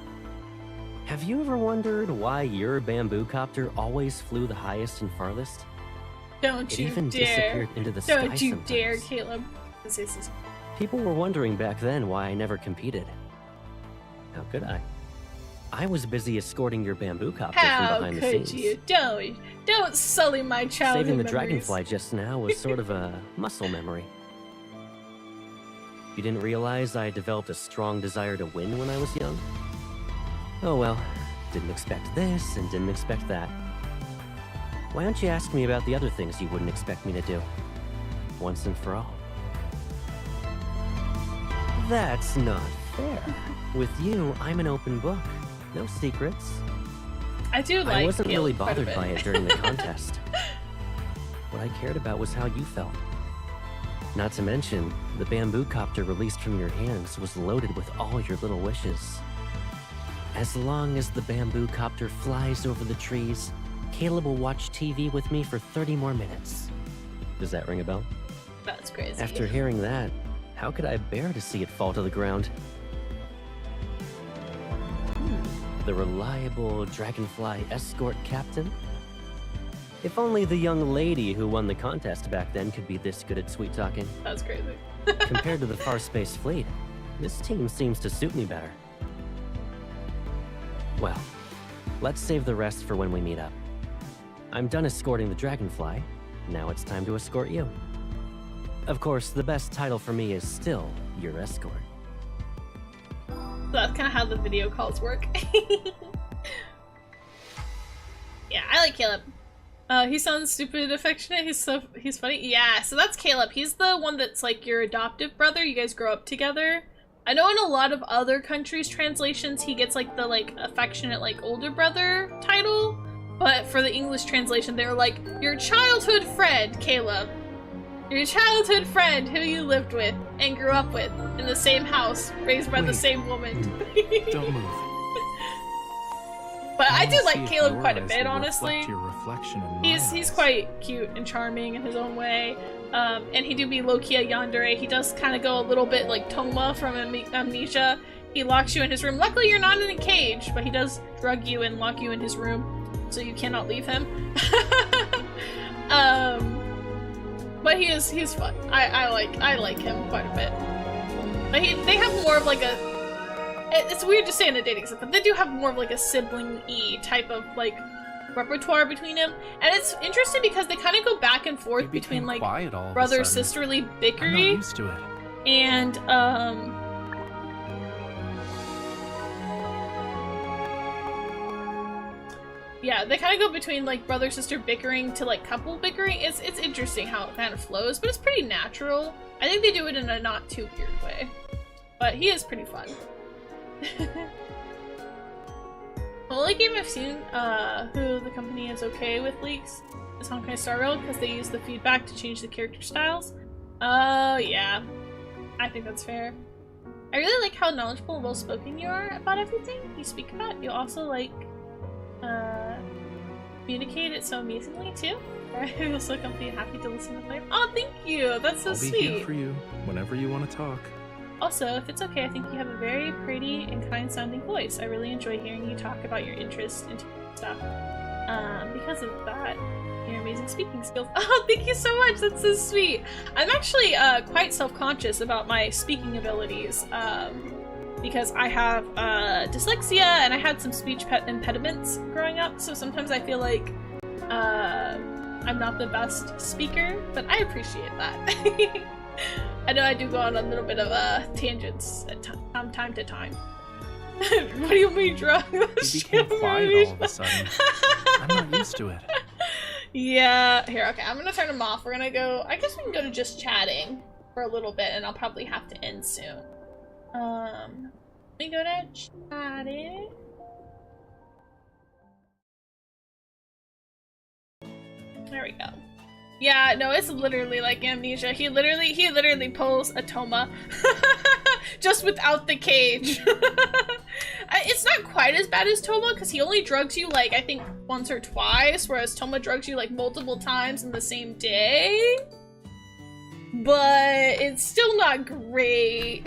G: Have you ever wondered why your bamboo copter always flew the highest and farthest?
A: Don't you
G: It even
A: dare.
G: disappeared into the sky
A: Don't you
G: sometimes.
A: dare, Caleb. This is—
G: People were wondering back then why I never competed. How could I? I was busy escorting your bamboo copter from
A: how
G: behind the
A: could
G: scenes.
A: you? Don't sully my childhood
G: Saving the
A: memories.
G: dragonfly just now was sort of a muscle memory. You didn't realize I developed a strong desire to win when I was young? Oh well, didn't expect this and didn't expect that. Why don't you ask me about the other things you wouldn't expect me to do? Once and for all. That's not fair. With you, I'm an open book. No secrets.
A: I do like
G: I wasn't really
A: Caleb quite a
G: bothered
A: bit.
G: by it during the contest. What I cared about was how you felt. Not to mention, the bamboo copter released from your hands was loaded with all your little wishes. As long as the bamboo copter flies over the trees, Caleb will watch TV with me for 30 more minutes. Does that ring a bell?
A: That's crazy.
G: After hearing that, how could I bear to see it fall to the ground? The reliable dragonfly escort captain? If only the young lady who won the contest back then could be this good at sweet talking.
A: That's crazy.
G: Compared to the Far Space Fleet, this team seems to suit me better. Well, let's save the rest for when we meet up. I'm done escorting the dragonfly. Now it's time to escort you. Of course, the best title for me is still your escort.
A: So that's kind of how the video calls work. Yeah, I like Caleb. He sounds stupid affectionate. He's funny. Yeah, so that's Caleb. He's the one that's like your adoptive brother. You guys grow up together. I know in a lot of other countries' translations, he gets like the affectionate older brother title. But for the English translation, they're like, your childhood friend, Caleb. Your childhood friend who you lived with and grew up with in the same house, raised by the
B: Wait.
A: same woman.
B: Don't move.
A: But I do
B: wanna see
A: like
B: if
A: Caleb
B: your
A: quite a
B: eyes
A: bit,
B: will
A: honestly.
B: reflect your reflection in my
A: He's
B: eyes.
A: quite cute and charming in his own way. And he do be low-key a yandere. He does kind of go a little bit like Toma from Amnesia. He locks you in his room. Luckily, you're not in a cage, but he does drug you and lock you in his room, so you cannot leave him. but he's fun. I like him quite a bit. But they have more of like a, it's weird to say in a dating set, but they do have more of like a sibling-y type of like repertoire between them. And it's interesting because they kind of go back and forth between like brother-sisterly
B: I'm not
A: bickery
B: used to it.
A: and yeah, they kind of go between like brother-sister bickering to like couple bickering. It's interesting how it kind of flows, but it's pretty natural. I think they do it in a not too weird way. But he is pretty fun. The only game I've seen who the company is okay with leaks is Honkai Star Rail because they use the feedback to change the character styles. Oh, yeah. I think that's fair. I really like how knowledgeable and well-spoken you are about everything you speak about. You also like communicate it so amazingly too. I feel so completely happy to listen to them. Oh, thank you! That's so sweet!
B: I'll be here for you whenever you want to talk.
A: Also, if it's okay, I think you have a very pretty and kind-sounding voice. I really enjoy hearing you talk about your interest in stuff. Because of that, your amazing speaking skills. Oh, thank you so much! That's so sweet! I'm actually quite self-conscious about my speaking abilities. Because I have dyslexia and I had some speech impediments growing up, so sometimes I feel like I'm not the best speaker, but I appreciate that. I know I do go on a little bit of tangents from time to time. What do you mean drunk?
B: You became quiet all of a sudden. I'm not used to it.
A: Yeah, here, okay, I'm gonna turn them off. We're gonna go, I guess we can go to just chatting for a little bit and I'll probably have to end soon. Let me go to chatting. There we go. Yeah, no, it's literally like Amnesia. He literally pulls a Toma. Just without the cage. It's not quite as bad as Toma, because he only drugs you, like, I think once or twice, whereas Toma drugs you, like, multiple times in the same day. But it's still not great.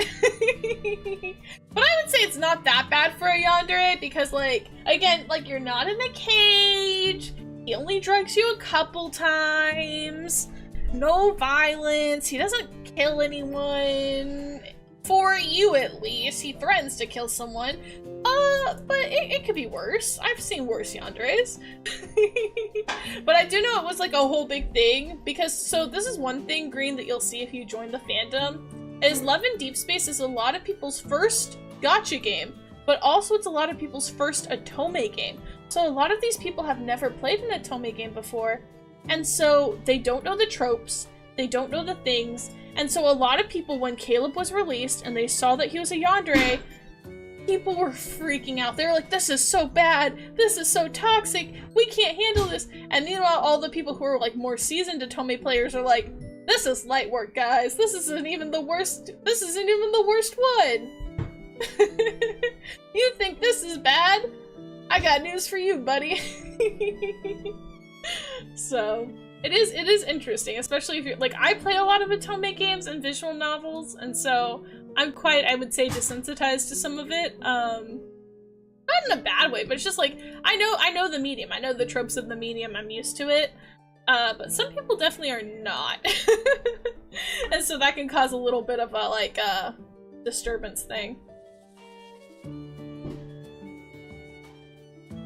A: But I would say it's not that bad for a yandere, because, like, again, like, you're not in a cage. He only drugs you a couple times. No violence. He doesn't kill anyone. For you, at least. He threatens to kill someone. But it could be worse. I've seen worse yanderes. But I do know it was like a whole big thing. Because, so this is one thing, Green, that you'll see if you join the fandom. Is Love in Deep Space is a lot of people's first gacha game. But also it's a lot of people's first Otome game. So a lot of these people have never played an Otome game before, and so they don't know the tropes, they don't know the things, and so a lot of people, when Caleb was released and they saw that he was a yandere, people were freaking out. They were like, this is so bad, this is so toxic, we can't handle this. And meanwhile, all the people who are like more seasoned Otome players are like, this is light work, guys, this isn't even the worst one. You think this is bad? I got news for you, buddy. So, it is interesting, especially if you're, like, I play a lot of Otome games and visual novels, and so I'm quite, I would say, desensitized to some of it. Not in a bad way, but it's just like, I know the medium, I know the tropes of the medium, I'm used to it, but some people definitely are not. And so that can cause a little bit of a, like, disturbance thing.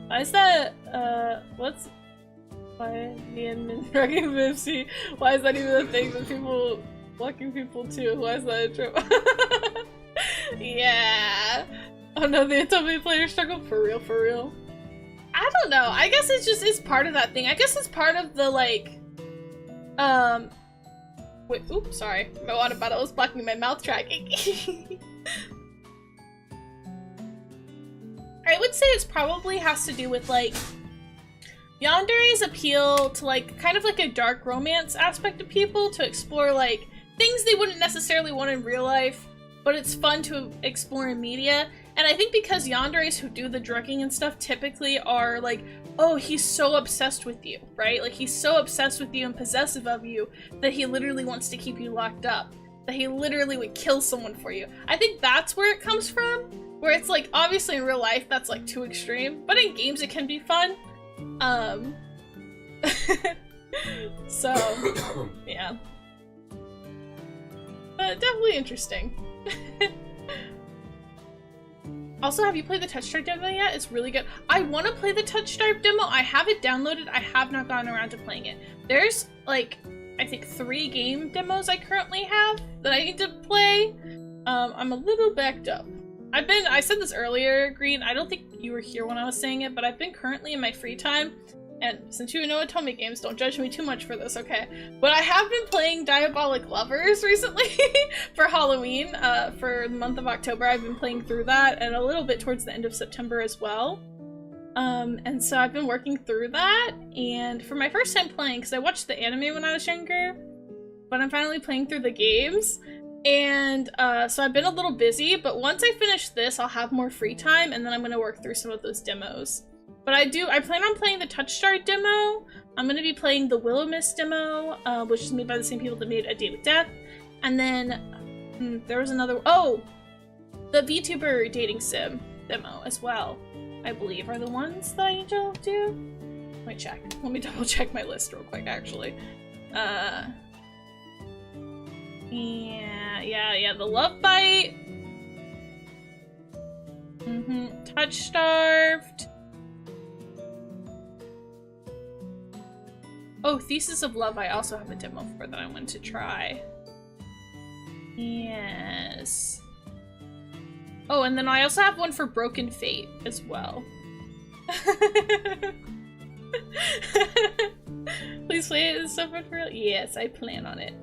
A: Why is that, why me and Dragon 50? Why is that even a thing that people, blocking people too? Why is that a trope? Yeah. Oh no, the Otome player struggle? For real? I don't know, I guess it's part of that thing. I guess it's part of the, like, wait, oops, sorry. My water bottle was blocking my mouth tracking. I would say it's probably has to do with, like, yandere's appeal to, like, kind of like a dark romance aspect of people, to explore, like, things they wouldn't necessarily want in real life, but it's fun to explore in media. And I think because yanderes who do the drugging and stuff typically are like, oh, he's so obsessed with you, right? Like, he's so obsessed with you and possessive of you that he literally wants to keep you locked up, that he literally would kill someone for you. I think that's where it comes from. Where it's like, obviously in real life, that's like too extreme, but in games it can be fun. So, yeah. definitely interesting. Also, have you played the Touch Drive demo yet? It's really good. I want to play the Touch Drive demo. I have it downloaded. I have not gotten around to playing it. There's like, I think 3 game demos I currently have that I need to play. I'm a little backed up. I said this earlier, Green. I don't think you were here when I was saying it, but I've been currently in my free time. And since you know Atomic Games, don't judge me too much for this, okay? But I have been playing Diabolic Lovers recently for Halloween. For the month of October, I've been playing through that, and a little bit towards the end of September as well. And so I've been working through that, and for my first time playing, because I watched the anime when I was younger, but I'm finally playing through the games. And so I've been a little busy, but once I finish this, I'll have more free time, and then I'm going to work through some of those demos. But I plan on playing the Touch Star demo. I'm going to be playing the Willow Mist demo, which is made by the same people that made A Day with Death. And then there was another, oh! The VTuber dating sim demo as well, I believe, are the ones that I need to do. Let me check. Let me double check my list real quick, actually. Yeah, the Love Bite. Touch Starved. Oh, Thesis of Love I also have a demo for that I want to try. Yes. Oh, and then I also have one for Broken Fate as well. Please play it, it's so fun for real. Yes, I plan on it.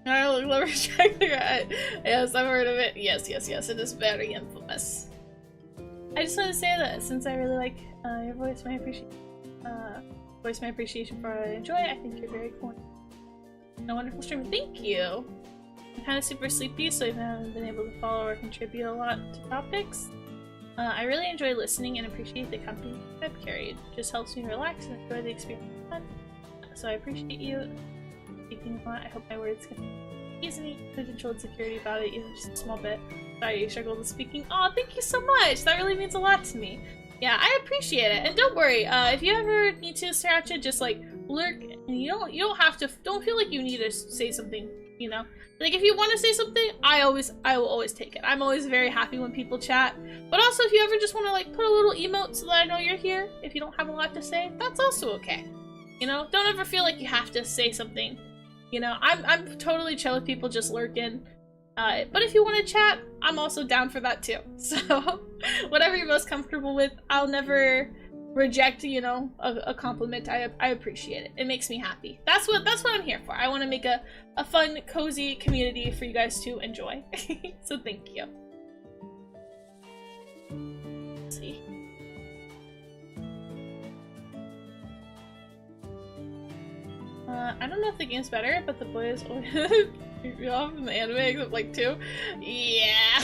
A: I love check the guy. Yes, I've heard of it. Yes, it is very infamous. I just want to say that since I really like your voice, my appreciation for what I enjoy. I think you're very cool. A wonderful streamer. Thank you. I'm kind of super sleepy, so I haven't been able to follow or contribute a lot to topics. I really enjoy listening and appreciate the company I've carried. It just helps me relax and enjoy the experience. So I appreciate you speaking a lot. I hope my words can ease any potential insecurity about it, even just a small bit. Sorry you struggled with speaking. Oh, thank you so much. That really means a lot to me. Yeah, I appreciate it. And don't worry, if you ever need to, Sriracha, just like lurk, and you don't have to, don't feel like you need to say something, you know? Like if you want to say something, I will always take it. I'm always very happy when people chat. But also if you ever just want to like put a little emote so that I know you're here, if you don't have a lot to say, that's also okay. You know, don't ever feel like you have to say something. You know, I'm totally chill with people just lurking. But if you want to chat, I'm also down for that too. So, whatever you're most comfortable with, I'll never reject, you know, a compliment. I appreciate it. It makes me happy. That's what I'm here for. I want to make a fun, cozy community for you guys to enjoy. So thank you. Let's see. I don't know if the game's better, but the boys always you off in the anime except like 2. Yeah.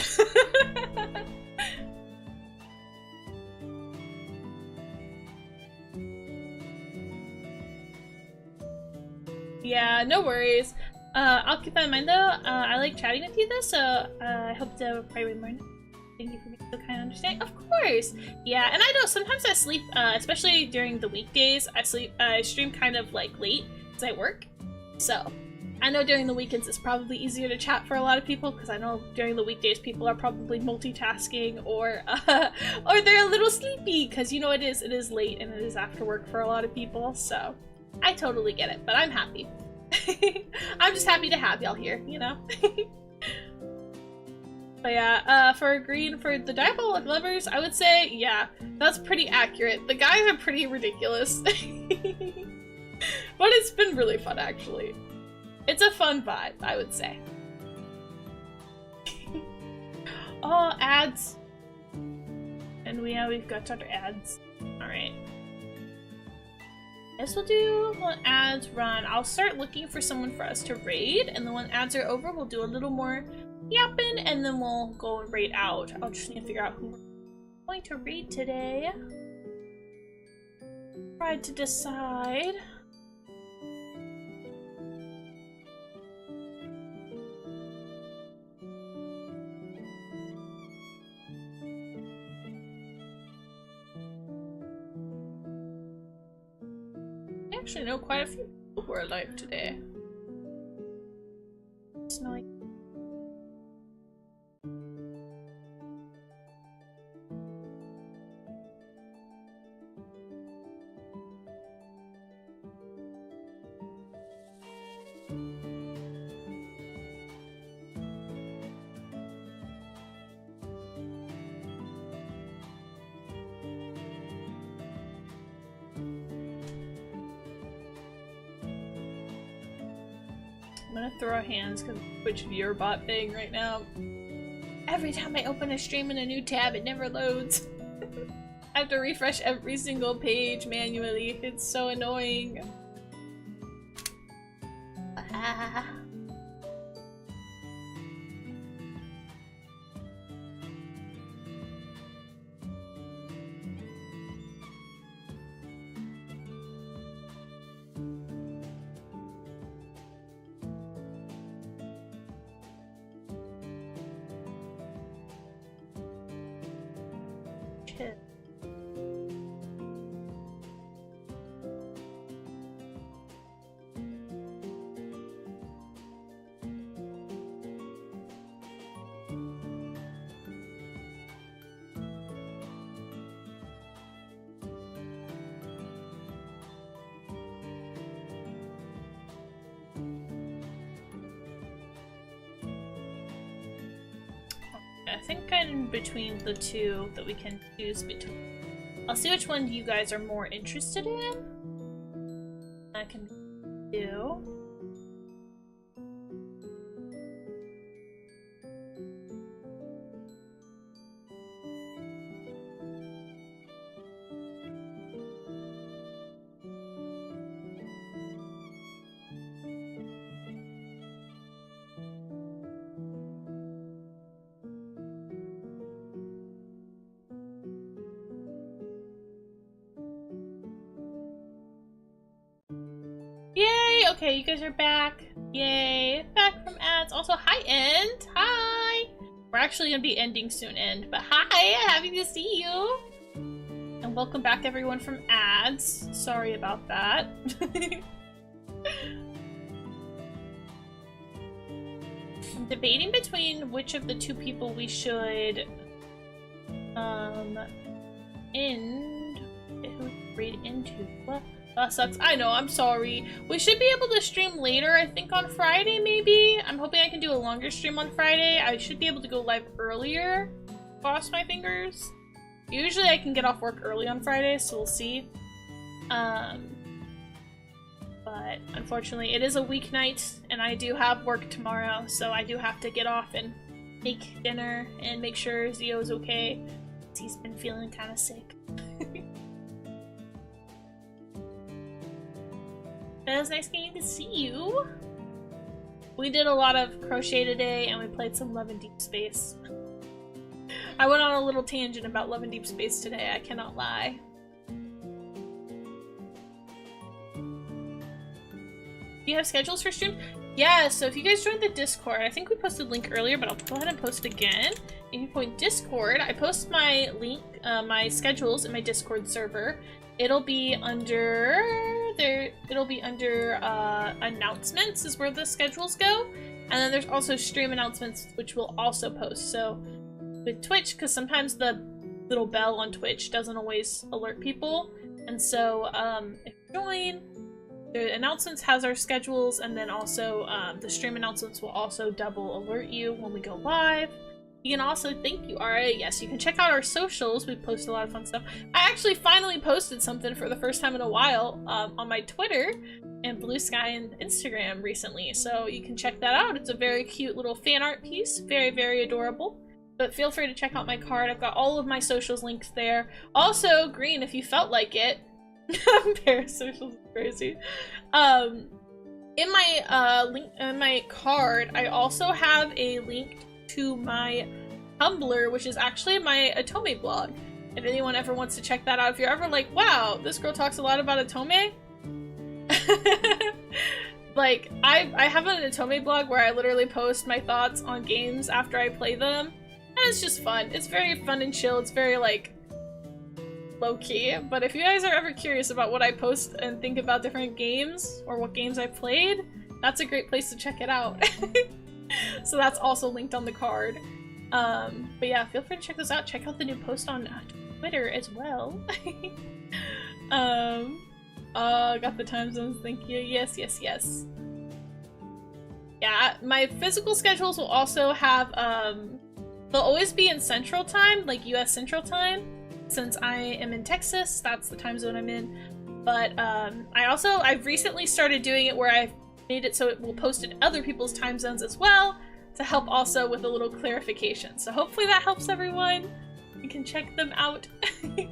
A: Yeah, no worries. I'll keep that in mind though. I like chatting with you though, so I hope to probably more. Thank you for being so kind and understanding. Of course! Yeah, and I know sometimes I sleep, especially during the weekdays, I stream kind of like late because I work. So, I know during the weekends it's probably easier to chat for a lot of people because I know during the weekdays people are probably multitasking or they're a little sleepy because you know it is late and it is after work for a lot of people, so I totally get it, but I'm happy. I'm just happy to have y'all here, you know? But yeah, for Green, for the Diabolic Lovers, I would say, yeah, that's pretty accurate. The guys are pretty ridiculous. But it's been really fun, actually. It's a fun vibe, I would say. Oh, ads. And we've got other ads. Alright. Guess we'll do when ads run. I'll start looking for someone for us to raid, and then when ads are over, we'll do a little more yapping, and then we'll go and raid out. I'll just need to figure out who we're going to raid today. Try to decide. I actually know quite a few people who are alive today. noise. I'm gonna throw hands because Twitch viewer bot thing right now. Every time I open a stream in a new tab, it never loads. I have to refresh every single page manually. It's so annoying. Ah. Shit. I think I'm in between the two that we can choose between. I'll see which one you guys are more interested in. I can do. Yay! Okay, you guys are back. Yay! Back from ads. Also, hi, End! Hi! We're actually gonna be ending soon, End, but hi! Happy to see you! And welcome back, everyone, from ads. Sorry about that. I'm debating between which of the two people we should, end... Who read into? What? That sucks. I know, I'm sorry. We should be able to stream later, I think on Friday, maybe? I'm hoping I can do a longer stream on Friday. I should be able to go live earlier. Cross my fingers. Usually I can get off work early on Friday, so we'll see. But unfortunately, it is a weeknight, and I do have work tomorrow, so I do have to get off and make dinner and make sure Zio's okay. He's been feeling kind of sick. It was nice getting to see you. We did a lot of crochet today, and we played some Love in Deep Space. I went on a little tangent about Love in Deep Space today, I cannot lie. Do you have schedules for stream? Yeah, so if you guys joined the Discord, I think we posted a link earlier, but I'll go ahead and post it again. If you point Discord, I post my link, my schedules in my Discord server. It'll be under announcements is where the schedules go, and then there's also stream announcements, which we'll also post. So with Twitch, because sometimes the little bell on Twitch doesn't always alert people, and so if you join, the announcements has our schedules, and then also the stream announcements will also double alert you when we go live. You can also, thank you, Ara. Yes, you can check out our socials. We post a lot of fun stuff. I actually finally posted something for the first time in a while on my Twitter and Blue Sky and Instagram recently, so you can check that out. It's a very cute little fan art piece. Very, very adorable. But feel free to check out my card. I've got all of my socials linked there. Also, Green, if you felt like it. Parasocials is crazy. In my card, I also have a link to my Tumblr, which is actually my Otome blog. If anyone ever wants to check that out, if you're ever like, wow, this girl talks a lot about Otome. Like, I have an Otome blog where I literally post my thoughts on games after I play them. And it's just fun. It's very fun and chill. It's very, like, low-key. But if you guys are ever curious about what I post and think about different games, or what games I played, that's a great place to check it out. So that's also linked on the card. But yeah, feel free to check those out. Check out the new post on Twitter as well. Got the time zones, thank you. Yes, yes, yes. Yeah, my physical schedules will also have, they'll always be in Central Time, like US Central Time. Since I am in Texas, that's the time zone I'm in. But I've recently started doing it where I've made it so it will post in other people's time zones as well to help also with a little clarification. So hopefully that helps everyone. You can check them out. But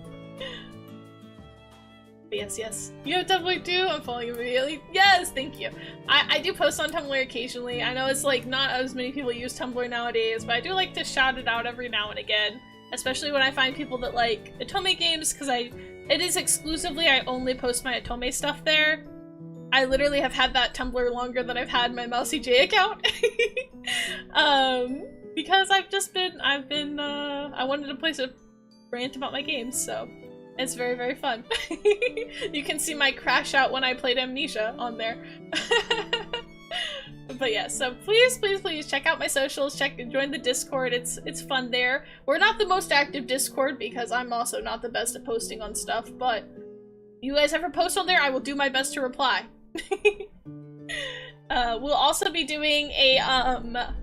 A: yes, yes. You have Tumblr too? I'm following immediately. Yes, thank you. I do post on Tumblr occasionally. I know it's like not as many people use Tumblr nowadays, but I do like to shout it out every now and again. Especially when I find people that like Otome games, because it is exclusively, I only post my Otome stuff there. I literally have had that Tumblr longer than I've had my Mousy J account. Because I wanted to place a rant about my games, so it's very, very fun. You can see my crash out when I played Amnesia on there. But yeah, so please, please, please check out my socials, join the Discord, it's fun there. We're not the most active Discord because I'm also not the best at posting on stuff, but you guys ever post on there, I will do my best to reply. We'll also be doing a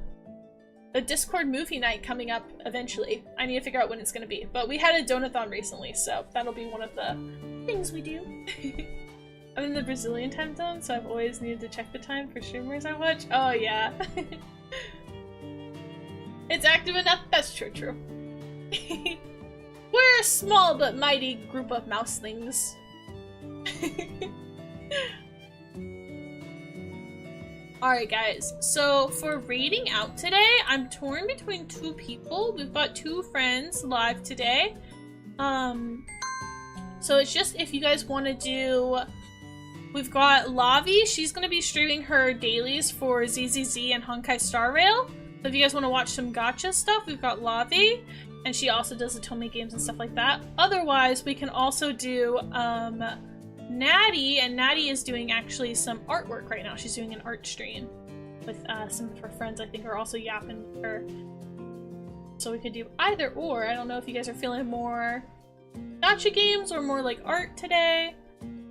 A: Discord movie night coming up eventually. I need to figure out when it's gonna be, but we had a donathon recently, so that'll be one of the things we do. I'm in the Brazilian time zone, so I've always needed to check the time for streamers I watch. Oh yeah. It's active enough? That's true, true. We're a small but mighty group of mouselings. Alright guys, so for raiding out today, I'm torn between two people. We've got two friends live today. So it's just if you guys want to do... We've got Lavi, she's going to be streaming her dailies for ZZZ and Honkai Star Rail. So if you guys want to watch some gacha stuff, we've got Lavi. And she also does Otome games and stuff like that. Otherwise, we can also do Natty, and Natty is doing actually some artwork right now. She's doing an art stream with some of her friends, I think, are also yapping with her. So we could do either or. I don't know if you guys are feeling more gacha games or more like art today.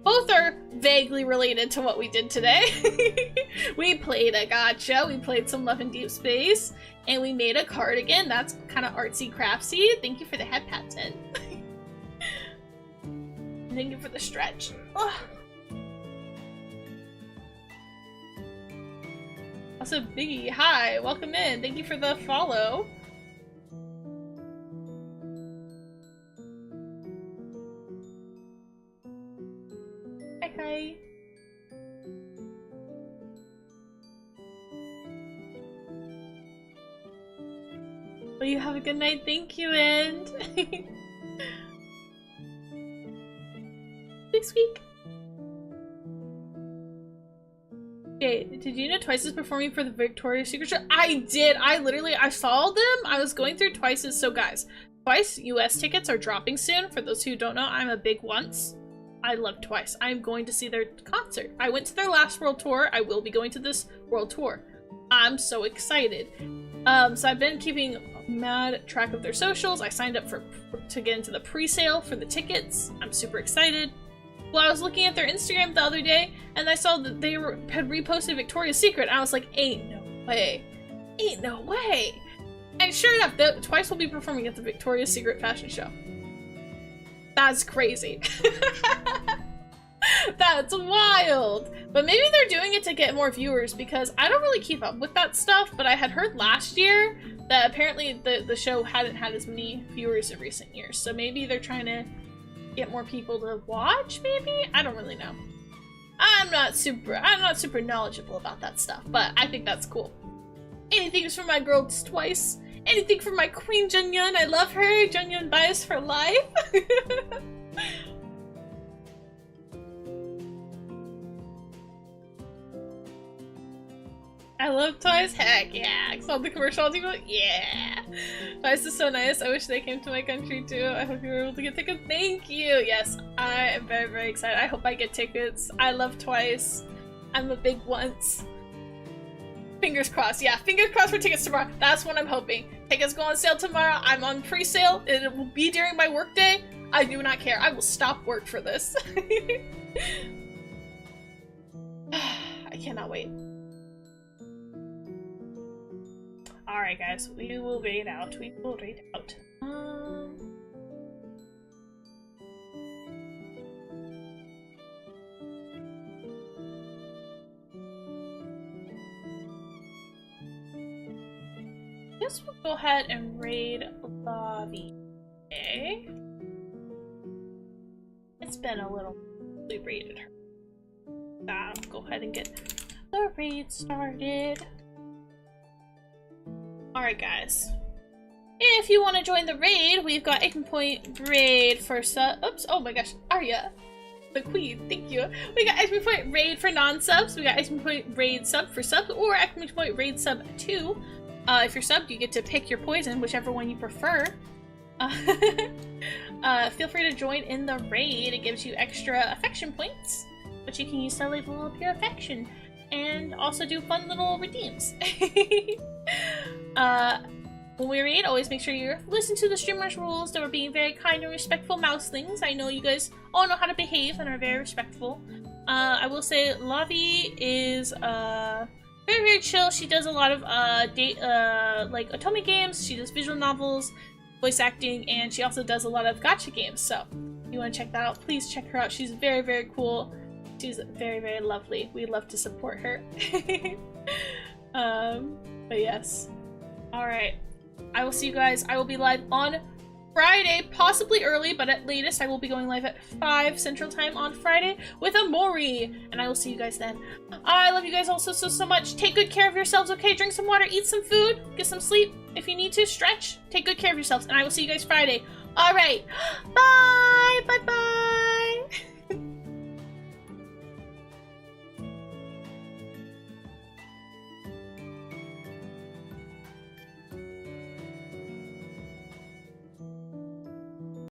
A: Both are vaguely related to what we did today. We played a gacha, we played some Love in Deep Space, and we made a cardigan. That's kind of artsy craftsy. Thank you for the head pats in. Thank you for the stretch. Ugh. Also, Biggie, hi, welcome in. Thank you for the follow. Hi, hi. Well, you have a good night. Thank you, and next week. Okay, did you know Twice is performing for the Victoria's Secret show? I did. I saw them. I was going through Twice's. So guys, Twice US tickets are dropping soon. For those who don't know, I'm a big once. I love Twice. I'm going to see their concert. I went to their last world tour. I will be going to this world tour. I'm so excited. So I've been keeping mad track of their socials. I signed up to get into the pre-sale for the tickets. I'm super excited. Well, I was looking at their Instagram the other day, and I saw that they had reposted Victoria's Secret, and I was like, ain't no way. Ain't no way. And sure enough, Twice will be performing at the Victoria's Secret fashion show. That's crazy. That's wild. But maybe they're doing it to get more viewers, because I don't really keep up with that stuff, but I had heard last year that apparently the show hadn't had as many viewers in recent years. So maybe they're trying to get more people to watch, maybe? I don't really know. I'm not super knowledgeable about that stuff, but I think that's cool. Anything's for my girl Twice. Anything for my queen Junyun. I love her. Junyun bias for life. I love Twice. Heck yeah. I saw the commercial people. Yeah. Twice is so nice. I wish they came to my country too. I hope you were able to get tickets. Thank you. Yes, I am very, very excited. I hope I get tickets. I love Twice. I'm a big once. Fingers crossed. Yeah, fingers crossed for tickets tomorrow. That's what I'm hoping. Tickets go on sale tomorrow. I'm on pre-sale. It will be during my workday. I do not care. I will stop work for this. I cannot wait. Alright, guys. We will raid out. We will raid out. I guess we'll go ahead and raid Lobby. It's been a little since we raided her. I'll go ahead and get the raid started. Alright, guys. If you want to join the raid, we've got 8-point raid for sub. Oops, oh my gosh, Arya. The queen, thank you. We got 8-point raid for non-subs. We got 8-point raid sub for subs, or 8-point raid sub 2. If you're subbed, you get to pick your poison, whichever one you prefer. Feel free to join in the raid. It gives you extra affection points, which you can use to level up your affection, and also do fun little redeems. When we raid, always make sure you listen to the streamer's rules. They were being very kind and respectful mouselings. I know you guys all know how to behave and are very respectful. I will say Lavi is very, very chill. She does a lot of like otome games. She does visual novels, voice acting, and she also does a lot of gacha games. So if you want to check that out, please check her out. She's very, very cool. She's very, very lovely. We love to support her. But yes. Alright. I will see you guys. I will be live on Friday, possibly early, but at latest I will be going live at 5 Central Time on Friday with Amori, and I will see you guys then. I love you guys all so much. Take good care of yourselves, okay? Drink some water, eat some food, get some sleep. If you need to, stretch. Take good care of yourselves, and I will see you guys Friday. Alright. Bye! Bye-bye!